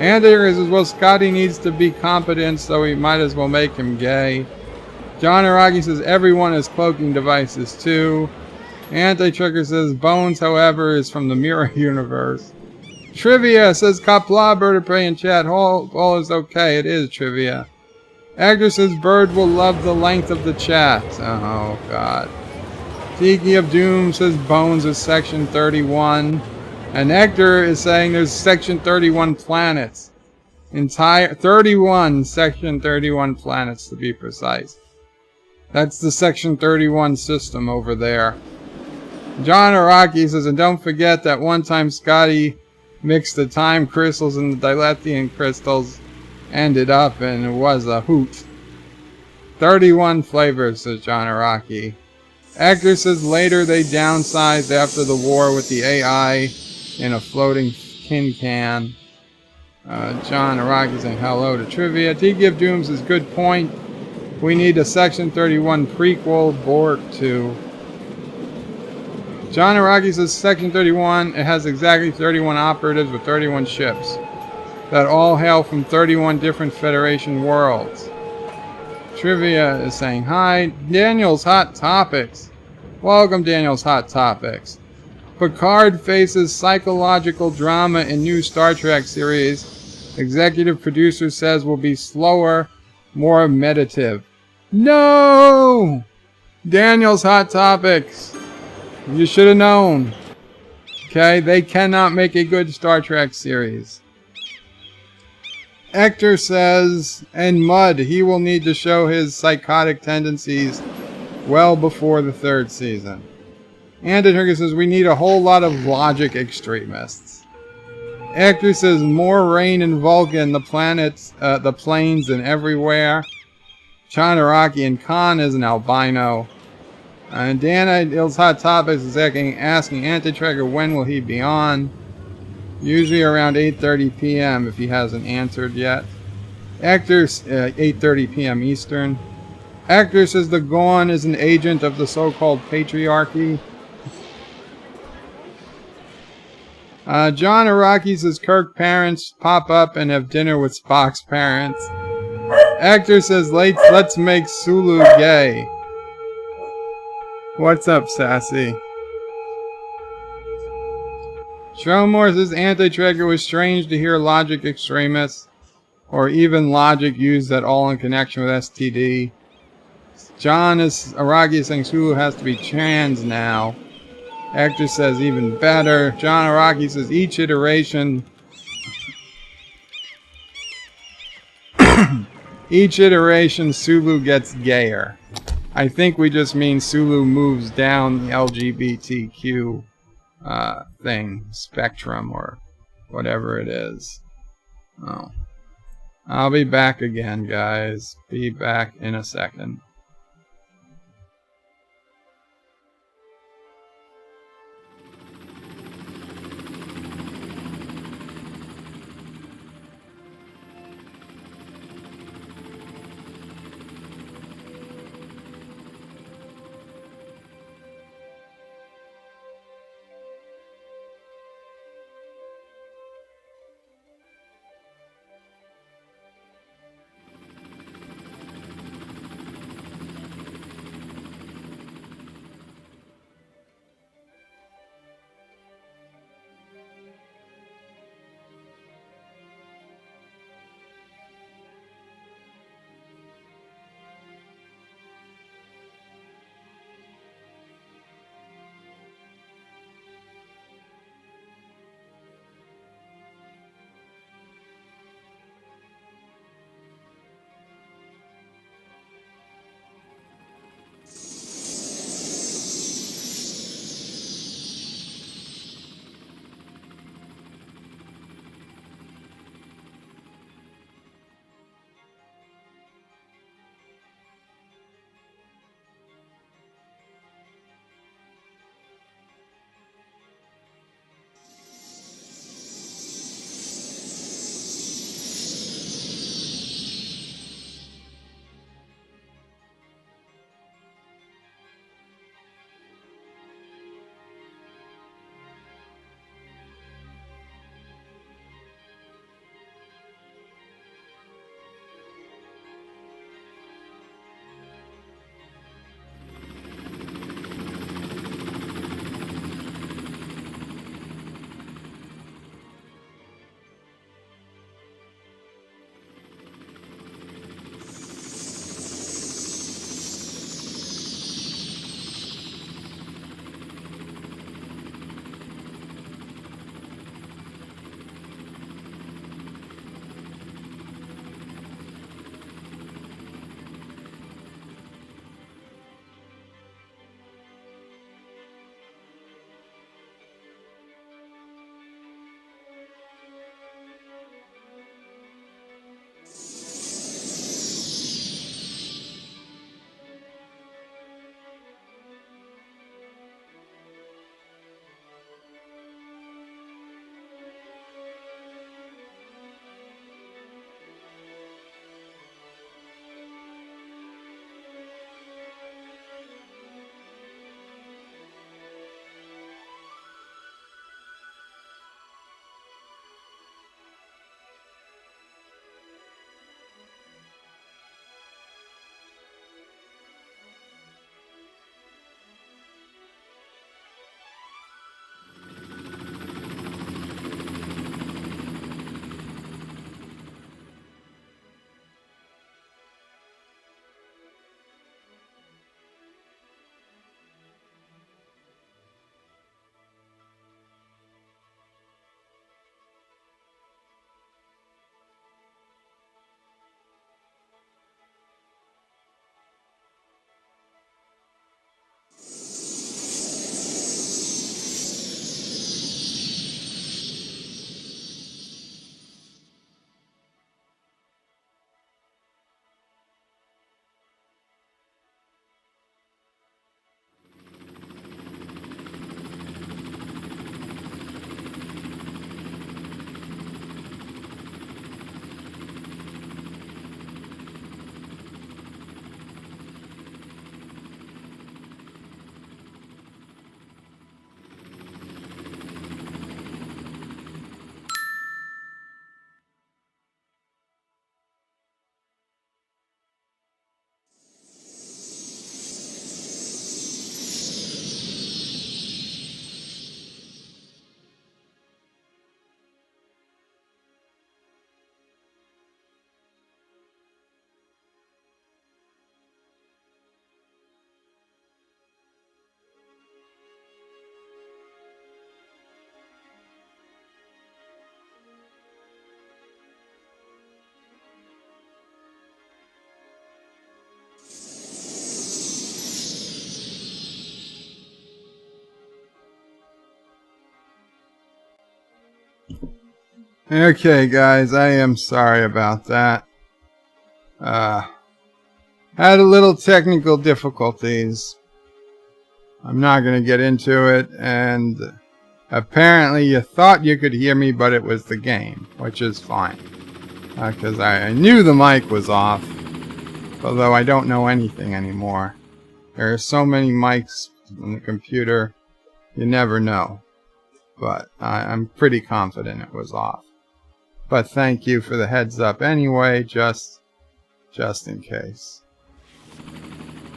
Andy says, well, Scotty needs to be competent, so we might as well make him gay. John Araki says, everyone has cloaking devices too. Anti-Trucker says, Bones, however, is from the Mirror Universe. Trivia says, Qapla, Bird of Prey in chat. All is okay. It is trivia. Actor says, Bird will love the length of the chat. Oh, God. Tiki of Doom says, Bones is Section 31. And Hector is saying there's Section 31 planets. 31 Section 31 planets, to be precise. That's the Section 31 system over there. John Araki says, and don't forget that one time Scotty mixed the time crystals and the dilithium crystals, ended up, and it was a hoot. 31 flavors, says John Araki. Actor says later they downsized after the war with the AI in a floating tin can. John Araki saying hello to trivia. Tiki of Doom says, good point. We need a Section 31 prequel, Borg 2. John Araki says Section 31, it has exactly 31 operatives with 31 ships that all hail from 31 different Federation worlds. Trivia is saying hi. Daniel's Hot Topics. Welcome, Daniel's Hot Topics. Picard faces psychological drama in new Star Trek series. Executive producer says will be slower, more meditative. No! Daniel's Hot Topics. You should have known. Okay, they cannot make a good Star Trek series. Hector says, and Mud, he will need to show his psychotic tendencies well before the 3rd season. Andy Turkey says, we need a whole lot of logic extremists. Hector says, more rain in Vulcan, the planets, the plains, and everywhere. Chanaraki and Khan is an albino. And Dan Ideal's Hot Topics is asking Anti-Tracker when will he be on. Usually around 8:30 p.m. if he hasn't answered yet. Hector's 8:30 p.m. Eastern. Hector says the Gorn is an agent of the so-called patriarchy. John Araki says Kirk parents pop up and have dinner with Spock's parents. Hector says let's make Sulu gay. What's up, Sassy? Stromore says Anti-Tracker was strange to hear logic extremists, or even logic used at all in connection with STD. John is Araki saying Sulu has to be trans now. Hector says even better. John Araki says each iteration Sulu gets gayer. I think we just mean Sulu moves down the LGBTQ thing, spectrum, or whatever it is. Oh. I'll be back again, guys. Be back in a second. Okay, guys, I am sorry about that. Had a little technical difficulties. I'm not going to get into it, and apparently you thought you could hear me, but it was the game, which is fine. Because I knew the mic was off, although I don't know anything anymore. There are so many mics on the computer, you never know. But I'm pretty confident it was off. But thank you for the heads up anyway, just in case.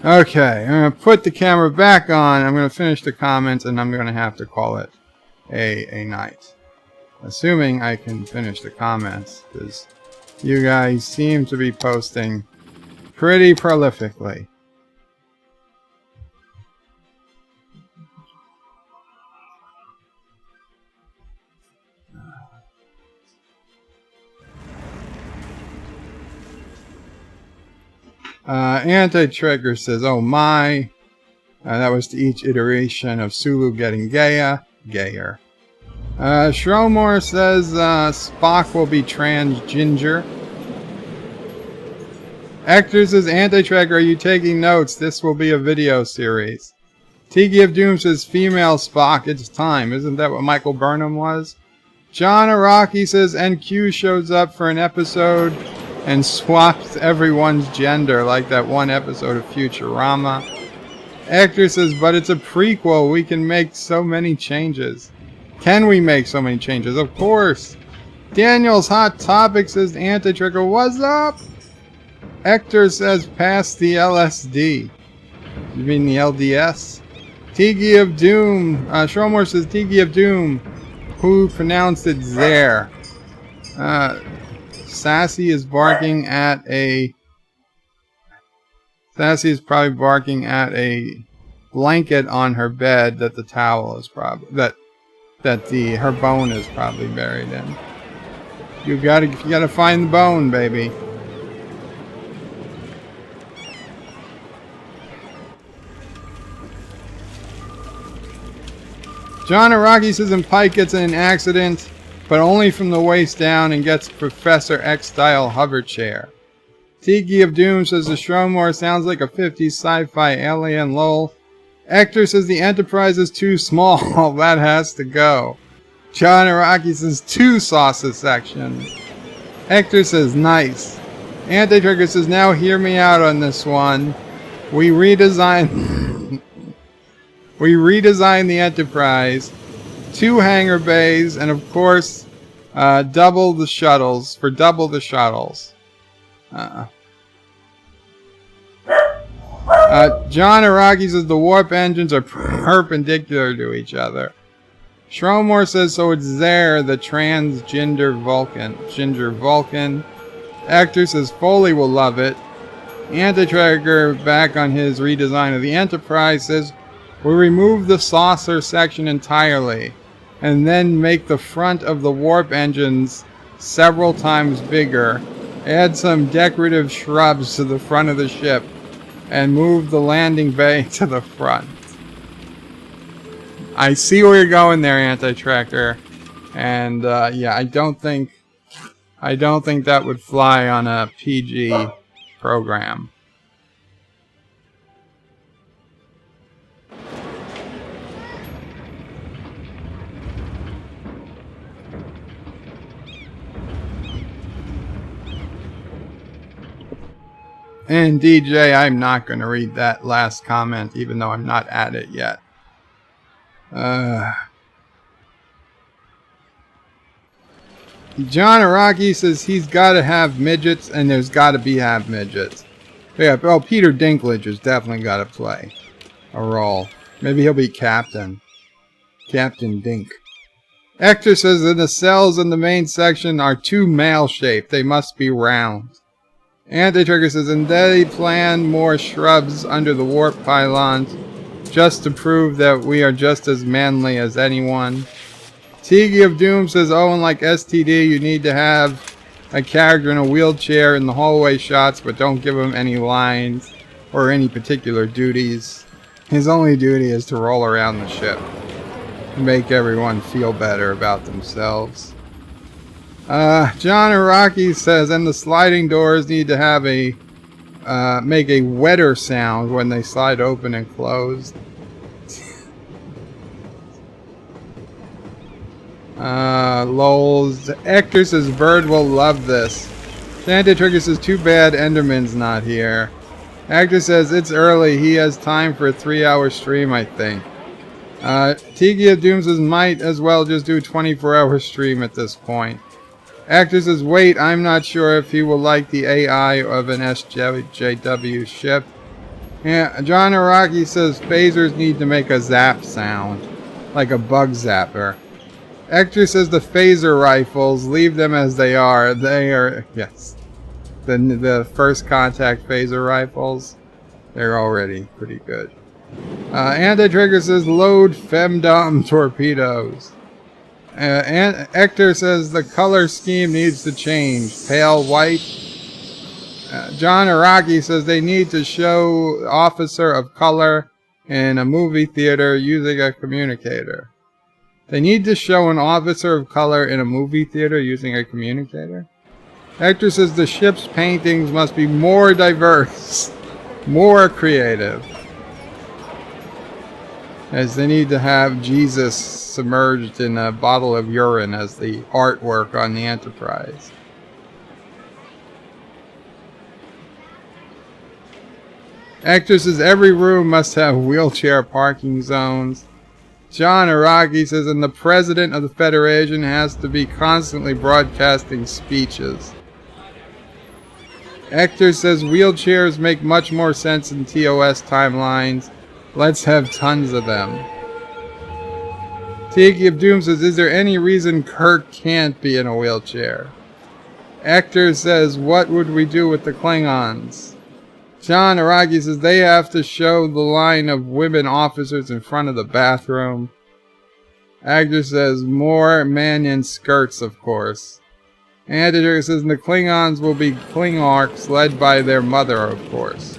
Okay, I'm going to put the camera back on, I'm going to finish the comments, and I'm going to have to call it a night. Assuming I can finish the comments, because you guys seem to be posting pretty prolifically. Anti-Trigger says, oh my. That was to each iteration of Sulu getting gayer. Shromore says Spock will be trans-ginger. Hector says, Anti-Tracker, are you taking notes? This will be a video series. Tiki of Doom says, female Spock, it's time. Isn't that what Michael Burnham was? John Araki says, NQ shows up for an episode and swaps everyone's gender like that one episode of Futurama. Hector says, but it's a prequel. We can make so many changes. Can we make so many changes? Of course. Daniel's Hot Topic says, Anti-Trigger, what's up? Hector says, pass the LSD. You mean the LDS? Tiki of Doom. Shromore says, Tiki of Doom. Who pronounced it there? Sassy is barking at a... Sassy is probably barking at a blanket on her bed that the towel is probably... her bone is probably buried in. You gotta find the bone, baby. John Araki says, and Pike gets in an accident, but only from the waist down, and gets Professor X-style hover chair. Tiki of Doom says the Shromore sounds like a 50s sci-fi alien lol. Hector says the Enterprise is too small. That has to go. John Araki says 2 sauces sections. Hector says nice. Anti-Trigger says now hear me out on this one. We redesigned the Enterprise. 2 hangar bays, and of course, double the shuttles. John Araki says the warp engines are perpendicular to each other. Shromore says so it's there, the transgender Vulcan. Hector says Foley will love it. Anti-Tracker, back on his redesign of the Enterprise, says we remove the saucer section entirely, and then make the front of the warp engines several times bigger, add some decorative shrubs to the front of the ship, and move the landing bay to the front. I see where you're going there, Anti-Tracker, and yeah, I don't think that would fly on a PG program. And DJ, I'm not going to read that last comment, even though I'm not at it yet. John Araki says he's got to have midgets, and there's got to be have midgets. Yeah, well, Peter Dinklage has definitely got to play a role. Maybe he'll be Captain Dink. Hector says that the cells in the main section are too male-shaped. They must be round. Anti-Trigger says, and they plan more shrubs under the warp pylons just to prove that we are just as manly as anyone. Tiki of Doom says, oh, and like STD, you need to have a character in a wheelchair in the hallway shots, but don't give him any lines or any particular duties. His only duty is to roll around the ship and make everyone feel better about themselves. John Araki says, and the sliding doors need to have a make a wetter sound when they slide open and close. Lols. Hector says Bird will love this. Shanty Trigger says too bad Enderman's not here. Hector says it's early. He has time for a 3-hour stream, I think. Tiki of Doom says might as well just do a 24-hour stream at this point. Hector says wait, I'm not sure if he will like the AI of an SJW ship. Yeah, John Araki says phasers need to make a zap sound, like a bug zapper. Hector says the phaser rifles, leave them as they are. They are, yes, the first contact phaser rifles, they're already pretty good. Anti-Trigger says load femdom torpedoes. And Hector says the color scheme needs to change. Pale white. John Araki says they need to show officer of color in a movie theater using a communicator. They need to show an officer of color in a movie theater using a communicator? Hector says the ship's paintings must be more diverse, more creative. As they need to have Jesus submerged in a bottle of urine as the artwork on the Enterprise. Hector says every room must have wheelchair parking zones. John Araki says, and the president of the Federation has to be constantly broadcasting speeches. Hector says wheelchairs make much more sense in TOS timelines. Let's have tons of them. Tiki of Doom says, is there any reason Kirk can't be in a wheelchair? Hector says, what would we do with the Klingons? John Araki says they have to show the line of women officers in front of the bathroom. Hector says more men in skirts, of course. Antitrigger says the Klingons will be Klingarchs led by their mother, of course.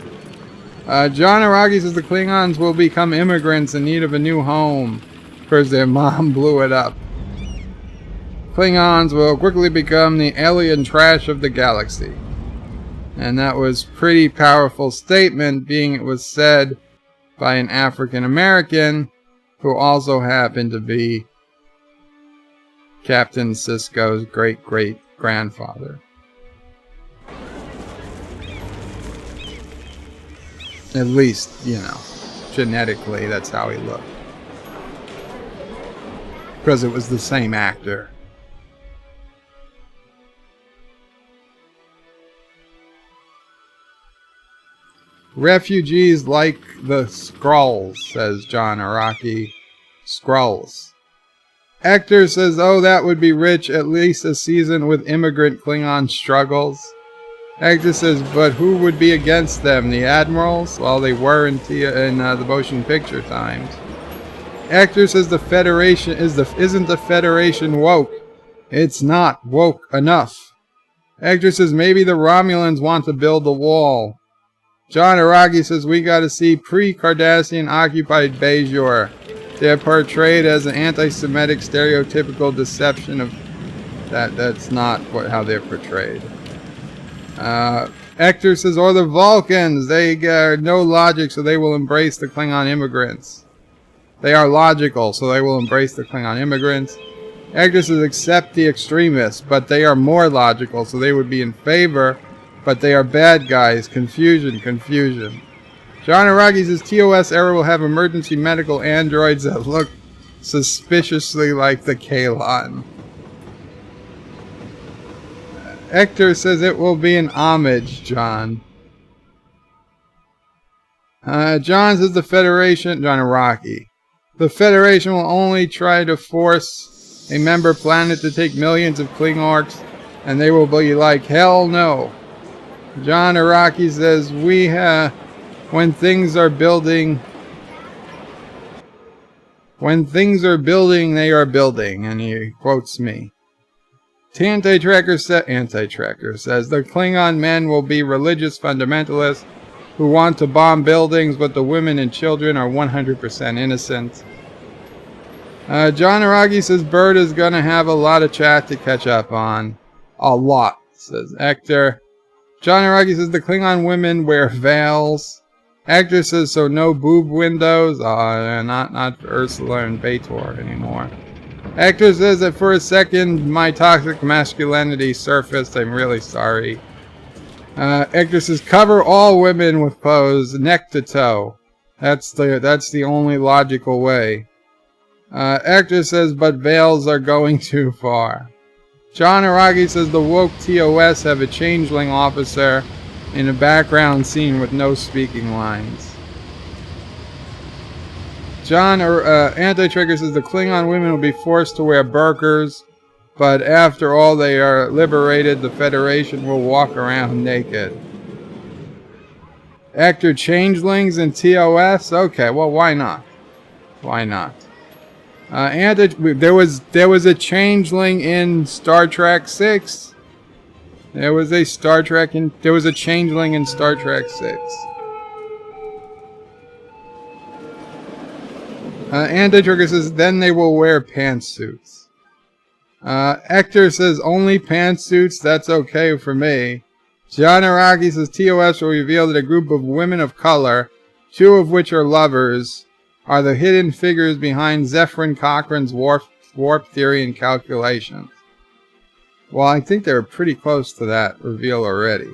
John Araki says the Klingons will become immigrants in need of a new home because their mom blew it up. Klingons will quickly become the alien trash of the galaxy. And that was a pretty powerful statement, being it was said by an African American who also happened to be Captain Sisko's great-great-grandfather. At least, you know, genetically, that's how he looked. Because it was the same actor. Refugees like the Skrulls, says John Araki. Skrulls. Hector says, oh, that would be rich, at least a season with immigrant Klingon struggles. Hector says, but who would be against them? The admirals? Well, they were in the motion picture times. Hector says the Federation isn't the Federation woke. It's not woke enough. Hector says maybe the Romulans want to build the wall. John Araki says we gotta see pre-Cardassian occupied Bajor. They're portrayed as an anti-Semitic stereotypical deception of that. That's not how they're portrayed. Hector says, or the Vulcans, they got no logic, so they will embrace the Klingon immigrants. They are logical, so they will embrace the Klingon immigrants. Hector says, accept the extremists, but they are more logical, so they would be in favor. But they are bad guys. Confusion, confusion. John Araki says TOS era will have emergency medical androids that look suspiciously like the Kalon. Hector says it will be an homage, John. John says the Federation... John Araki. The Federation will only try to force a member planet to take millions of Klingarchs, and they will be like, hell no. John Araki says, when things are building, they are building, and he quotes me. Anti-Tracker says, the Klingon men will be religious fundamentalists who want to bomb buildings, but the women and children are 100% innocent. John Aragi says Bird is gonna have a lot of chat to catch up on. A lot, says Hector. John Aragi says the Klingon women wear veils. Hector says so no boob windows. Not for Ursula and Bator anymore. Hector says that for a second my toxic masculinity surfaced. I'm really sorry. Hector says cover all women with clothes, neck to toe. That's the only logical way. Hector says but veils are going too far. John Aragi says the woke TOS have a changeling officer in a background scene with no speaking lines. Anti-Trigger says the Klingon women will be forced to wear burqas, but after all they are liberated, the Federation will walk around naked. Hector, changelings and TOS? Okay, well, why not? Why not? There was a changeling in Star Trek 6. There was a changeling in Star Trek 6. Anti-Trigger says then they will wear pantsuits. Hector says only pantsuits, that's okay for me. John Araki says TOS will reveal that a group of women of color, 2 of which are lovers, are the hidden figures behind Zephyrin Cochrane's warp theory and calculations. Well, I think they were pretty close to that reveal already.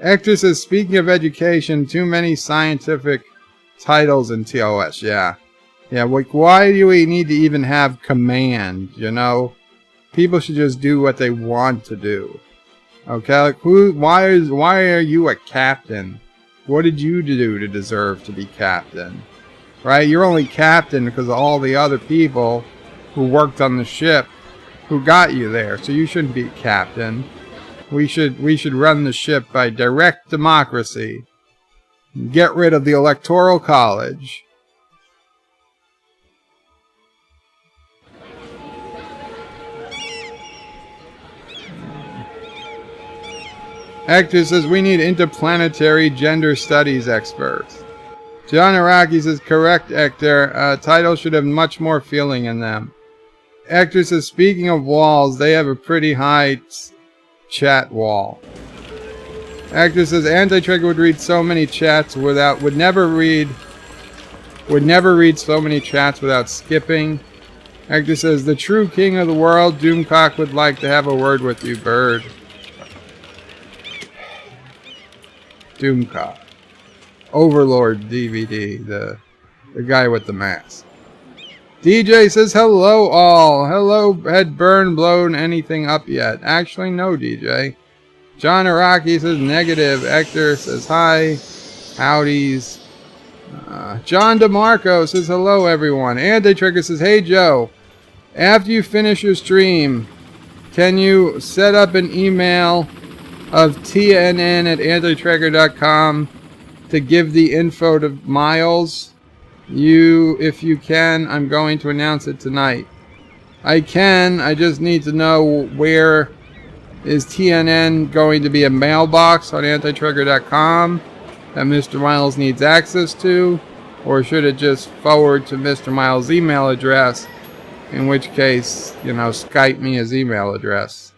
Hector says, speaking of education, too many scientific titles in TOS. Yeah, like why do we need to even have command, you know? People should just do what they want to do. Okay, like why are you a captain? What did you do to deserve to be captain? Right? You're only captain because of all the other people who worked on the ship who got you there. So you shouldn't be captain. We should run the ship by direct democracy. Get rid of the Electoral College. Hector says we need interplanetary gender studies experts. John Araki says, correct, Hector. Titles should have much more feeling in them. Hector says, speaking of walls, they have a pretty high chat wall. Hector says, Anti-Trigger would read so many chats would never read so many chats without skipping. Hector says, the true king of the world, Doomcock, would like to have a word with you, Bird. Doomcock. Overlord DVD, the guy with the mask. DJ says, hello all. Hello, had Burn blown anything up yet? Actually, no, DJ. John Araki says negative. Hector says hi. Howdies. John DeMarco says hello, everyone. Anti-Trigger says, hey, Joe. After you finish your stream, can you set up an email of tnn@antitrigger.com to give the info to Miles? If you can, I'm going to announce it tonight. I just need to know where is TNN going to be a mailbox on antitrigger.com that Mr. Miles needs access to, or should it just forward to Mr. Miles' email address, in which case, Skype me his email address.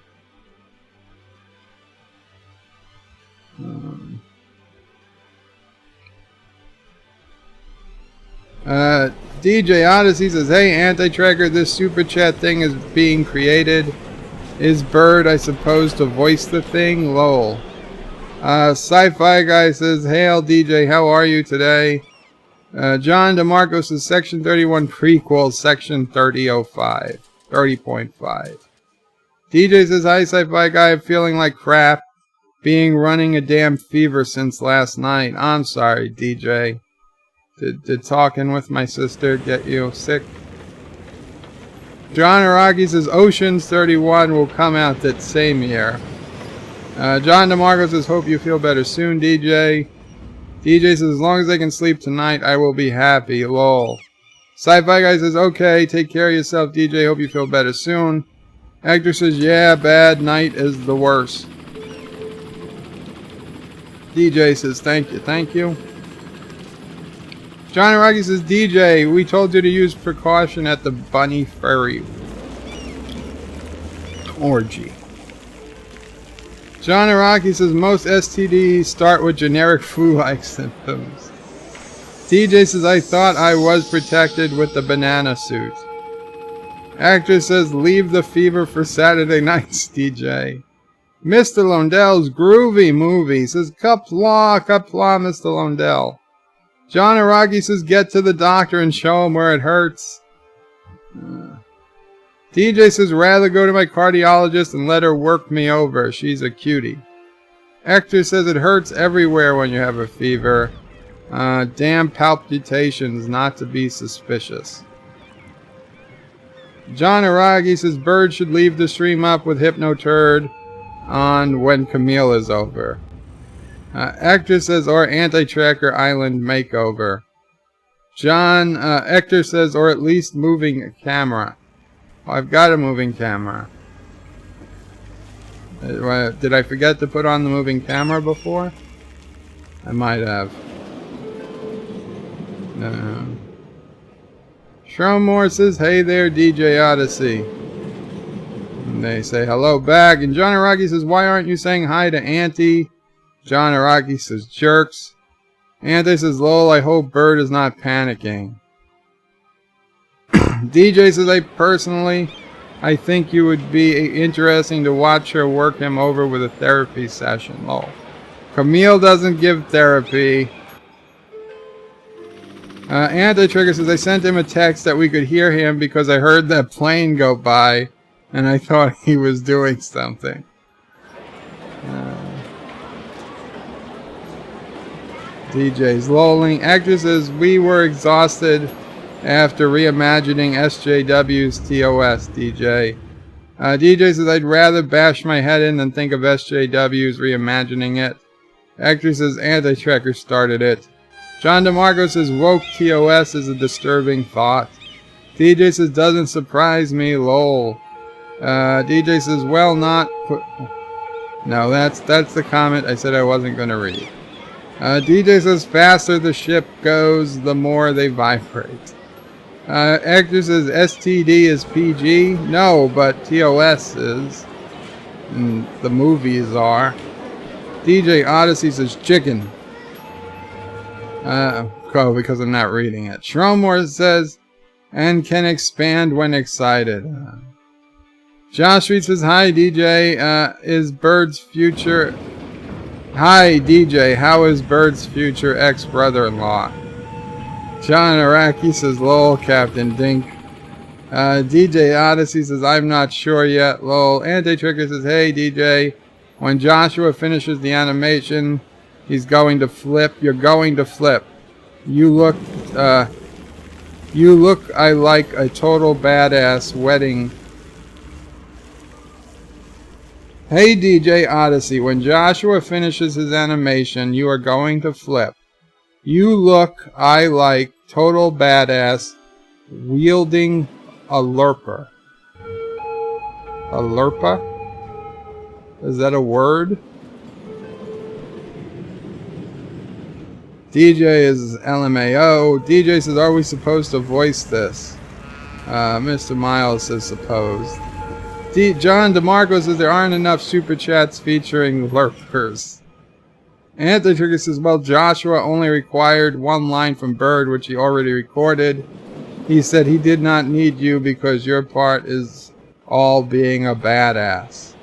DJ Odyssey says, hey, Anti-Trigger, this super chat thing is being created. Is Bird, I suppose, to voice the thing? Lol. Sci-Fi Guy says, hail, DJ, how are you today? John DeMarco says, Section 31 prequel, Section 30.5. DJ says, hi, Sci-Fi Guy, I'm feeling like crap. Running a damn fever since last night. I'm sorry, DJ. Did talking with my sister get you sick? John Araki says Ocean's 31 will come out that same year. John DeMarco says, hope you feel better soon, DJ. DJ says, as long as I can sleep tonight, I will be happy. Lol. Sci-Fi Guy says, okay, take care of yourself, DJ. Hope you feel better soon. Hector says, yeah, bad night is the worst. DJ says, thank you. John Rocky says, DJ, we told you to use precaution at the bunny furry orgy. John Araki says most STDs start with generic flu-like symptoms. DJ says I thought I was protected with the banana suit. Actor says leave the fever for Saturday nights, DJ. Mr. Londell's groovy movie says Qapla, Mr. Londell. John Araki says get to the doctor and show him where it hurts. DJ says rather go to my cardiologist and let her work me over. She's a cutie. Hector says it hurts everywhere when you have a fever. Damn palpitations, not to be suspicious. John Aragi says Bird should leave the stream up with Hypnoturd on when Camille is over. Hector says or Anti-Tracker Island makeover. Hector says or at least moving camera. I've got a moving camera. Did I forget to put on the moving camera before? I might have. Shromore says, hey there, DJ Odyssey. And they say hello back. And John Araki says, why aren't you saying hi to Auntie? John Araki says, jerks. Auntie says, lol, I hope Bird is not panicking. DJ says, I think you would be interesting to watch her work him over with a therapy session. Lol. Camille doesn't give therapy. Anti-Trigger says, I sent him a text that we could hear him because I heard that plane go by and I thought he was doing something. DJ's lolling. Actor says, we were exhausted after reimagining SJW's TOS, DJ. DJ says, I'd rather bash my head in than think of SJW's reimagining it. Actor says, Anti-Tracker started it. John DeMarco says, woke TOS is a disturbing thought. DJ says, doesn't surprise me, lol. DJ says, well, not put... No, that's the comment I said I wasn't going to read. DJ says, faster the ship goes, the more they vibrate. Actor says STD is PG. No, but TOS is. And the movies are. DJ Odyssey says chicken. Because I'm not reading it. Shromore says, and can expand when excited. Josh Street says, hi DJ, is Bird's future... Hi DJ, how is Bird's future ex-brother-in-law? John Araki says, lol, Captain Dink. DJ Odyssey says, I'm not sure yet, lol. Anti-Trigger says, hey DJ, when Joshua finishes the animation, he's going to flip. You're going to flip. You look I like a total badass wedding. Hey DJ Odyssey, when Joshua finishes his animation, you are going to flip. You look, I like, total badass, wielding a lurper. A lurpa? Is that a word? DJ is LMAO. DJ says, are we supposed to voice this? Mr. Miles says, supposed. John DeMarco says, there aren't enough super chats featuring lurpers. Anti-Trigger says, well, Joshua only required one line from Bird, which he already recorded. He said he did not need you because your part is all being a badass.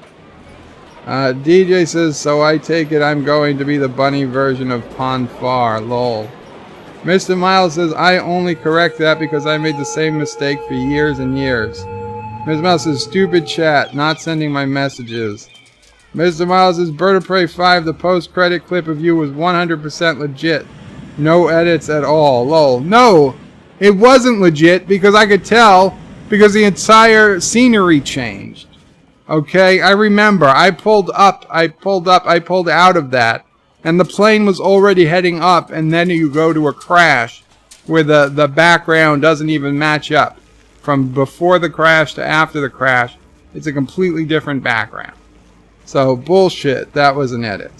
DJ says, so I take it I'm going to be the bunny version of Ponfar, lol. Mr. Miles says, I only correct that because I made the same mistake for years and years. Mr. Miles says, stupid chat, not sending my messages. Mr. Miles says, Bird of Prey 5, the post-credit clip of you was 100% legit. No edits at all. Lol. No, it wasn't legit because I could tell because the entire scenery changed. Okay, I remember. I pulled out of that. And the plane was already heading up and then you go to a crash where the background doesn't even match up. From before the crash to after the crash, it's a completely different background. So, bullshit. That was an edit.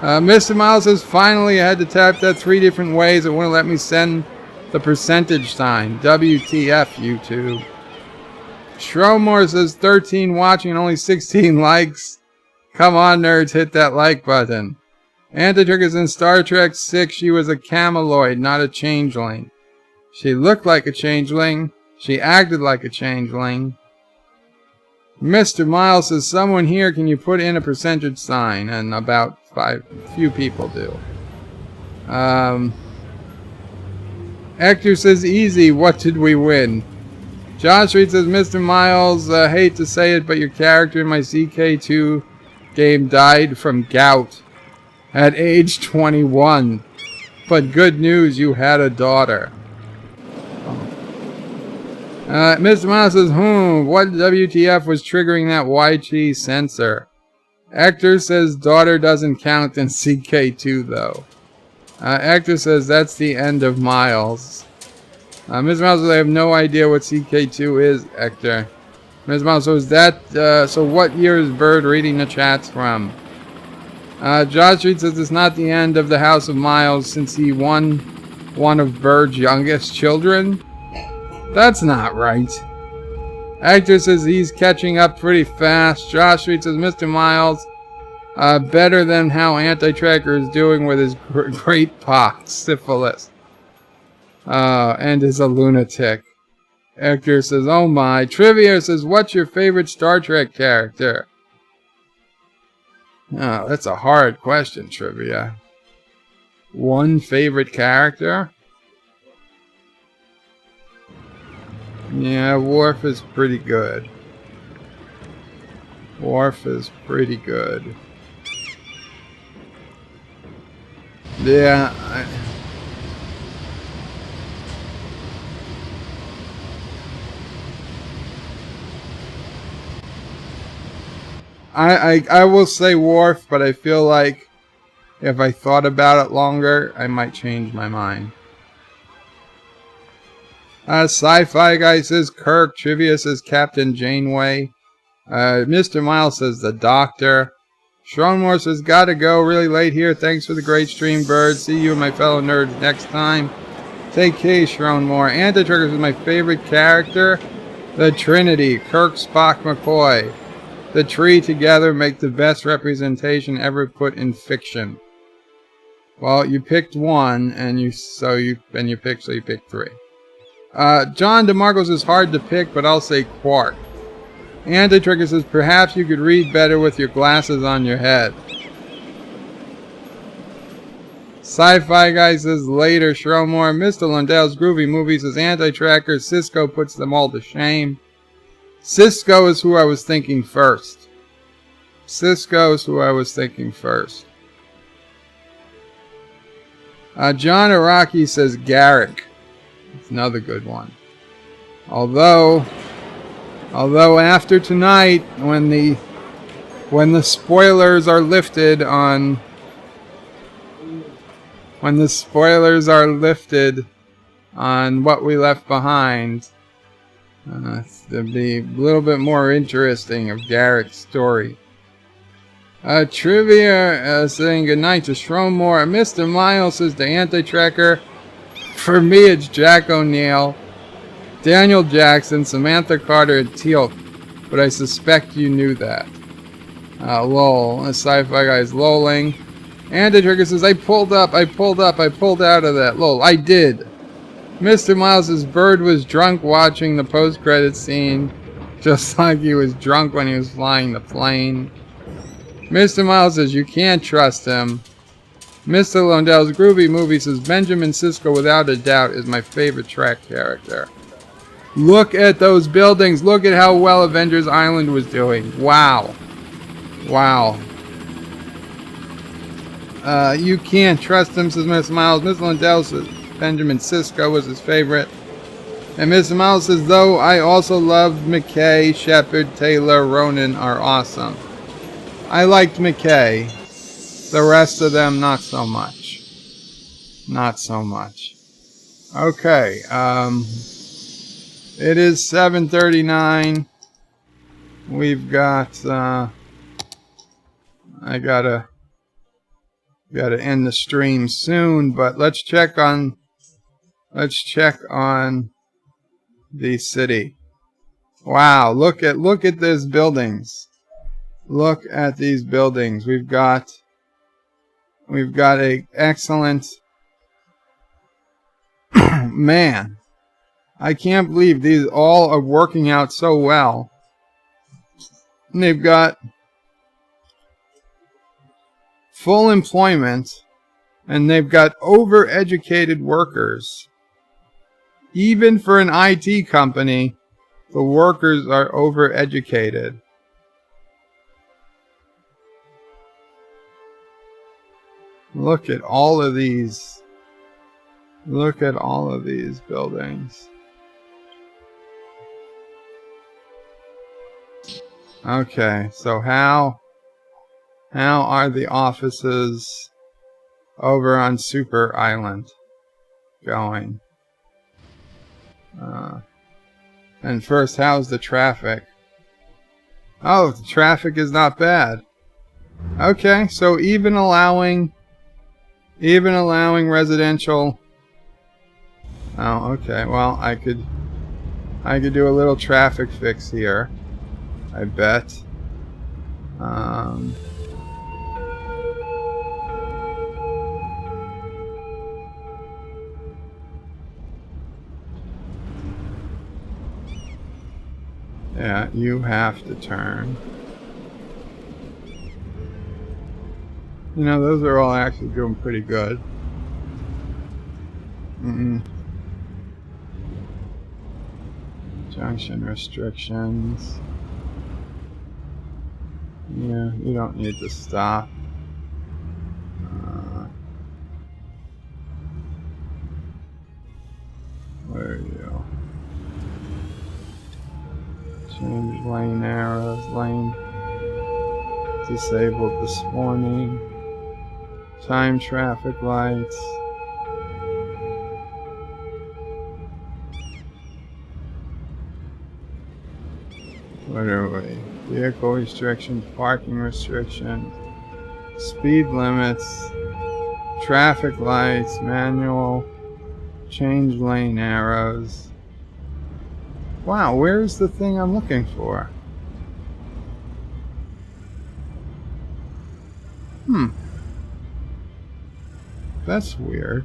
Mr. Miles says, finally I had to tap that 3 different ways. It wouldn't let me send the percentage sign. WTF, YouTube. Shromore says, 13 watching and only 16 likes. Come on, nerds, hit that like button. Antitrick is in Star Trek 6. She was a cameloid, not a changeling. She looked like a changeling. She acted like a changeling. Mr. Miles says, someone here, can you put in a percentage sign? And about few people do. Hector says, easy, what did we win? Josh Reed says, Mr. Miles, hate to say it, but your character in my CK2 game died from gout at age 21. But good news, you had a daughter. Mr. Miles says, what WTF was triggering that YG sensor? Hector says, daughter doesn't count in CK2 though. Hector says, that's the end of Miles. Mr. Miles says, I have no idea what CK2 is, Hector. Mr. Miles says, so what year is Bird reading the chats from? Josh Reed says, it's not the end of the House of Miles since he won one of Bird's youngest children. That's not right. Hector says he's catching up pretty fast. Josh Reed says, Mr. Miles, better than how Anti-Tracker is doing with his great pox, syphilis. And is a lunatic. Hector says, oh my. Trivia says, what's your favorite Star Trek character? Oh, that's a hard question, Trivia. One favorite character? Yeah, Worf is pretty good. Worf is pretty good. Yeah, I will say Worf, but I feel like if I thought about it longer, I might change my mind. Sci-Fi Guy says Kirk. Trivia says Captain Janeway. Mr. Miles says the Doctor. Shronmore says, gotta go. Really late here. Thanks for the great stream, Bird. See you and my fellow nerds next time. Take care, Shronmore. Anti-Trigger is my favorite character. The Trinity. Kirk, Spock, McCoy. The three together make the best representation ever put in fiction. Well, you picked one, and you picked 3. John DeMarcos is hard to pick, but I'll say Quark. Anti-Trigger says, perhaps you could read better with your glasses on your head. Sci-Fi Guy says, later, Shromore. Mr. Lundell's Groovy Movie says, Anti-Tracker. Cisco puts them all to shame. Cisco is who I was thinking first. Cisco is who I was thinking first. John Araki says, Garrick. It's another good one. Although after tonight, when the spoilers are lifted on What We Left Behind, it'll be a little bit more interesting of Garrick's story. Trivia saying goodnight to Shromore. Mr. Miles says the Anti-Tracker. For me, it's Jack O'Neill, Daniel Jackson, Samantha Carter, and Teal'c, but I suspect you knew that. Lol. The Sci-Fi Guy's lolling. Anti-Trigger says, I pulled out of that. Lol. I did. Mr. Miles' Bird was drunk watching the post-credit scene, just like he was drunk when he was flying the plane. Mr. Miles says, you can't trust him. Mr. Lundell's Groovy Movie says, Benjamin Sisko, without a doubt, is my favorite Trek character. Look at those buildings. Look at how well Avengers Island was doing. Wow. Wow. You can't trust him, says Mr. Miles. Mr. Lundell says Benjamin Sisko was his favorite. And Mr. Miles says, though I also loved McKay, Shepard, Taylor, Ronan are awesome. I liked McKay. The rest of them, not so much. Not so much. Okay, it is 7:39. We've got, I gotta got to end the stream soon, but let's check on the city. Wow, look at these buildings. Look at these buildings. We've got a excellent man. I can't believe these all are working out so well. And they've got full employment, and they've got overeducated workers. Even for an IT company, the workers are overeducated. Look at all of these. Look at all of these buildings. Okay, so how are the offices over on Super Island going? And first, how's the traffic? Oh, the traffic is not bad. Okay, so even allowing residential. Oh, okay. Well, I could do a little traffic fix here, I bet. Yeah, you have to turn. You know, those are all actually doing pretty good. Junction restrictions. Yeah, you don't need to stop. Where are you? Change lane arrows. Lane disabled this morning. Time traffic lights. What are we? Vehicle restrictions, parking restrictions, speed limits, traffic lights, manual, change lane arrows. Wow, where's the thing I'm looking for? That's weird.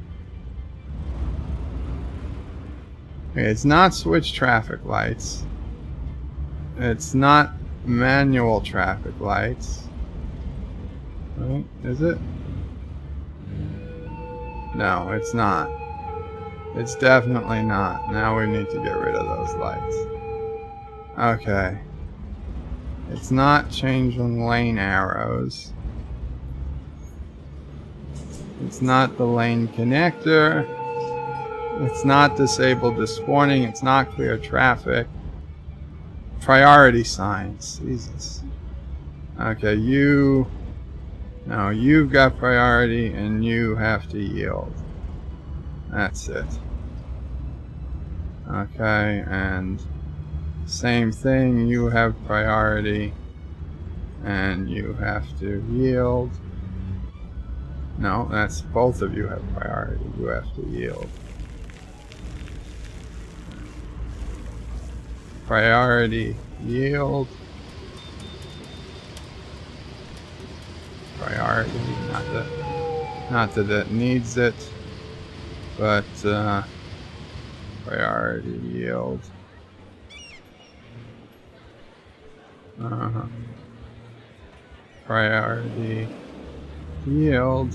Okay, it's not switch traffic lights. It's not manual traffic lights. Right? Is it? No, it's not. It's definitely not. Now we need to get rid of those lights. Okay. It's not changing lane arrows. It's not the lane connector. It's not disabled this morning. It's not clear traffic. Priority signs. Jesus. Okay, no, you've got priority and you have to yield. That's it. Okay, and same thing, you have priority and you have to yield. No, that's both of you have priority. You have to yield. Priority, yield. Priority, not that it needs it, but priority, yield. Priority, yield.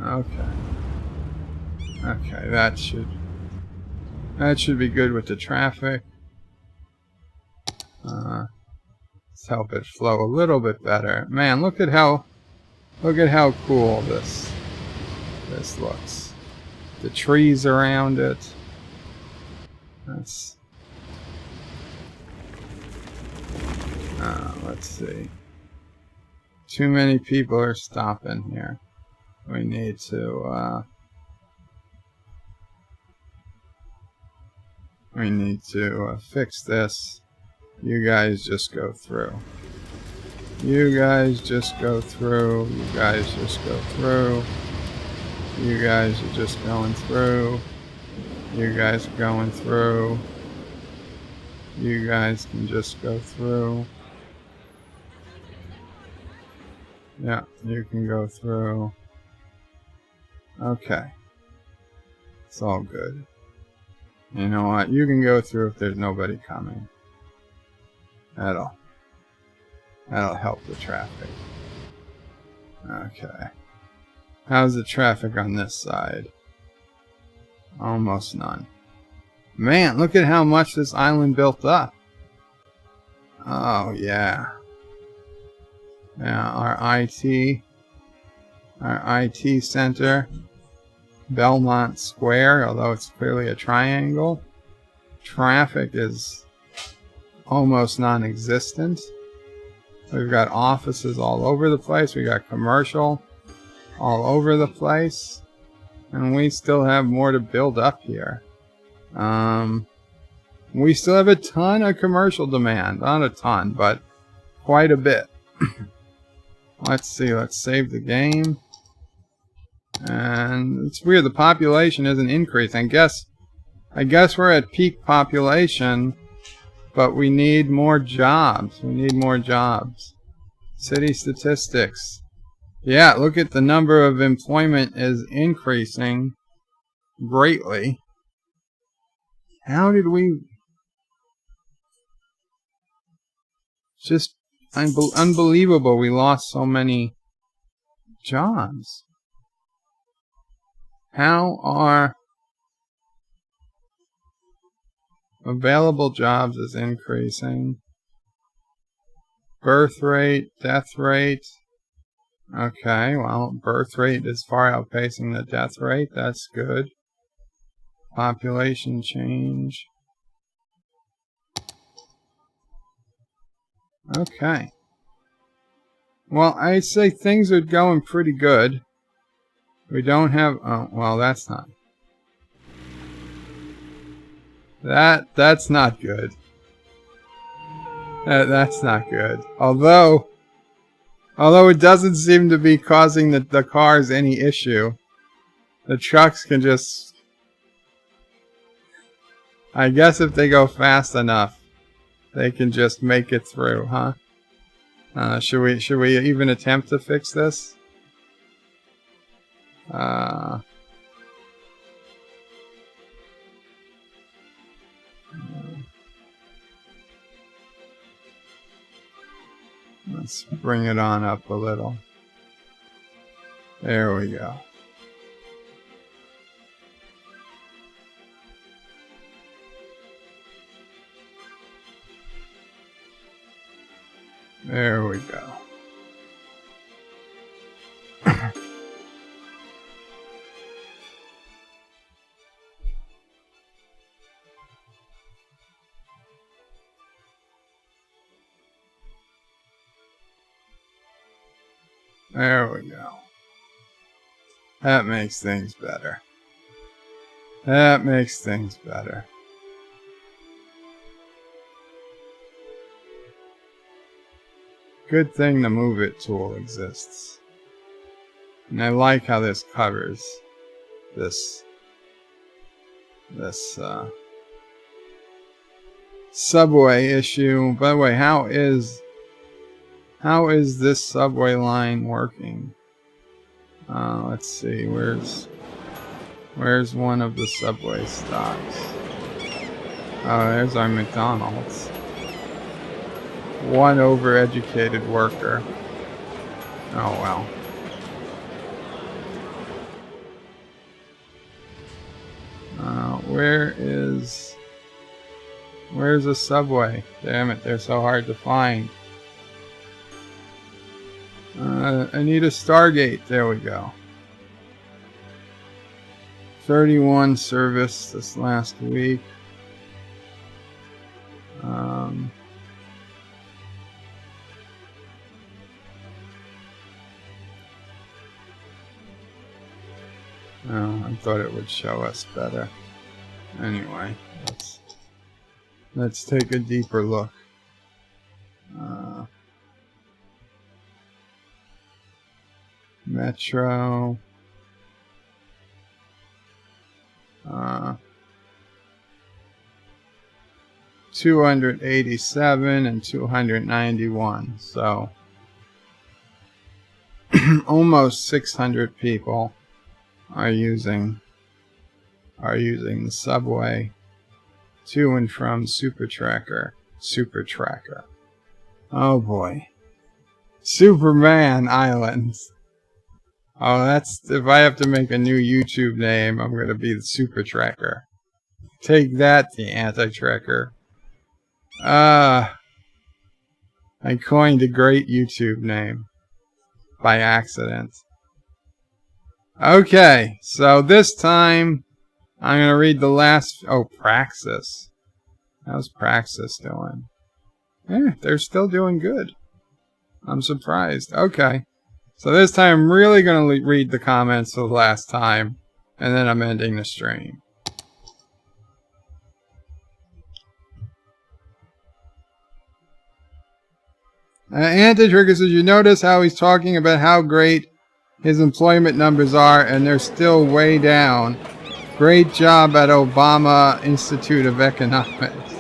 Okay. Okay, that should be good with the traffic. Let's help it flow a little bit better. Man, look at how cool this looks. The trees around it. Let's see. Too many people are stopping here. We need to fix this. You guys just go through. You guys just go through. You guys just go through. You guys are just going through. You guys are going through. You guys can just go through. Yeah, you can go through. Okay. It's all good. You know what? You can go through if there's nobody coming. That'll help the traffic. Okay. How's the traffic on this side? Almost none. Man, look at how much this island built up. Oh, yeah. Yeah, our IT center, Belmont Square, although it's clearly a triangle. Traffic is almost non-existent. We've got offices all over the place. We got commercial all over the place. And we still have more to build up here. We still have a ton of commercial demand. Not a ton, but quite a bit. Let's see. Let's save the game. And it's weird. The population isn't increasing. I guess we're at peak population, but we need more jobs. We need more jobs. City statistics. Yeah, look at the number of employment is increasing greatly. How did we... Just unbelievable we lost so many jobs. How are available jobs is increasing? Birth rate, death rate. Okay, well, birth rate is far outpacing the death rate. That's good. Population change. Okay. Well, I'd say things are going pretty good. We don't have... Oh, well, that's not... That's not good. That's not good. Although it doesn't seem to be causing the cars any issue. The trucks can just... I guess if they go fast enough, they can just make it through, huh? Should we even attempt to fix this? Let's bring it on up a little. There we go. There we go. There we go. That makes things better. That makes things better. Good thing the Move It tool exists. And I like how this covers this subway issue. By the way, how is this subway line working? Let's see. Where's one of the subway stops? Oh, there's our McDonald's. One overeducated worker. Oh well. Where's a subway? Damn it, they're so hard to find. I need a Stargate. There we go. 31 service this last week. Oh, I thought it would show us better. Anyway, let's take a deeper look. Metro. 287 and 291. So almost 600 people are using the subway to and from Super Tracker. Oh boy. Superman Islands. Oh, that's, if I have to make a new YouTube name, I'm going to be the Super Tracker. Take that, the Anti-Tracker. I coined a great YouTube name. By accident. Okay, so this time, I'm going to read the last... Oh, Praxis. How's Praxis doing? They're still doing good. I'm surprised. Okay. So this time I'm really going to read the comments for the last time. And then I'm ending the stream. Anti-Trigger says, you notice how he's talking about how great his employment numbers are and they're still way down. Great job at Obama Institute of Economics.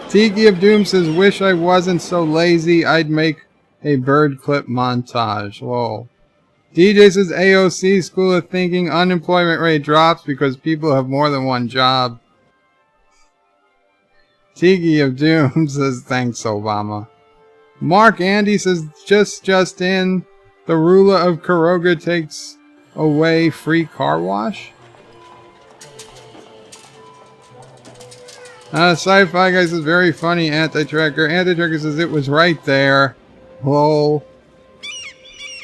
Tiki of Doom says, wish I wasn't so lazy. I'd make a bird clip montage. Whoa. DJ says, AOC, School of Thinking, unemployment rate drops because people have more than one job. Tiki of Doom says, thanks, Obama. Mark Andy says, just in, the ruler of Kuroga takes away free car wash. Sci-Fi guy says, very funny, Anti-Tracker. Anti-Tracker says, it was right there. Lol.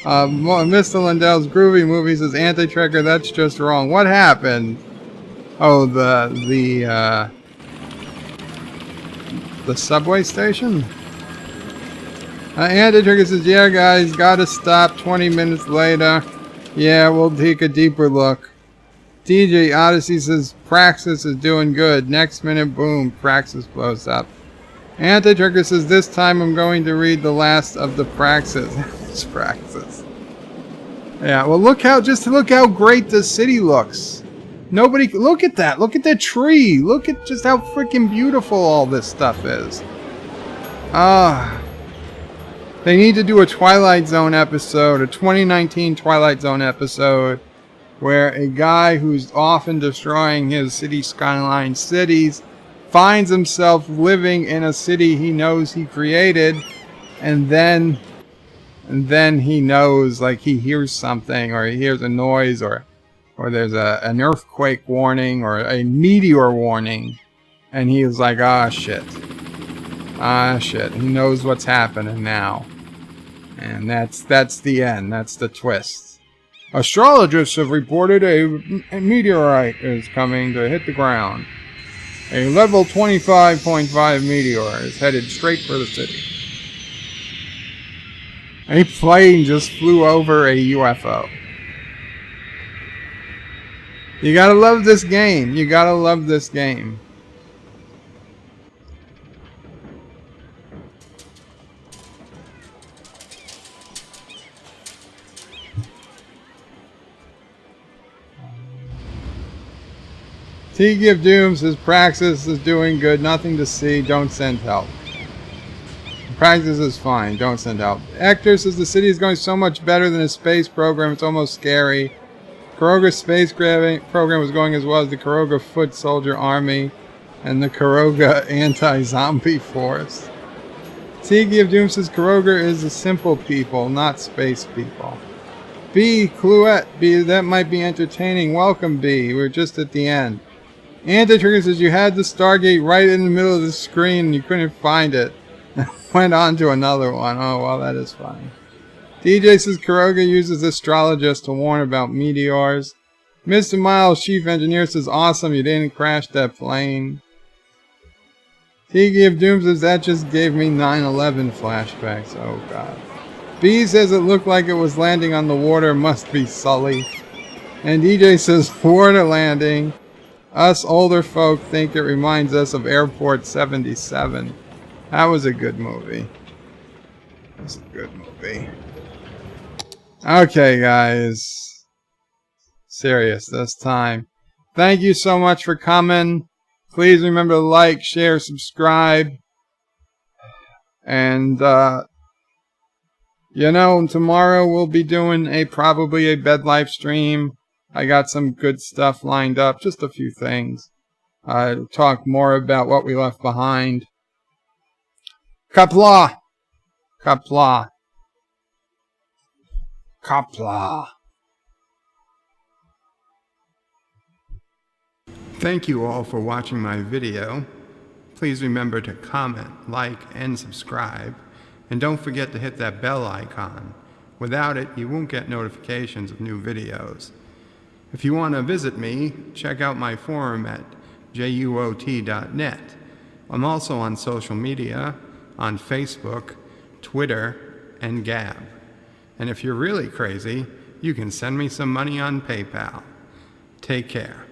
Mr. Lindell's Groovy Movie says, Anti-Tracker, that's just wrong. What happened? Oh, the subway station? Anti-Tracker says, yeah, guys, gotta stop 20 minutes later. Yeah, we'll take a deeper look. DJ Odyssey says, Praxis is doing good. Next minute, boom, Praxis blows up. Anti-Tracker says, this time I'm going to read the last of the Praxis. It's Praxis. Yeah, well, look how great the city looks. Nobody, look at that. Look at that tree. Look at just how freaking beautiful all this stuff is. They need to do a Twilight Zone episode, a 2019 Twilight Zone episode, where a guy who's often destroying his Cities Skylines cities finds himself living in a city he knows he created, and then he knows, like, he hears something, or he hears a noise, or there's an earthquake warning, or a meteor warning, and he is like, ah, shit. Ah, shit. He knows what's happening now. And that's the end. That's the twist. Astrologists have reported a meteorite is coming to hit the ground. A level 25.5 meteor is headed straight for the city. A plane just flew over a UFO. You gotta love this game. You gotta love this game. Tiki of Doom says, Praxis is doing good. Nothing to see. Don't send help. Praxis is fine. Don't send help. Hector says, the city is going so much better than a space program. It's almost scary. Kuroga's space program was going as well as the Kuroga Foot Soldier Army and the Kuroga Anti-Zombie Force. Tiki of Doom says, Kuroga is the simple people, not space people. B. Cluette. B. That might be entertaining. Welcome, B. We're just at the end. Anti-Trigger says, you had the Stargate right in the middle of the screen and you couldn't find it. Went on to another one. Oh, well, that is fine. DJ says, Kuroga uses astrologists to warn about meteors. Mr. Miles, Chief Engineer, says, awesome, you didn't crash that plane. Tiki of Doom says, that just gave me 9/11 flashbacks. Oh, God. B says, it looked like it was landing on the water. Must be Sully. And DJ says, water landing. Us older folk think it reminds us of Airport 77. That was a good movie. That was a good movie. Okay, guys. Serious this time. Thank you so much for coming. Please remember to like, share, subscribe. And, tomorrow we'll be doing probably a bed life stream. I got some good stuff lined up, just a few things. Talk more about what we left behind. Qapla! Qapla! Qapla! Thank you all for watching my video. Please remember to comment, like, and subscribe. And don't forget to hit that bell icon. Without it, you won't get notifications of new videos. If you want to visit me, check out my forum at juot.net. I'm also on social media, on Facebook, Twitter, and Gab. And if you're really crazy, you can send me some money on PayPal. Take care.